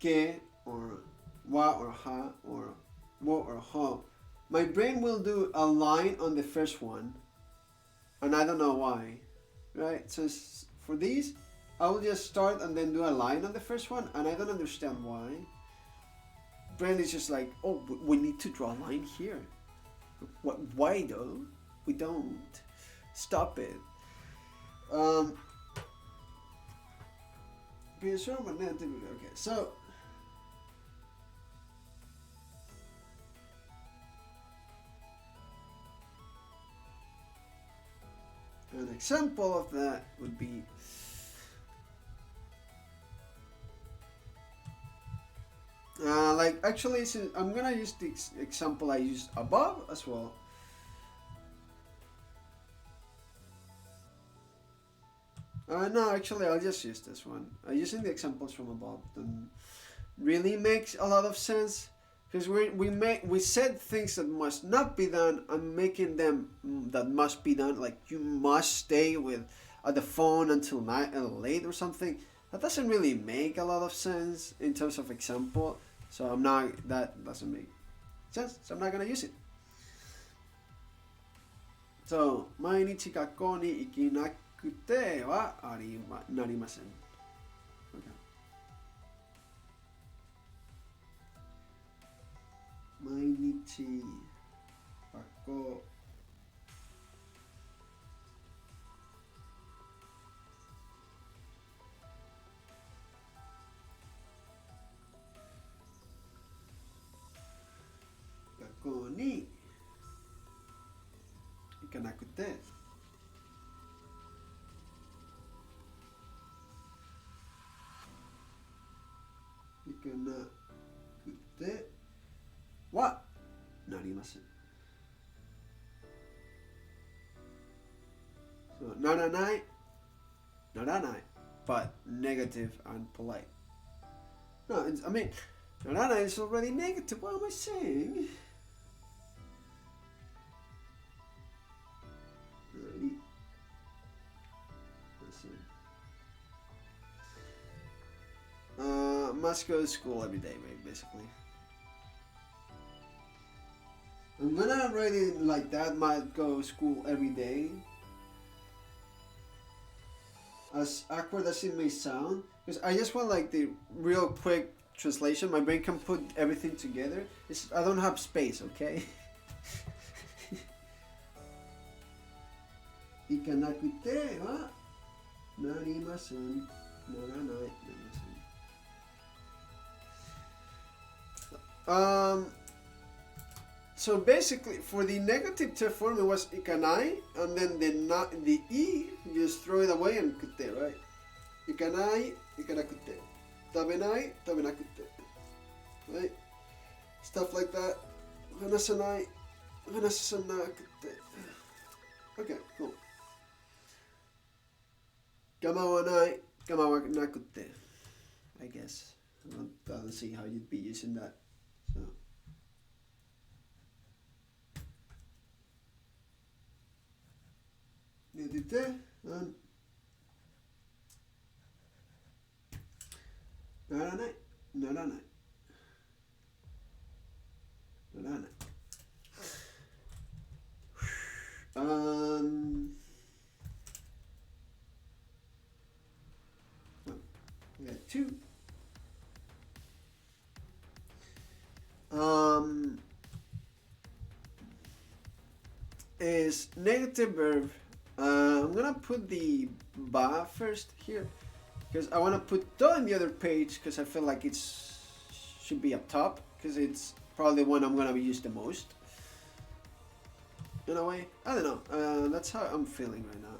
ke or wa or ha or wo or ho, my brain will do a line on the first one, and I don't know why, right? So for these, I will just start and then do a line on the first one, and I don't understand why. Brain is just like, oh, we need to draw a line here. What? Why though? We don't. Stop it. Okay, so an example of that would be like actually, since I'm gonna use the example I used above as well. No, actually, I'll just use this one. Using the examples from above really makes a lot of sense. Because we said things that must not be done and making them that must be done, like you must stay at the phone until night late or something. That doesn't really make a lot of sense in terms of example. So that doesn't make sense. So I'm not gonna use it. So 毎日学校に行きなくてはなりません。Okay. 毎日学校に行かなくてはなりません。So, ならない but negative and polite. No, I mean, ならない is already negative. What am I saying? Must go to school every day, right, basically. I'm gonna write it like that, must go to school every day. As awkward as it may sound, because I just want like the real quick translation. My brain can put everything together. I don't have space, okay? 行かなくてはなりません。ならない。So basically, for the negative form, it was 行かない, and then the e, you just throw it away and くって, right? 行かない、行かなくて。食べない、食べなくて。Right? Stuff like that. 話さない、話さなくて。Okay, cool. 構わない、構わなくて。I guess. I don't see how you'd be using that. So. And ならない、ならない、ならない。We got two. Is negative verb. I'm gonna put the ba first here because I want to put do in the other page because I feel like it should be up top because it's probably the one I'm gonna use the most. In a way, I don't know. That's how I'm feeling right now.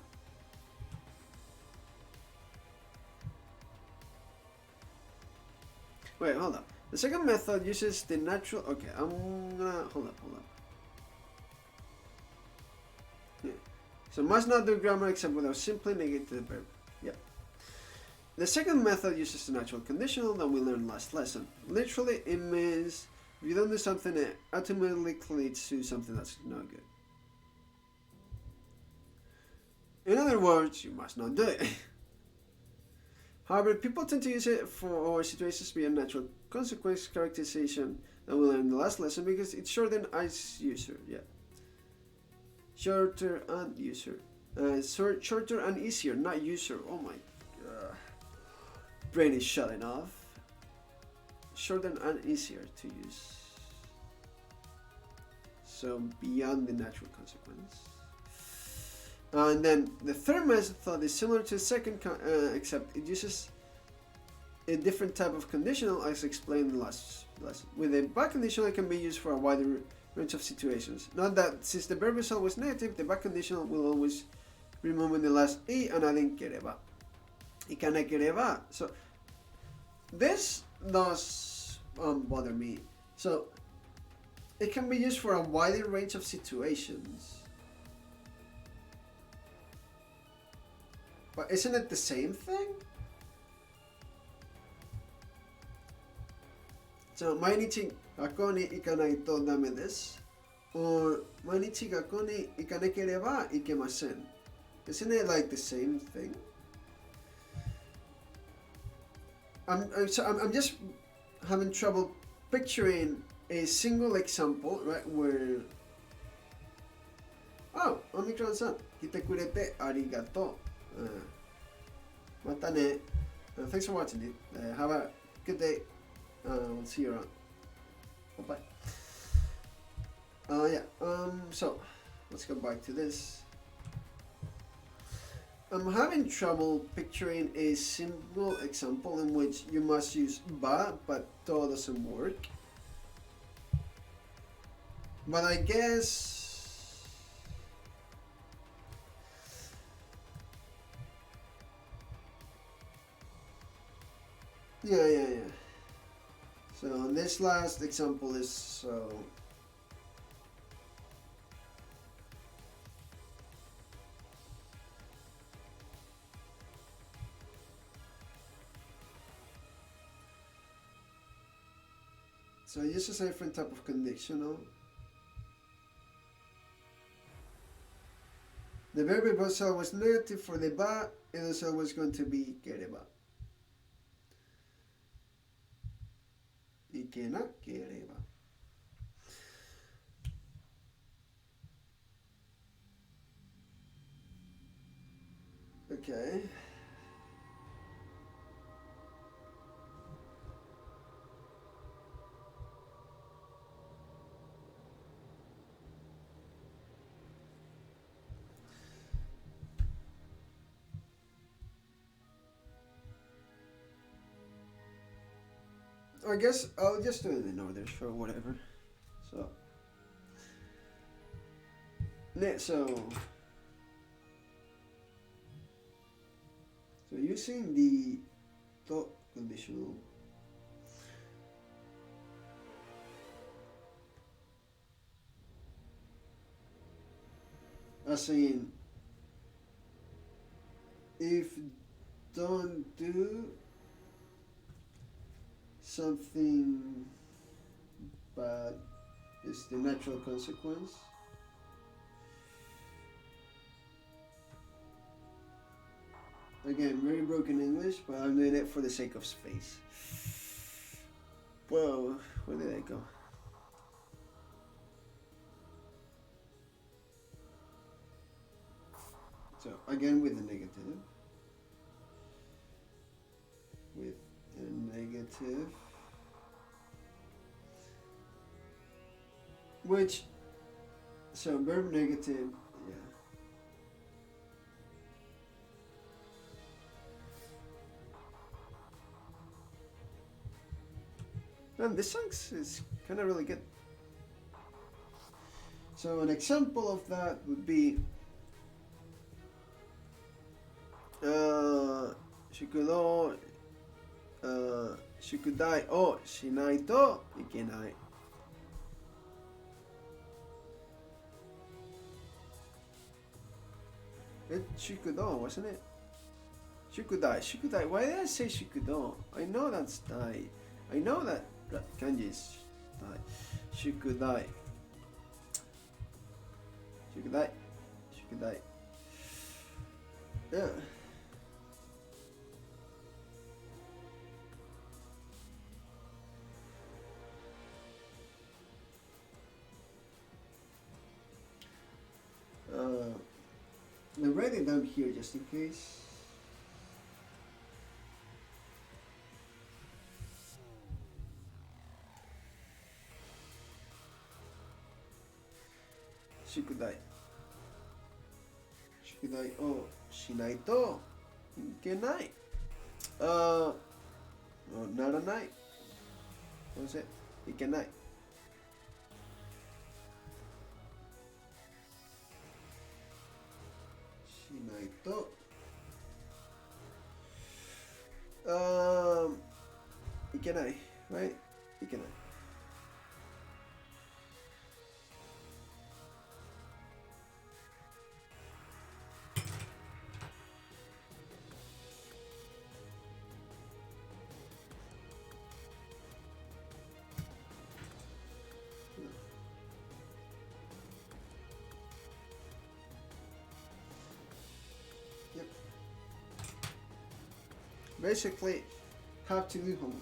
Wait, hold up. The second method uses the natural. Okay, I'm gonna hold up. Yeah. So must not do grammar except without simply negating the verb. Yep. The second method uses the natural conditional that we learned last lesson. Literally, it means if you don't do something, it automatically leads to something that's not good. In other words, you must not do it. However, people tend to use it for situations beyond natural consequence characterization that we learned in the last lesson because it's shorter than user. Yeah. Shorter and user. Shorter and easier, not user. Oh my god. Brain is shutting off. Shorter and easier to use. So beyond the natural consequence. And then the third method is similar to the second, except it uses a different type of conditional as explained in the last lesson. With a back conditional, it can be used for a wider range of situations. Note that since the verb is always negative, the back conditional will always be removing the last e and adding quereba. Ikana quereba. So this does bother me. So it can be used for a wider range of situations. But isn't it the same thing? So, 毎日学校に行かないとダメです。or 毎日学校に行かなければいけません。Isn't it like the same thing? I'm just having trouble picturing a single example, right? Where Omicron さん来てくれてありがとう。またね。Thanks for watching, dude. Have a good day. We'll see you around. Bye bye. So let's go back to this. I'm having trouble picturing a simple example in which you must use ba, but to doesn't work. But I guess yeah. So this last example is so. So use a different type of conditional. The verb was always negative for the ba, it is always going to be kereba. Ikena kereba. Okay. I guess I'll just do it in order, sure, whatever. So using the to conditional, as in, if don't do something bad is the natural consequence. Again, very broken English, but I'm doing it for the sake of space. Whoa, where did I go? So again with the negative. With the negative. Which, so verb negative, yeah. And this song is kind of really good. So an example of that would be shukudai o shinai to ikenai. It's shukudo, wasn't it? Shukudai. Why did I say shukudo? I know that's dai. I know that kanji is dai. Shukudai. Yeah. I'll write it down here just in case. Shukudai o shinai to ikenai. Nara nai. What was it? Ikenai. Shinai to. Ikenai, right? Ikenai. basically have to do homework.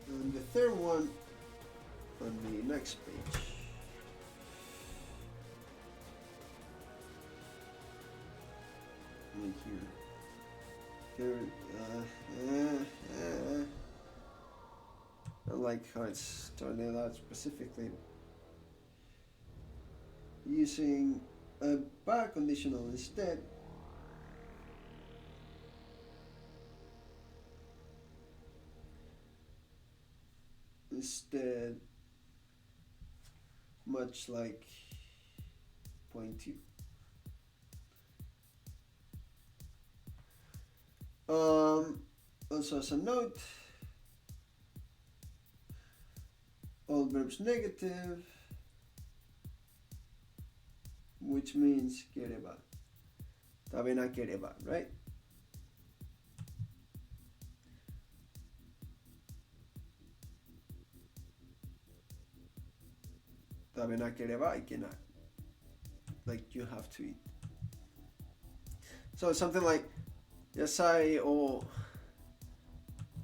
And the third one on the next page. Right here. I like how it's started out specifically using a bad conditional instead. Much like point 2. Also as a note, all verbs negative, which means kereba. Tabena kereba, right? Tabena kereba ikenai. Like you have to eat. So something like yasai o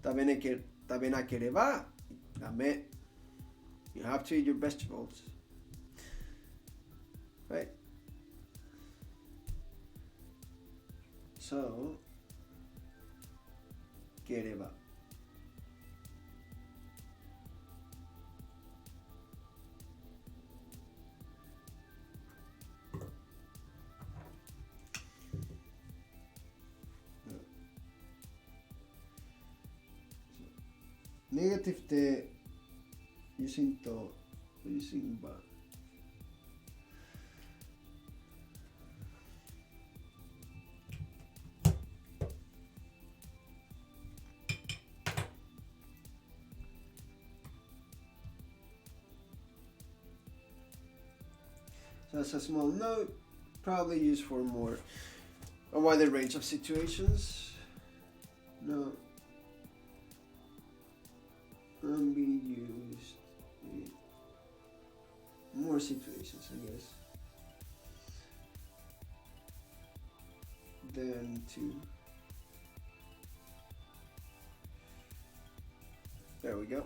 tabena kereba dame. You have to eat your vegetables. Right? So kereba. Negative ってusing と using ば。So that's a small note, probably used for a wider range of situations. No. Be used in more situations, I guess, than 2. There we go.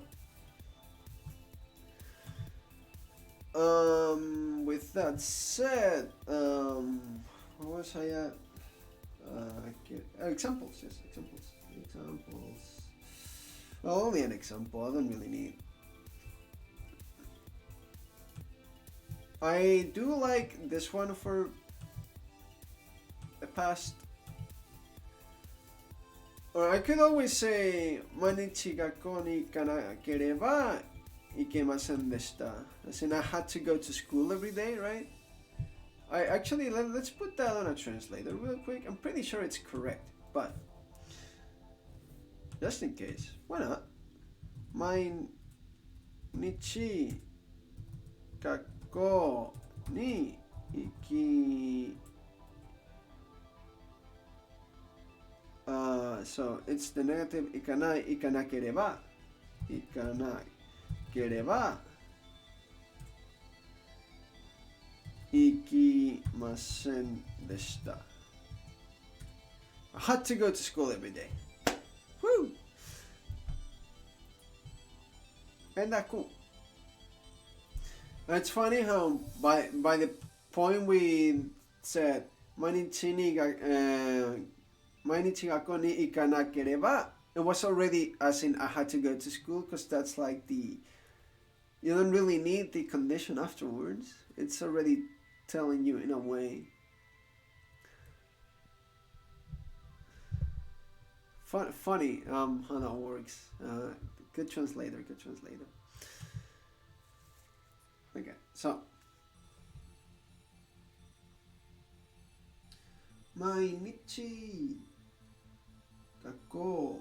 With that said, what was I at? Examples, yes, examples. Well, only an example, I don't really need. I do like this one for the past. Or I could always say, Manichi gakkou ni ikanakereba ikemasen deshita. As in, I had to go to school every day, right? I actually, let's put that on a translator real quick. I'm pretty sure it's correct, but just in case, why not? Mainichi gakkou ni iki. So it's the negative ikanai, ikanakereba, ikanakereba, ikimasen deshita. I had to go to school every day. Woo! Ain't that cool? It's funny how by the point we said Mainichi gakkou ni ikanakereba, it was already as in I had to go to school, because that's like you don't really need the condition afterwards. It's already telling you in a way. Funny how that works. Good translator. Okay, so Mainichi gakkou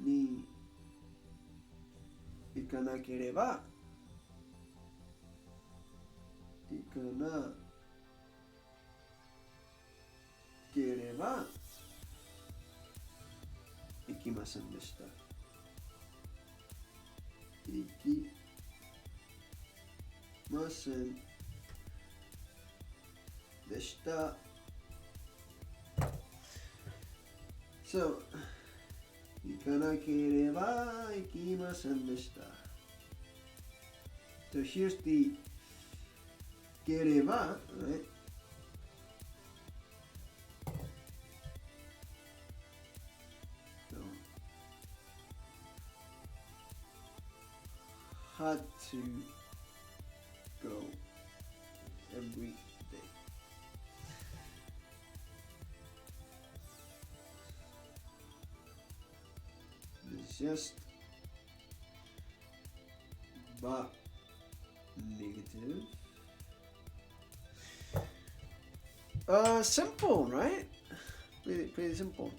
ni ikanakereba 行きませんでした。行きませんでした。So, 行かなければ行きませんでした。So here's the ければ、right? So, had to go every day. It's just but negative. Simple, right? Pretty simple.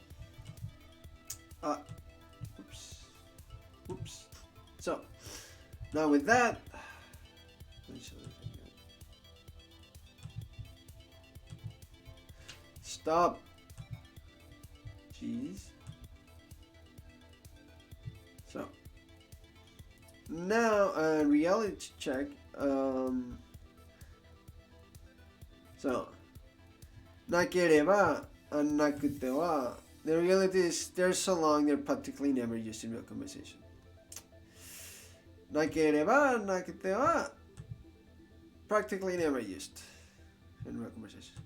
Oops. So, now with that, stop. Jeez. So, now reality check. So, なければ、なくては, the reality is they're so long they're practically never used in real conversation. なければ、なくては, practically never used in real conversation.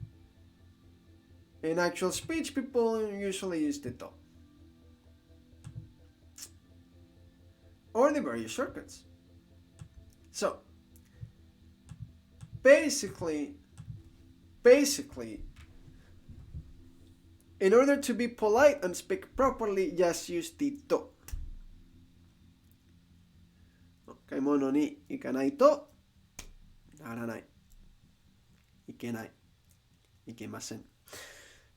In actual speech, people usually use the to. Or the various shortcuts. So, basically, in order to be polite and speak properly, just use the to. 買い物に行かないとならない。行けない。行けません。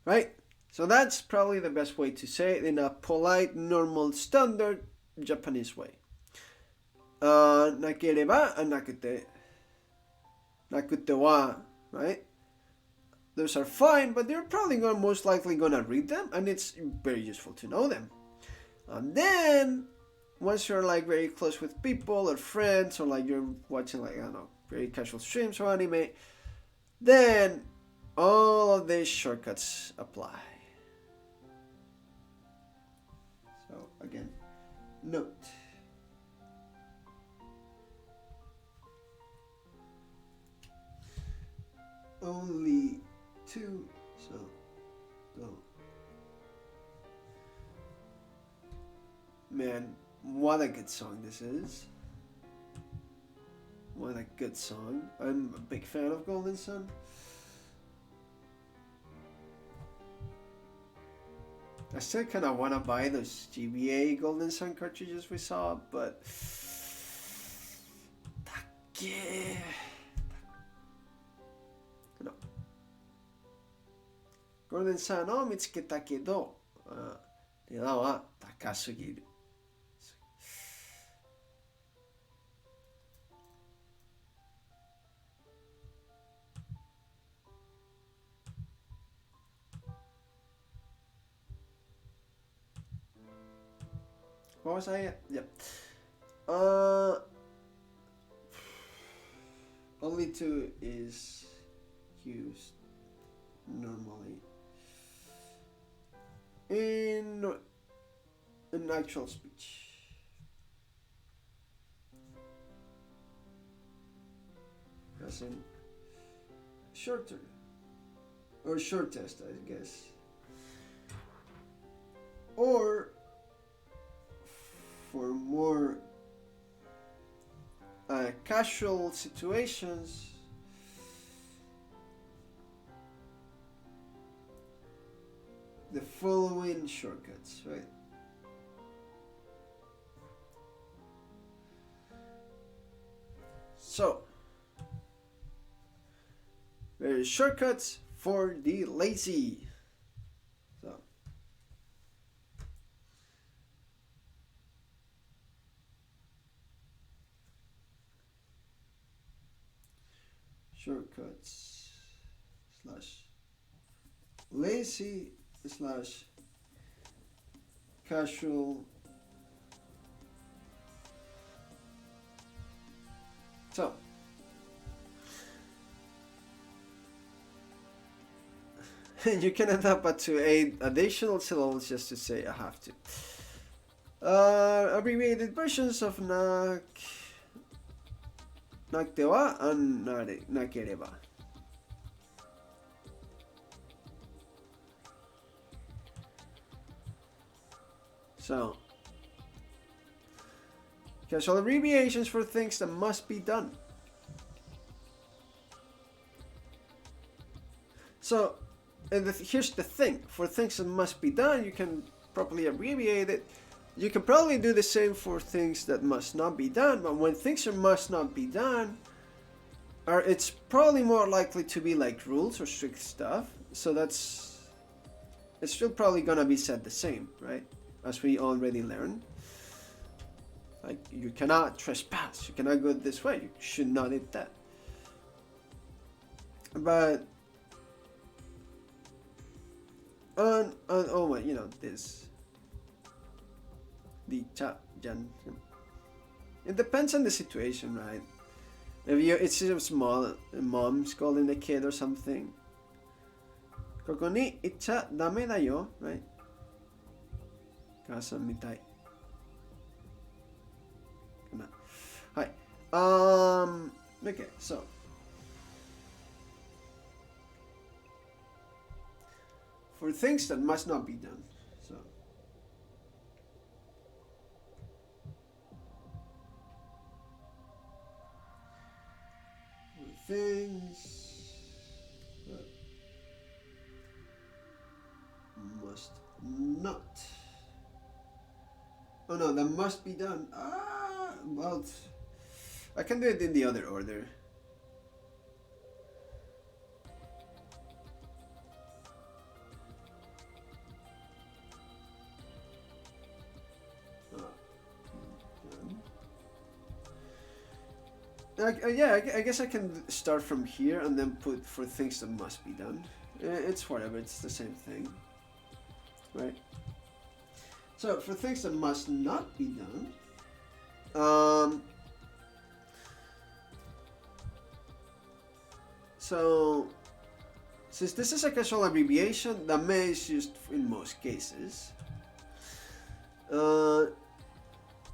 Right? So that's probably the best way to say it in a polite, normal, standard Japanese way. なければ、なくて。なくては、right? Those are fine, but you're probably most likely gonna read them, and it's very useful to know them. And then, once you're like very close with people or friends, or like you're watching like, I don't know, very casual streams or anime, then all of these shortcuts apply. So again, note. Only two, so go. Man, what a good song this is. What a good song. I'm a big fan of Golden Sun. I still kind of want to buy those GBA Golden Sun cartridges we saw, but... Yeah. No. Golden Sun を見つけたけど、値段は高すぎる。What was I at? Yeah. Only two is used normally in actual speech. As in shorter or shortest, I guess. Or for more casual situations, the following shortcuts, right? So, there is shortcuts for the lazy. So, shortcuts / lazy / casual. So, you can end up to 8 additional syllables just to say I have to. Abbreviated versions of nakte wa and nakereba. So, casual abbreviations for things that must be done. So, here's the thing. For things that must be done, you can properly abbreviate it. You can probably do the same for things that must not be done, but when things that must not be done, it's probably more likely to be like rules or strict stuff. So it's still probably gonna be said the same, right? As we already learned. Like, you cannot trespass, you cannot go this way, you should not eat that. But this the chat jan. It depends on the situation, right? If it's a small mom scolding the kid or something. Koko ni itcha dame da yo, right? Kasa mitai. Hi. Okay, so for things that must not be done. So for things that must not. Oh no, that must be done. Well, I can do it in the other order. Yeah, I guess I can start from here and then put for things that must be done. It's whatever, it's the same thing. Right? So, for things that must not be done, so since this is a casual abbreviation, the me is used in most cases.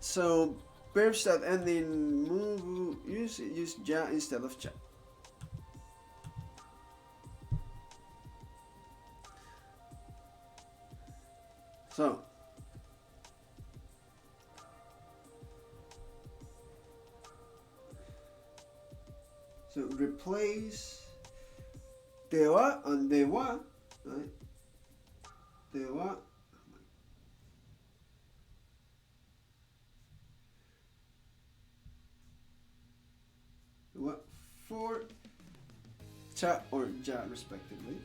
So verbs that end in mu use ja instead of cha. So replace de wa and de wa, right? De wa. What for cha or ja respectively.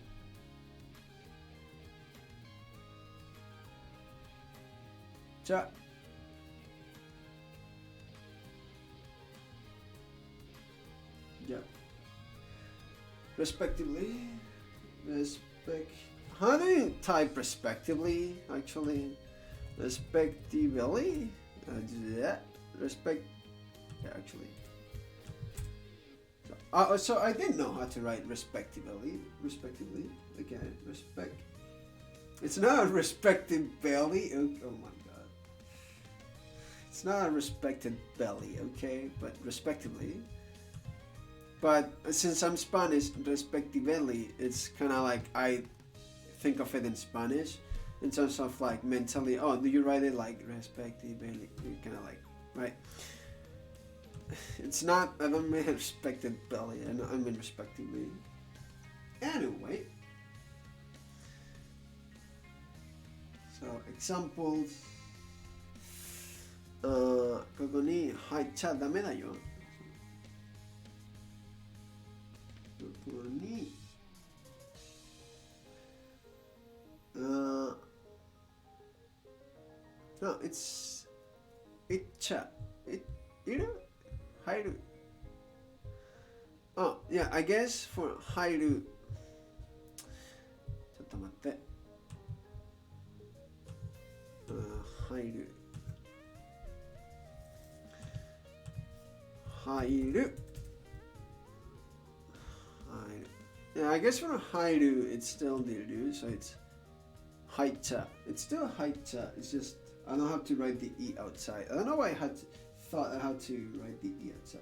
Cha. Ja. Respectively. How do you type respectively? Actually, respectively. Yeah. Actually. So I didn't know how to write respectively. Okay, respect. It's not a respected belly. Oh my god. It's not a respected belly, okay? But respectively. But since I'm Spanish, respectively, it's kind of like I think of it in Spanish in terms of like mentally. Oh, do you write it like respectively? Kind of like, right? It's not, I don't mean respected belly, I mean respectively. Anyway. So, examples. Koko ni haicha dame da yo. Koko ni. No, it's itcha. Iru? Hairu. Oh, yeah, I guess for hairu. ちょっと待って。入る。入る。Yeah, I guess for hairu, it's still diru, so it's haicha. It's still haicha. It's just I don't have to write the e outside. I don't know why I thought I had to write the e outside.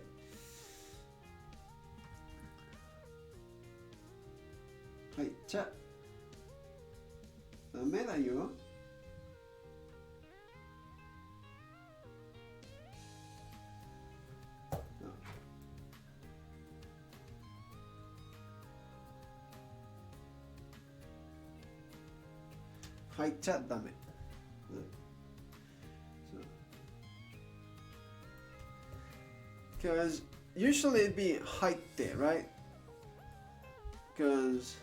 Haicha. ダメだよ。入っちゃダメ。Because usually it'd be 入って right? Because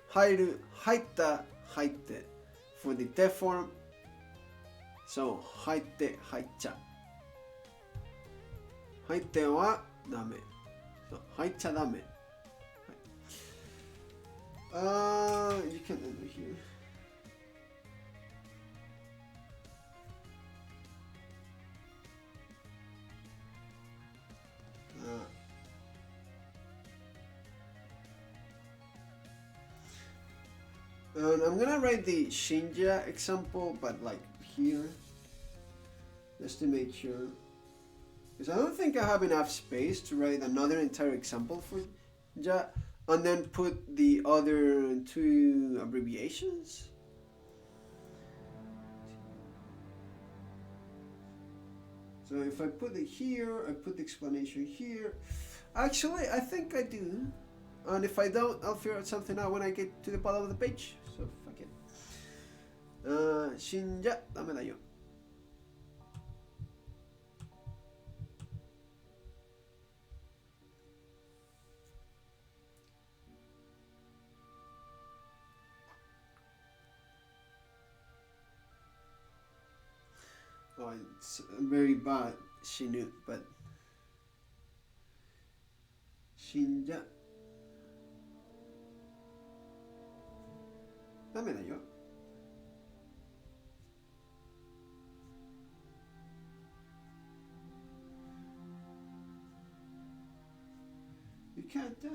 入る、入った、入って for the te form. So 入って、入っちゃ。入ってはダメ。So 入っちゃダメ。You can end it here. And I'm gonna write the Shinja example, but like here, just to make sure. Because I don't think I have enough space to write another entire example for Ja, and then put the other two abbreviations. So if I put it here, I put the explanation here. Actually, I think I do. And if I don't, I'll figure out something out when I get to the bottom of the page. So fuck it. Shinja, ダメだよ。Oh, it's very bad, 死ぬ, but 死んじゃダメだよ。You can't die.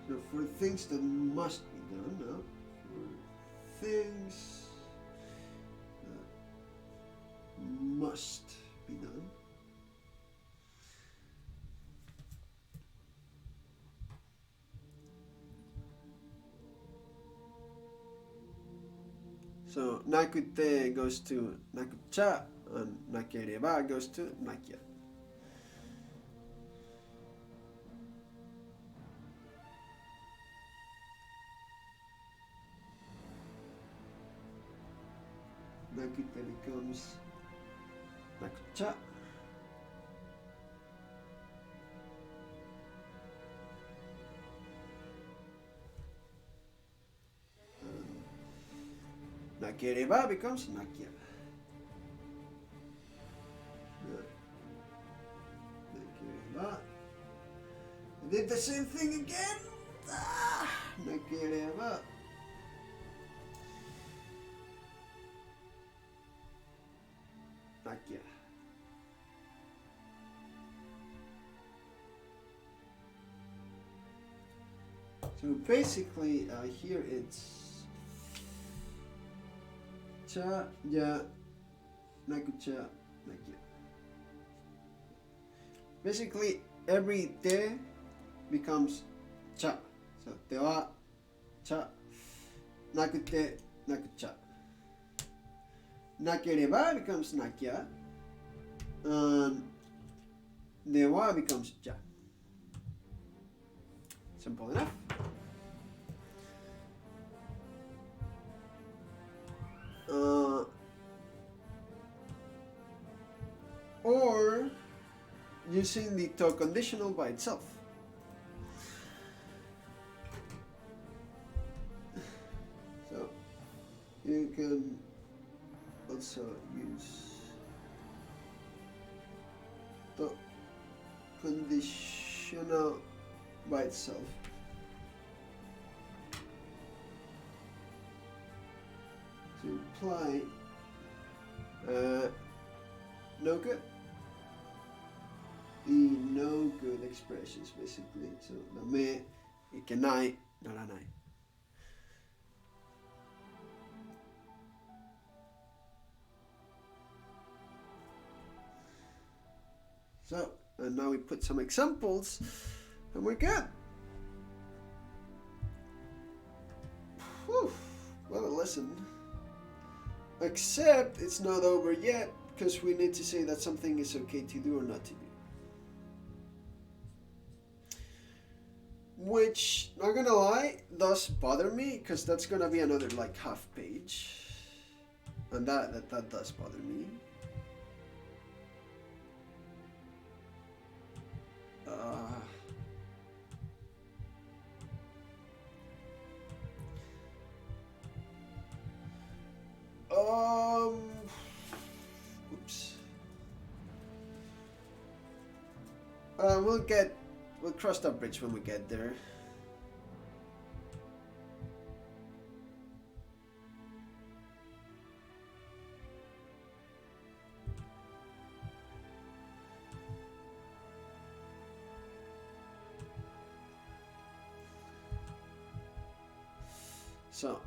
So for things that must be done, no? For things that must be done. So なくて goes to なくちゃ and なければ goes to なきゃ。なくて becomes なくちゃ。なければ becomes なきゃ。なければ I did the same thing again! なければなきゃ。So basically, here it's ちゃじゃなくちゃなきゃ。Basically, every te becomes ちゃ。So てはちゃ。なくてなくちゃ。なければ becomes なきゃ。では becomes じゃ。Simple enough. Or using the to conditional by itself. can also use the conditional by itself. To imply no good. The no good expressions basically. So ダメ、いけない、ならない。So, and now we put some examples and we're good. Whew, what a lesson. Except it's not over yet because we need to say that something is okay to do or not to do. Which, not gonna lie, does bother me because that's gonna be another like half page. And that does bother me. Oops. We'll cross that bridge when we get there. So,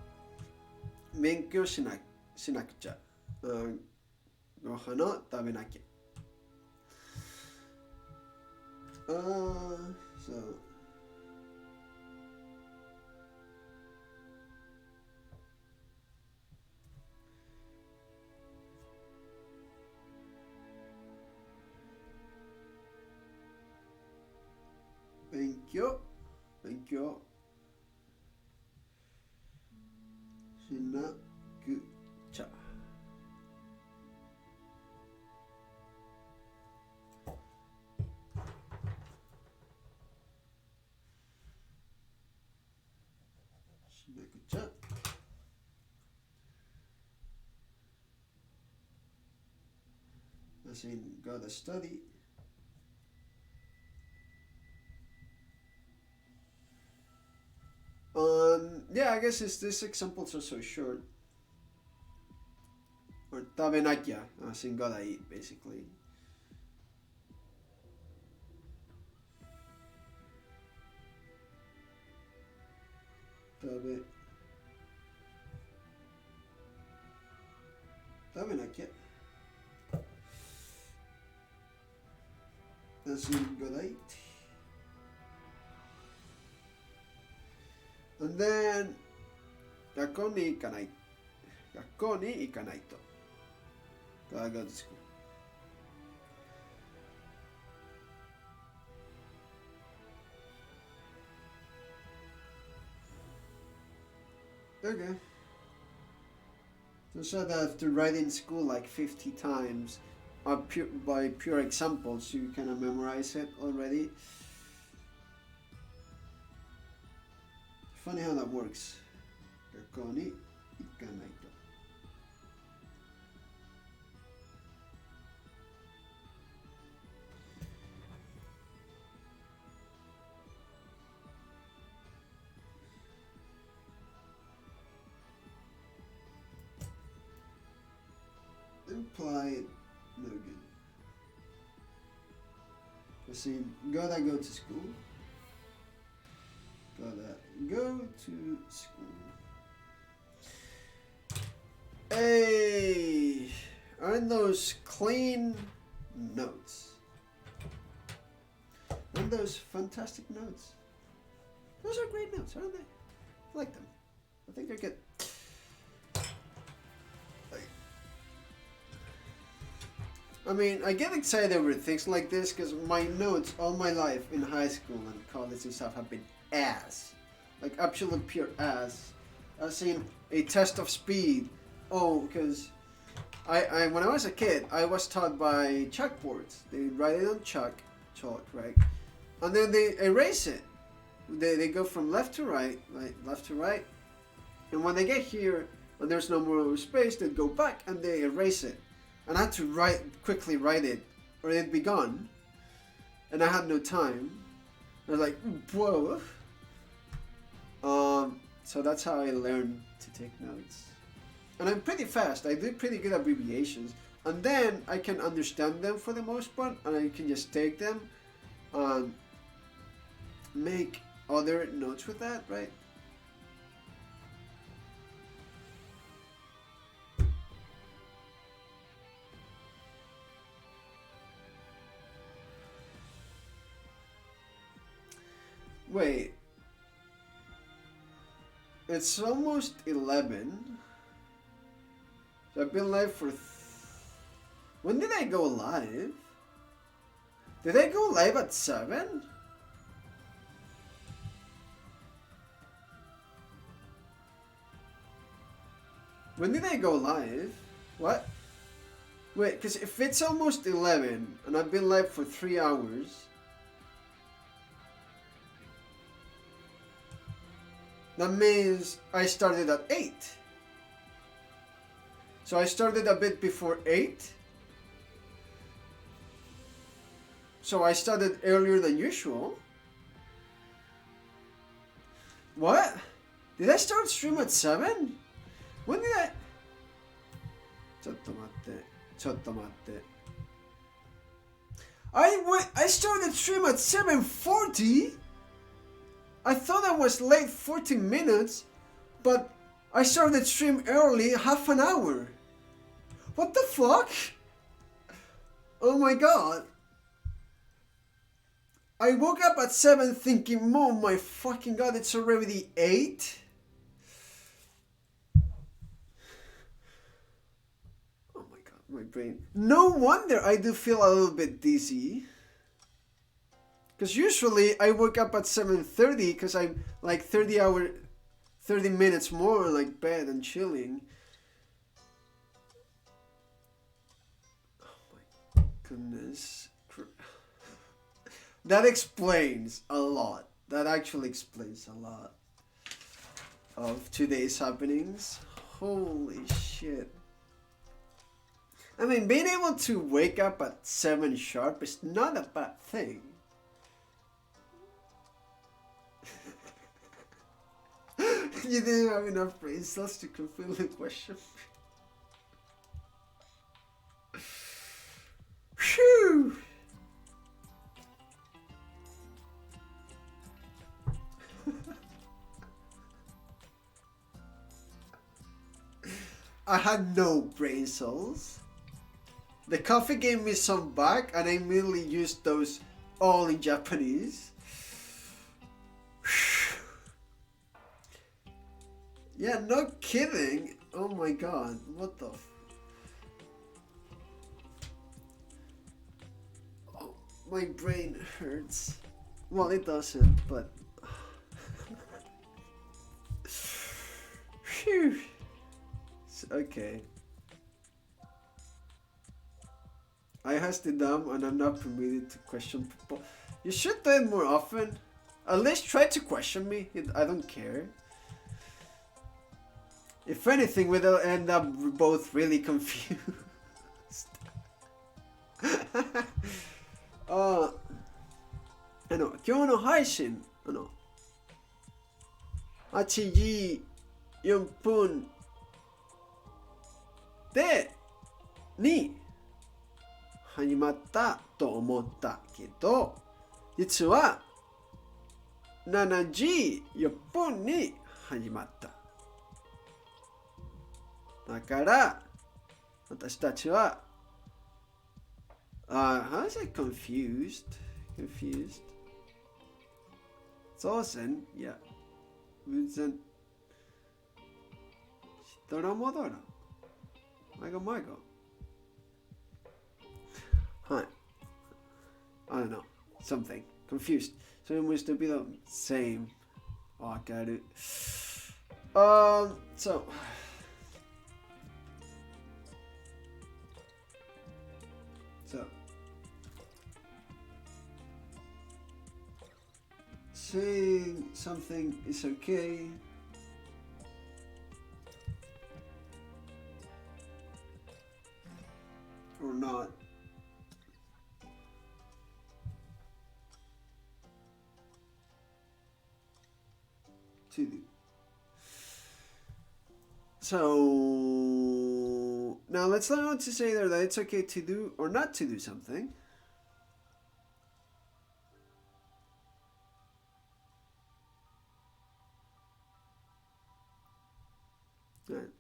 勉強しなくちゃ。ご飯を食べなきゃ。So. 勉強しなくちゃ。As in, gotta study. Yeah, I guess these examples are so short. Or 食べなきゃ, as in gotta eat, basically. Tabe na kya. As in gotta eat. And then 学校に行かない。学校に行かないと。Gotta go to school. Okay. So that after writing school like 50 times by pure examples, you kind of memorize it already. Funny how that works. 学校に行かないと。Implied no good. Let's see, gotta go to school. Gotta go to school. Hey, aren't those clean notes? Aren't those fantastic notes? Those are great notes, aren't they? I like them. I think they're good. I mean, I get excited over things like this because my notes all my life in high school and college and stuff have been ass. Like absolute pure ass. I've seen a test of speed. Oh, because I when I was a kid, I was taught by chalkboards. They write it on chalk, right? And then they erase it. They go from left to right, right, left to right. And when they get here, and there's no more space, they'd go back and they erase it. And I had to quickly write it, or it'd be gone. And I had no time. I was like, whoa. So that's how I learned to take notes. And I'm pretty fast. I do pretty good abbreviations. And then I can understand them for the most part, and I can just take them and make other notes with that, right? Wait. It's almost 11. So I've been live for... When did I go live? Did I go live at 7? When did I go live? What? Wait, because if it's almost 11 and I've been live for 3 hours... That means I started at 8. So I started a bit before 8. So I started earlier than usual. What? Did I start stream at 7? When did I... ちょっと待って。I started stream at 7:40? I thought I was late 14 minutes, but I started stream early half an hour. What the fuck? Oh my god. I woke up at 7 thinking, oh my fucking god, it's already 8? Oh my god, my brain. No wonder I do feel a little bit dizzy. Because usually I wake up at 7:30 because I'm like 30 minutes more like bed and chilling. Oh my goodness. That explains a lot. That actually explains a lot of today's happenings. Holy shit. I mean, being able to wake up at 7 sharp is not a bad thing. You didn't have enough brain cells to fulfill the question. Phew! I had no brain cells. The coffee gave me some back and I immediately used those all in Japanese. Yeah, no kidding. Oh my god, what the oh, my brain hurts. Well, it doesn't, but... Phew. Okay. I has the dumb and I'm not permitted to question people. You should do it more often. At least try to question me. I don't care. If anything, we'll end up both really confused. 今日の配信、8時4分でに始まったと思ったけど、実は7時4分に始まった。だから私たちはhow is it confused? Confused? そうせんいや全然したら戻ら前がはい I don't know something confused so it must be the same わかるso saying something is okay or not. To do. So now let's learn how to say there that it's okay to do or not to do something. Right.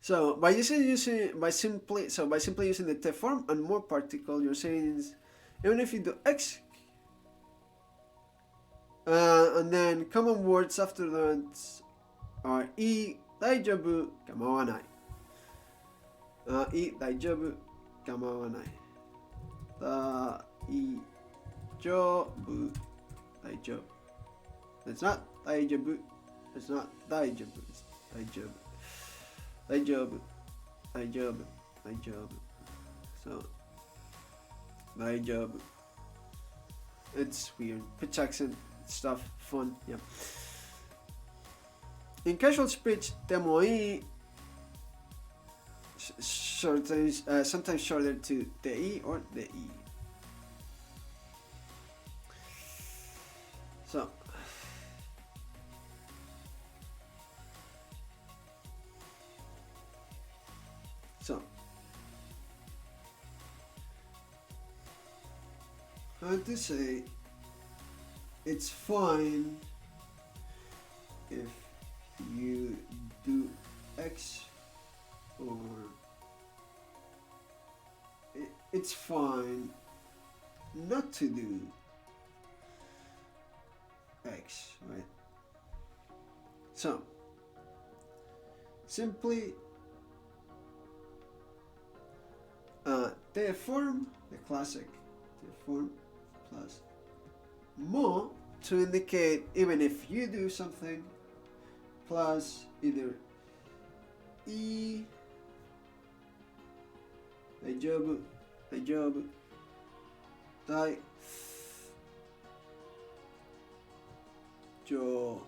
So by simply using the te form and more particle, you're saying is, even if you do X, and then common words after that are I daijobu kamawanai. I daijobu kamawanai. Daijobu daijobu. It's not daijobu. It's not daijobu. It's daijobu. Daijobu. Daijobu. Daijobu. So daijobu. It's weird. Pitch accent stuff. Fun. Yeah. In casual speech, temoi sometimes shortened to dei or dei. So how to say it's fine if you do X, or it's fine not to do X, right? So simply the form, the classic the form plus mo to indicate even if you do something, plus either I daijobu daijobu dai jo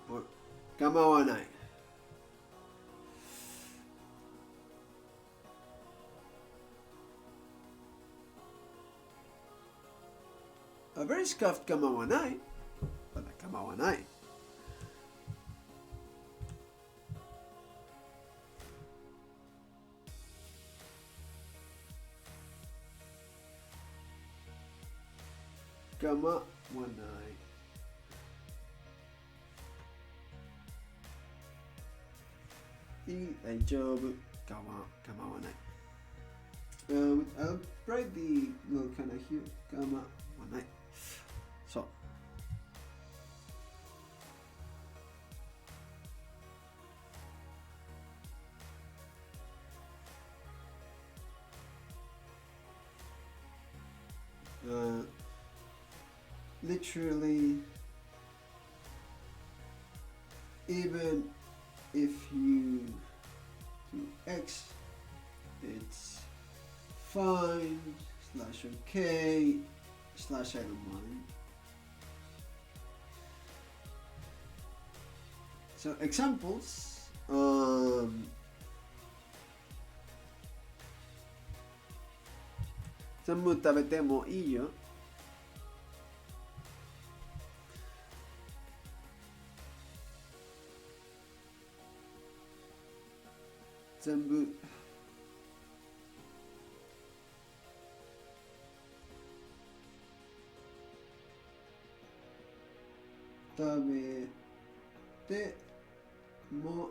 or kamawanai. A very scuffed kamawanai, but a kamawanai. Kamawanai. I daijobu kamawanai. I'll write the little kind of here. Kamawanai. So literally, even if you do X, it's fine / okay / I don't mind. So examples, 全部食べてもいいよ。全部食べても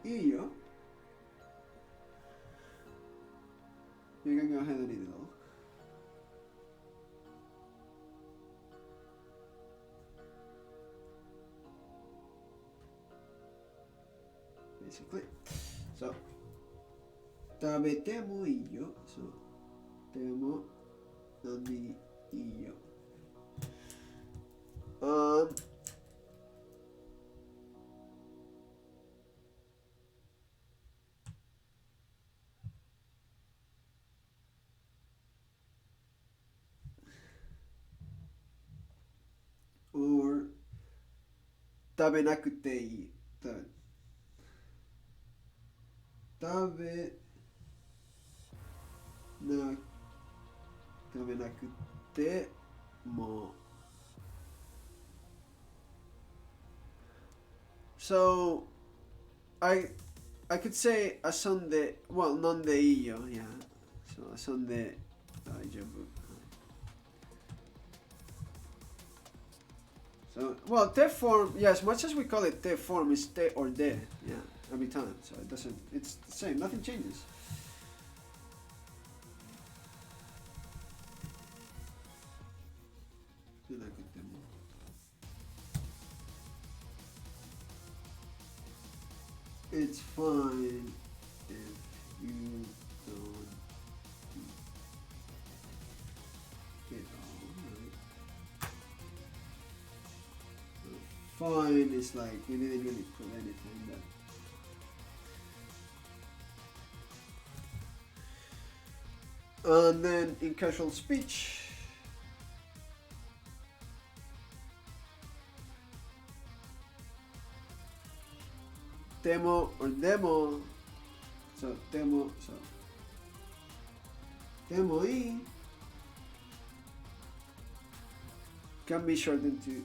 いいよ。You can go ahead and eat it all. Basically. So, 食べてもいいよ。そう。でも飲みいいよ。or 食べなくていい。食べなくても So I could say 遊んで well 飲んでいいよ yeah so 遊んで大丈夫 So well te form yeah as much as we call it te form is te or de yeah every time so it doesn't it's the same nothing changes It's fine if you don't get all right. Fine is like we didn't really put anything there. And then in casual speech. Demo or demo, so demo, so demo E can be shortened to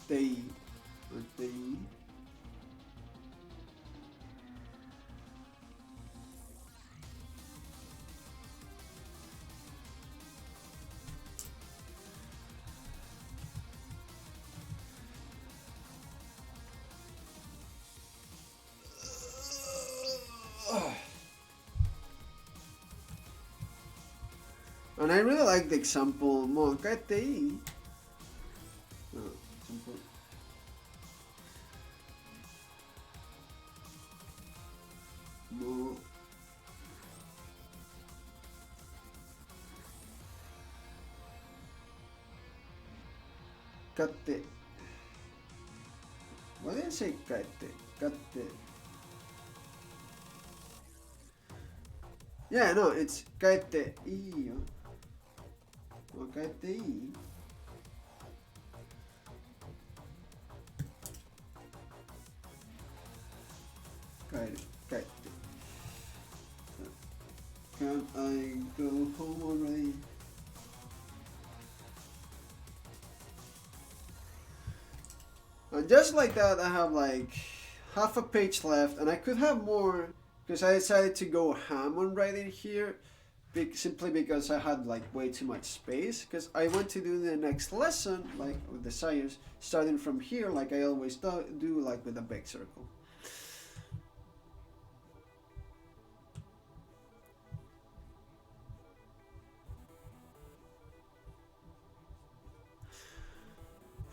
Tei or Tei. And I really like the example mo kahit example. Mo kate. Why did I say kate? Kate. Yeah, no, it's kate I. Or kate I. Kite. Can I go home already? And just like that, I have like half a page left, and I could have more because I decided to go ham on writing here, simply because I had like way too much space. Because I want to do the next lesson, like with the science, starting from here, like I always do, like with a big circle.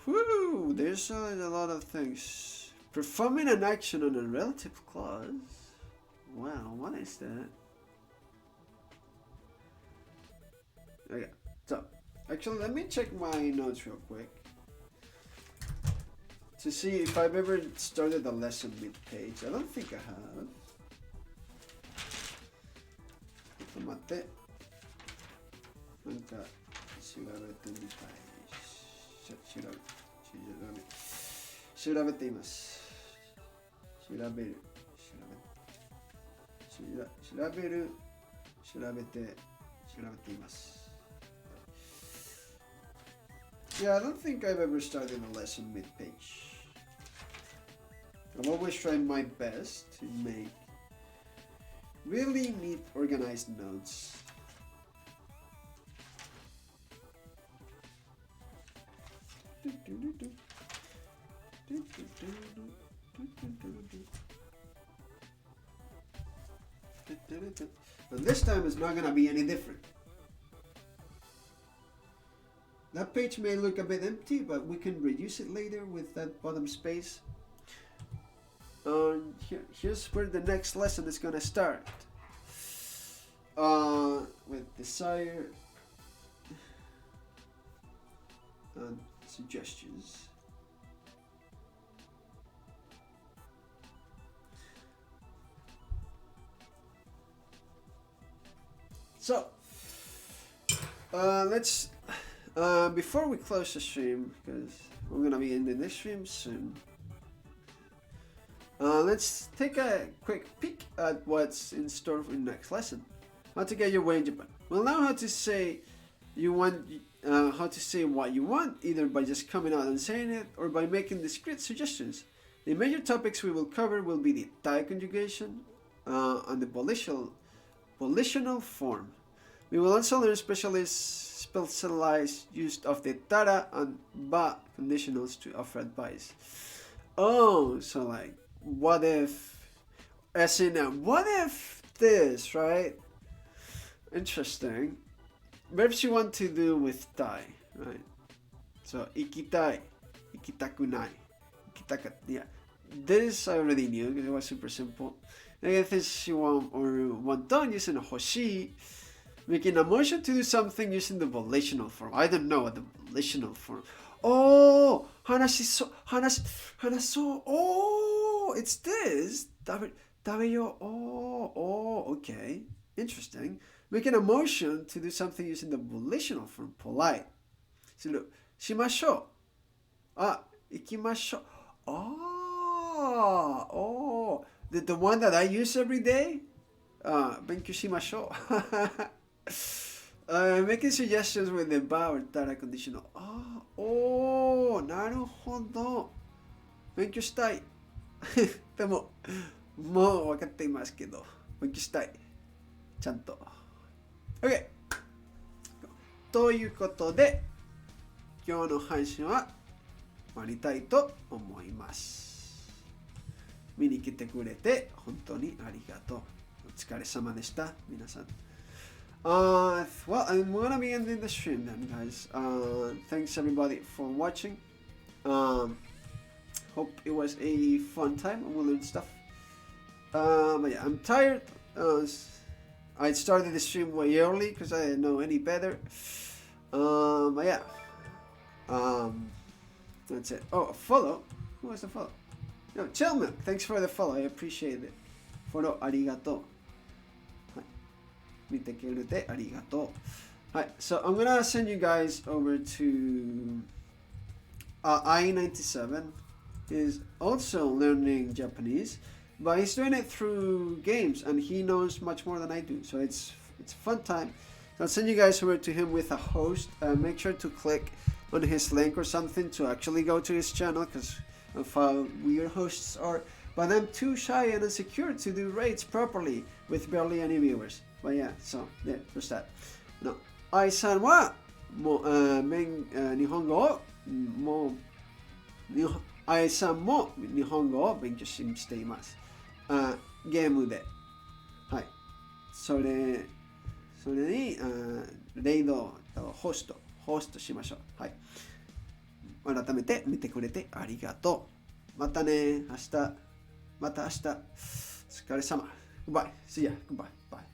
Woo! There's a lot of things. Performing an action on a relative clause. Wow, what is that? Okay, so actually, let me check my notes real quick to see if I've ever started a lesson mid-page. I don't think I have. ちょっと待って。なんか調べてみたい。調べています。調べる。調べています。Yeah, I don't think I've ever started a lesson mid-page. I've always tried my best to make really neat, organized notes. And this time it's not gonna be any different. That page may look a bit empty, but we can reduce it later with that bottom space. Here's where the next lesson is gonna start. With desire and suggestions. So, let's before we close the stream, because I'm gonna be ending this stream soon. Let's take a quick peek at what's in store for the next lesson. How to get your way in Japan. We'll know how to say how to say what you want, either by just coming out and saying it, or by making discrete suggestions. The major topics we will cover will be the tai conjugation and the volitional form. We will also learn specialized use of the tara and ba conditionals to offer advice. Oh, so like, what if, as in what if this, right? Interesting. Verbs you want to do with tai, right? So, ikitai, ikitakunai, yeah. This I already knew because it was super simple. Again, things you want or want done using a hoshi. Making a motion to do something using the volitional form. I don't know what the volitional form. Oh, hanaso. Oh, it's this. Tabeyo. Oh, okay. Interesting. Making a motion to do something using the volitional form. Polite. So look, shimashou. Ikimashou. Oh. The one that I use every day? Benkyou shimashou. Making suggestions with the ba or tara conditional. Naruhodo. Benkyou shitai. でも、もう分かっていますけど、勉強したい。ちゃんと。OK! ということで、今日の配信は終わりたいと思います。見に来てくれて本当にありがとう。お疲れ様でした、皆さん。Well, I'm gonna be ending the stream then, guys. Thanks everybody for watching. Hope it was a fun time and we'll learn stuff. But yeah, I'm tired. I started the stream way early because I didn't know any better. But yeah. That's it. Oh, a follow? Who was the follow? No, Chillman. Thanks for the follow. I appreciate it. Follow, arigato. So I'm gonna send you guys over to I-97. He's also learning Japanese, but he's doing it through games, and he knows much more than I do. So it's a fun time. I'll send you guys over to him with a host. Make sure to click on his link or something to actually go to his channel, because of how weird hosts are. But I'm too shy and insecure to do raids properly with barely any viewers. But yeah, so yeah, there's that. No, Ai-san wa Nihongo o Ai-san mo Nihongo o benkyou shite imasu. ゲームで。はい。それに、レイド、ホストしましょう。はい。改めて見てくれてありがとう。またね、また明日。お疲れ様。Goodbye. See ya. Goodbye. Bye.